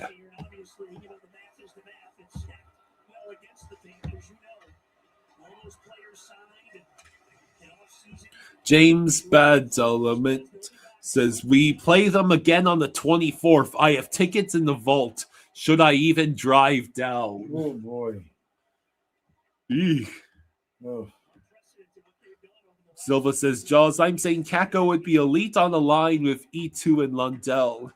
James Bad's Element says, we play them again on the 24th. I have tickets in the vault. Should I even drive down? Oh, boy. Eek. Oh. Silva says, Jaws, I'm saying Kako would be elite on the line with E2 and Lundell.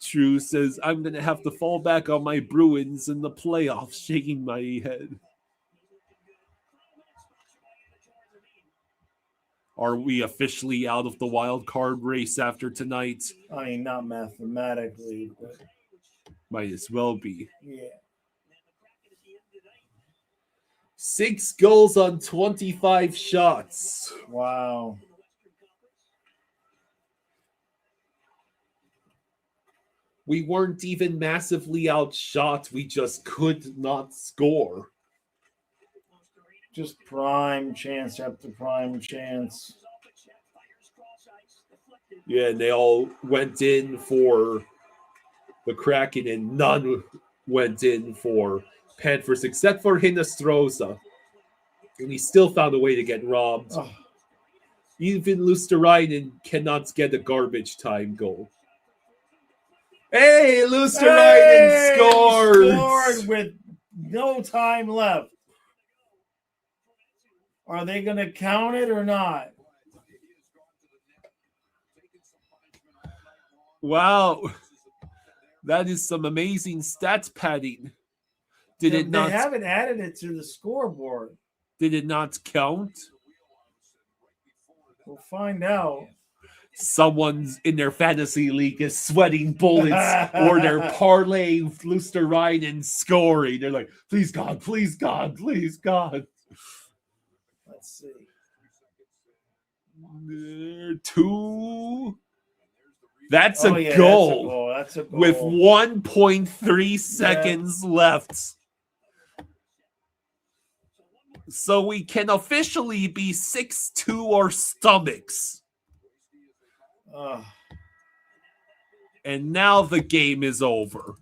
True says, I'm going to have to fall back on my Bruins in the playoffs, shaking my head. Are we officially out of the wild card race after tonight? I mean, not mathematically, but Might as well be. yeah. 6 goals on 25 shots. Wow. We weren't even massively outshot. We just could not score. Just prime chance after prime chance. Yeah, and they all went in for the Kraken, and none went in for Panthers except for Hinostroza. And he still found a way to get robbed. Oh. Even Luosterainen cannot get a garbage time goal. Hey, Luosterainen scored with no time left. Are they going to count it or not? Wow. That is some amazing stats padding. Did it not? They haven't added it to the scoreboard. Did it not count? We'll find out. Someone's in their fantasy league is sweating bullets or their parlay Luosterainen scoring. They're like, please God, please God, please God. Let's see. 2. That's a yeah, goal. That's a goal. With 1.3 seconds left. So we can officially be 6-2 or stomachs. And now the game is over.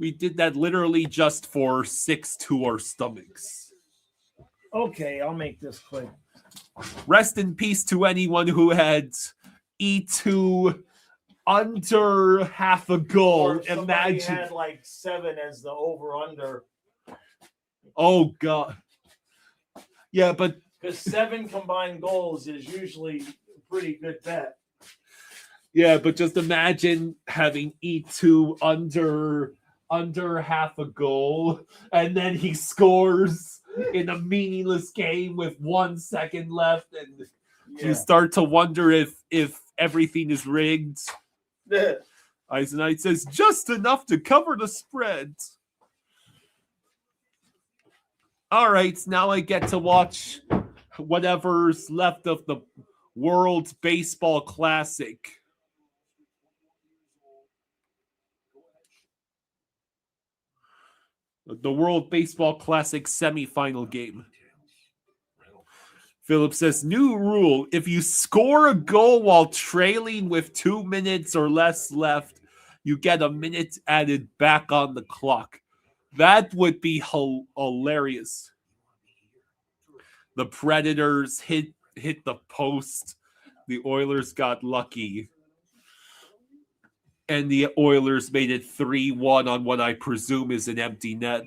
We did that literally just for 6 to our stomachs. Okay, I'll make this quick. Rest in peace to anyone who had E2 under half a goal. Or somebody Imagine. had like 7 as the over/under. Oh, God. Yeah, but Because 7 combined goals is usually a pretty good bet. yeah, but just imagine having E2 under half a goal, and then he scores in a meaningless game with 1 second left, and you start to wonder if everything is rigged. Eisenite says just enough to cover the spread. All right, now I get to watch whatever's left of the World Baseball Classic. The World Baseball Classic semifinal game. Philip says, new rule. If you score a goal while trailing with 2 minutes or less left, you get a minute added back on the clock. That would be hilarious. The Predators hit the post. The Oilers got lucky. And the Oilers made it 3-1 on what I presume is an empty net.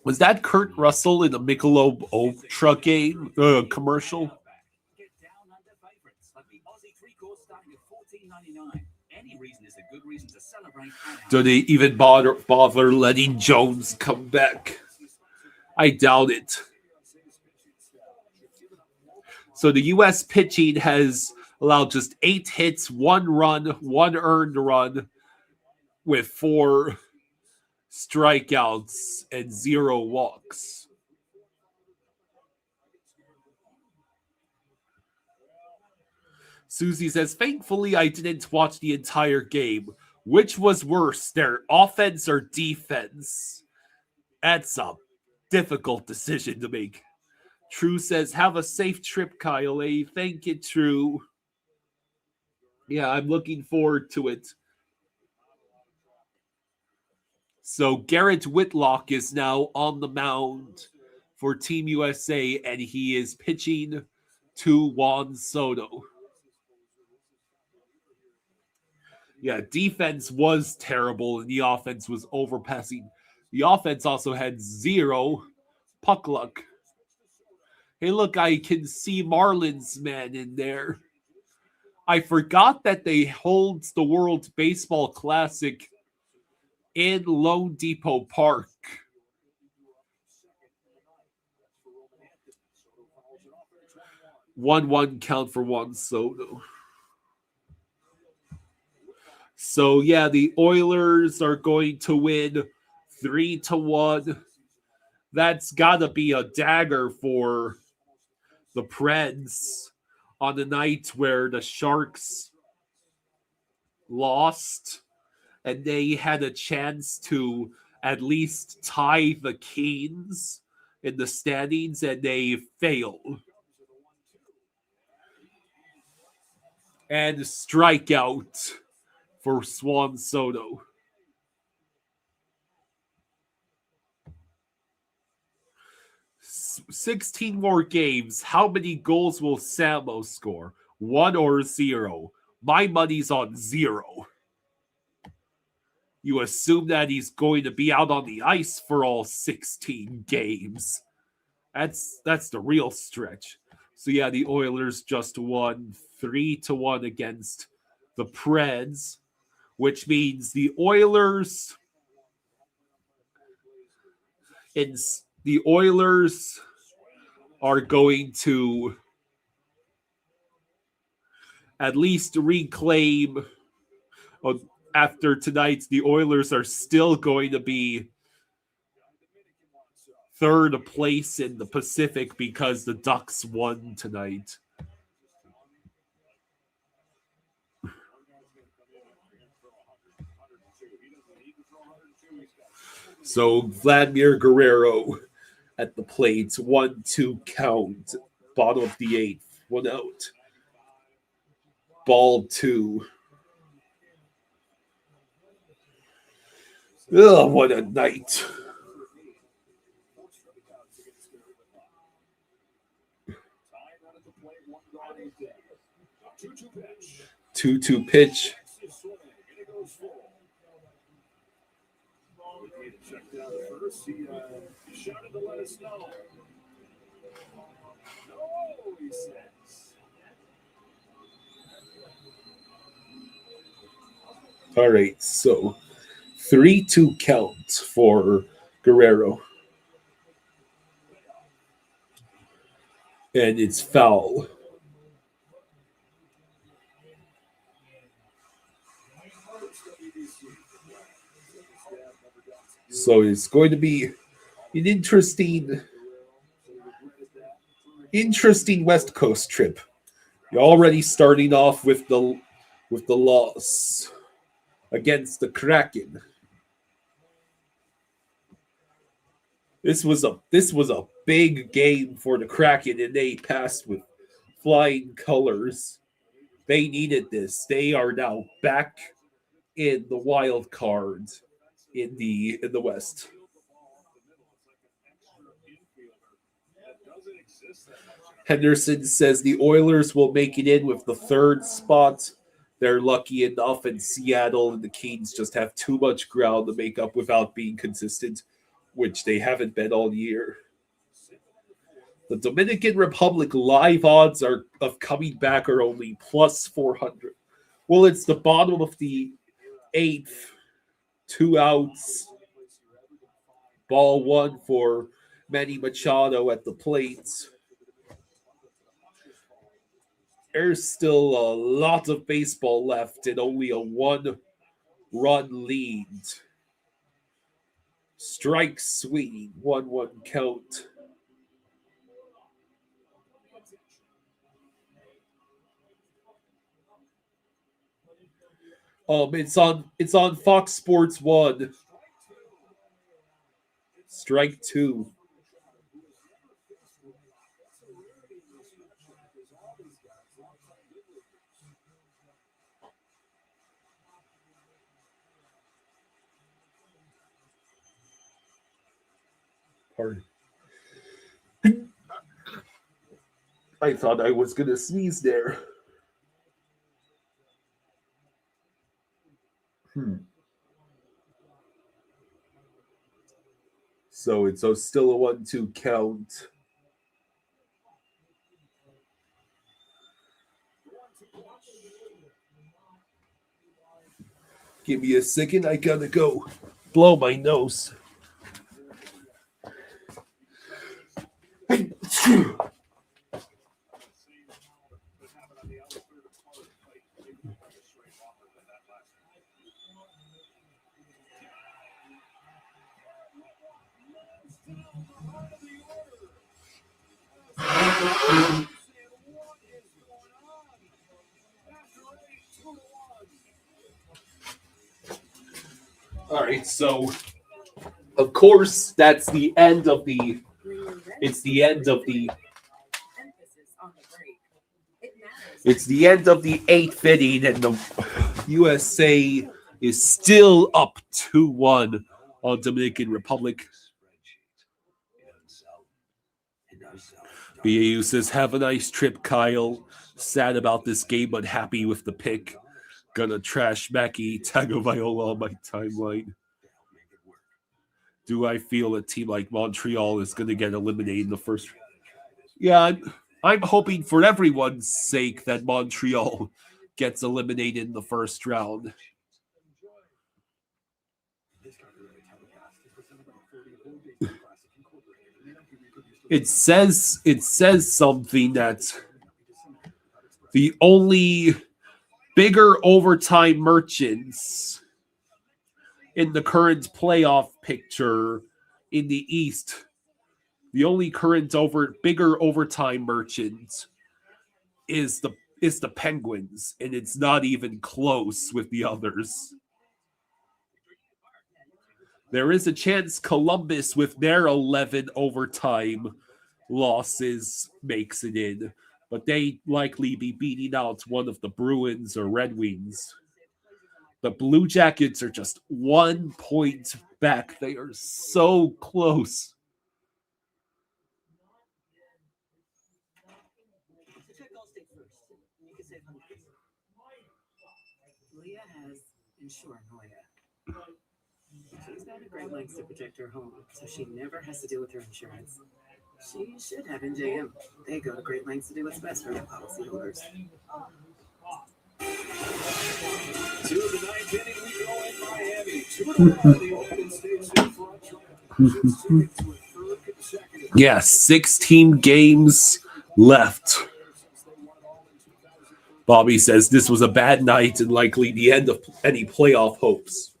Was that Kurt Russell in the Michelob Ultra game commercial? Get down under favorites like the Aussie three-course starting at $14.99. Any reason is a good reason to celebrate. Do they even bother letting Jones come back? I doubt it. So the U.S. pitching has allowed just 8 hits, 1 run, 1 earned run, with 4 strikeouts and 0 walks. Susie says, thankfully I didn't watch the entire game. Which was worse, their offense or defense? That's a difficult decision to make. True says, have a safe trip, Kyle A. Thank you, True. Yeah, I'm looking forward to it. So Garrett Whitlock is now on the mound for Team USA, and he is pitching to Juan Soto. Yeah, defense was terrible, and the offense was overpassing. The offense also had 0 puck luck. Hey, look, I can see Marlins man in there. I forgot that they hold the World Baseball Classic in Lone Depot Park. One count for Juan Soto. So yeah, the Oilers are going to win 3-1. That's gotta be a dagger for the Preds on the night where the Sharks lost and they had a chance to at least tie the Canes in the standings, and they failed. And strikeout for Juan Soto. – 16 more games. How many goals will Samo score? 1 or 0? My money's on 0. You assume that he's going to be out on the ice for all 16 games. That's the real stretch. So yeah, the Oilers just won 3-1 against the Preds, which means the Oilers are going to at least reclaim. After tonight, the Oilers are still going to be 3rd place in the Pacific because the Ducks won tonight. So Vladimir Guerrero at the plate, 1-2 count. Bottom of the 8th. 1 out. Ball 2. Ugh, what a night. Time running the play, 1 gone, 8 down. 2-2 pitch. 2-2 pitch. Texas swing, and it goes full. He checked out first. He shouted to let us know. No, he says. All right, so 3-2 count for Guerrero. And it's foul. So it's going to be an interesting West Coast trip. You're already starting off with the loss against the Kraken. This was a big game for the Kraken, and they passed with flying colors. They needed this. They are now back in the wild card in the West. Henderson says the Oilers will make it in with the 3rd spot. They're lucky enough, and Seattle and the Kings just have too much ground to make up without being consistent, which they haven't been all year. The Dominican Republic live odds of coming back are only plus 400. Well, it's the bottom of the 8th. 2 outs. Ball 1 for Manny Machado at the plate. There's still a lot of baseball left and only a 1-run lead. Strike swinging, 1-1 count. It's on Fox Sports 1. Strike 2. Pardon. I thought I was gonna sneeze there. So it's still a 1-2 count. Give me a second. I gotta go blow my nose. All right, so of course that's the end of the. It's the end of the. It's the end of the 8th inning, and the USA is still up 2-1 on Dominican Republic. BAU says, have a nice trip, Kyle. Sad about this game, but happy with the pick. Gonna trash Mackie Tagovailoa on my timeline. Do I feel a team like Montreal is going to get eliminated in the first? Yeah, I'm hoping for everyone's sake that Montreal gets eliminated in the first round. It says something that the only bigger overtime merchants in the current playoff picture in the East, the only current bigger overtime merchant is the Penguins, and it's not even close with the others. There is a chance Columbus, with their 11 overtime losses makes it in, but they likely be beating out one of the Bruins or Red Wings. The Blue Jackets are just 1 point back. They are so close. Leah has insured Hoya. She's got a great lengths to protect her home, so she never has to deal with her insurance. She should have NJM. They go to great lengths to do what's best for their policyholders. To the ninth inning, we go in Miami. 2-1, the Oakland States in front. Just take it to a third consecutive. Yeah, 16 games left. Bobby says this was a bad night and likely the end of any playoff hopes.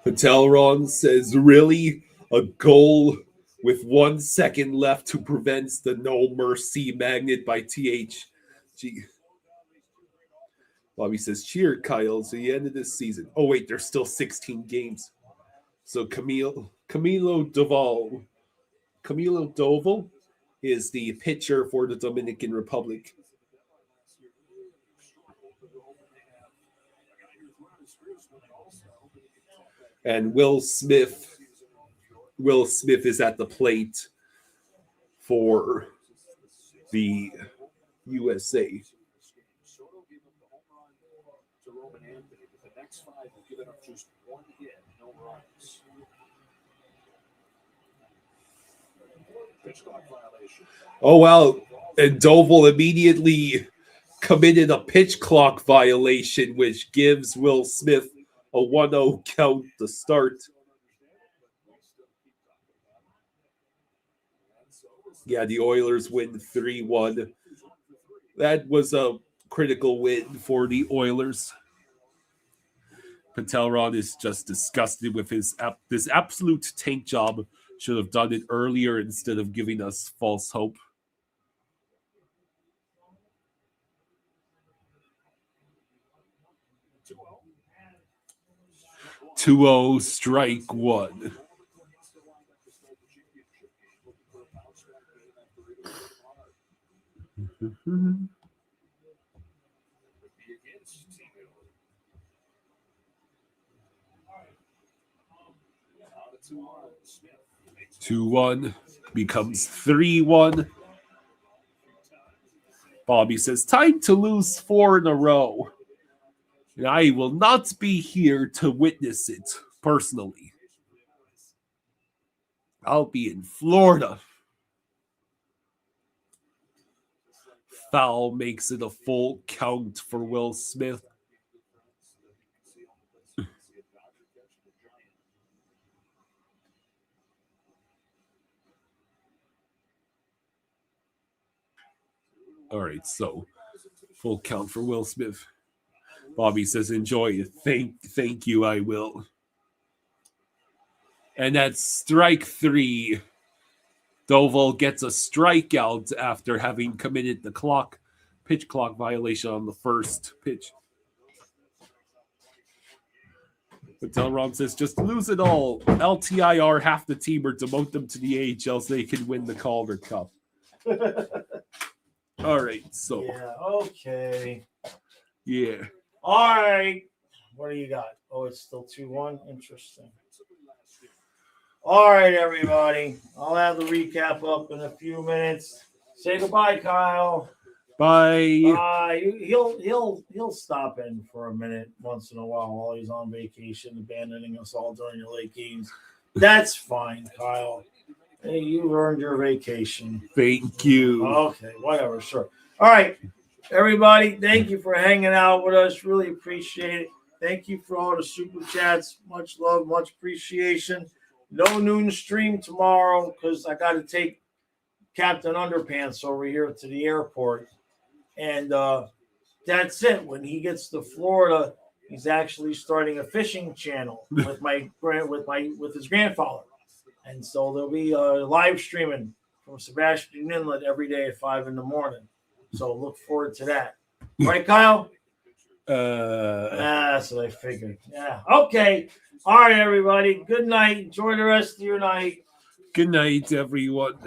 Patelron says, really? A goal with 1 second left to prevent the no mercy magnet by THG. Bobby says, cheer, Kyle, to the end of this season. Oh, wait, there's still 16 games. So Camilo Doval is the pitcher for the Dominican Republic. And Will Smith is at the plate for the USA. Oh, wow. And Doval immediately committed a pitch clock violation, which gives Will Smith a 1-0 count to start. Yeah, the Oilers win 3-1. That was a critical win for the Oilers. Patelron is just disgusted with this absolute tank job. Should have done it earlier instead of giving us false hope. Two-0, strike one. Two-one becomes 3-1. Bobby says, time to lose 4 in a row. And I will not be here to witness it personally. I'll be in Florida. Foul makes it a full count for Will Smith. All right, so full count for Will Smith. Bobby says, enjoy. Thank you, I will. And that's strike 3. Doval gets a strikeout after having committed the pitch clock violation on the first pitch. Patelron says, just lose it all. LTIR half the team or demote them to the AHL so they can win the Calder Cup. All right, so. Yeah, okay. Yeah. All right. What do you got? Oh, it's still 2-1. Interesting. All right, everybody. I'll have the recap up in a few minutes. Say goodbye, Kyle. Bye. Bye. He'll stop in for a minute once in a while he's on vacation, abandoning us all during the late games. That's fine, Kyle. Hey, you earned your vacation. Thank you. Okay, whatever, sure. All right, everybody, thank you for hanging out with us. Really appreciate it. Thank you for all the super chats. Much love, much appreciation. No noon stream tomorrow because I got to take Captain Underpants over here to the airport. And that's it. When he gets to Florida, he's actually starting a fishing channel with his grandfather. And so there'll be live streaming from Sebastian Inlet every day at 5 in the morning. So look forward to that. Right, Kyle? That's what I figured. Yeah. Okay. All right, everybody. Good night. Enjoy the rest of your night. Good night, everyone.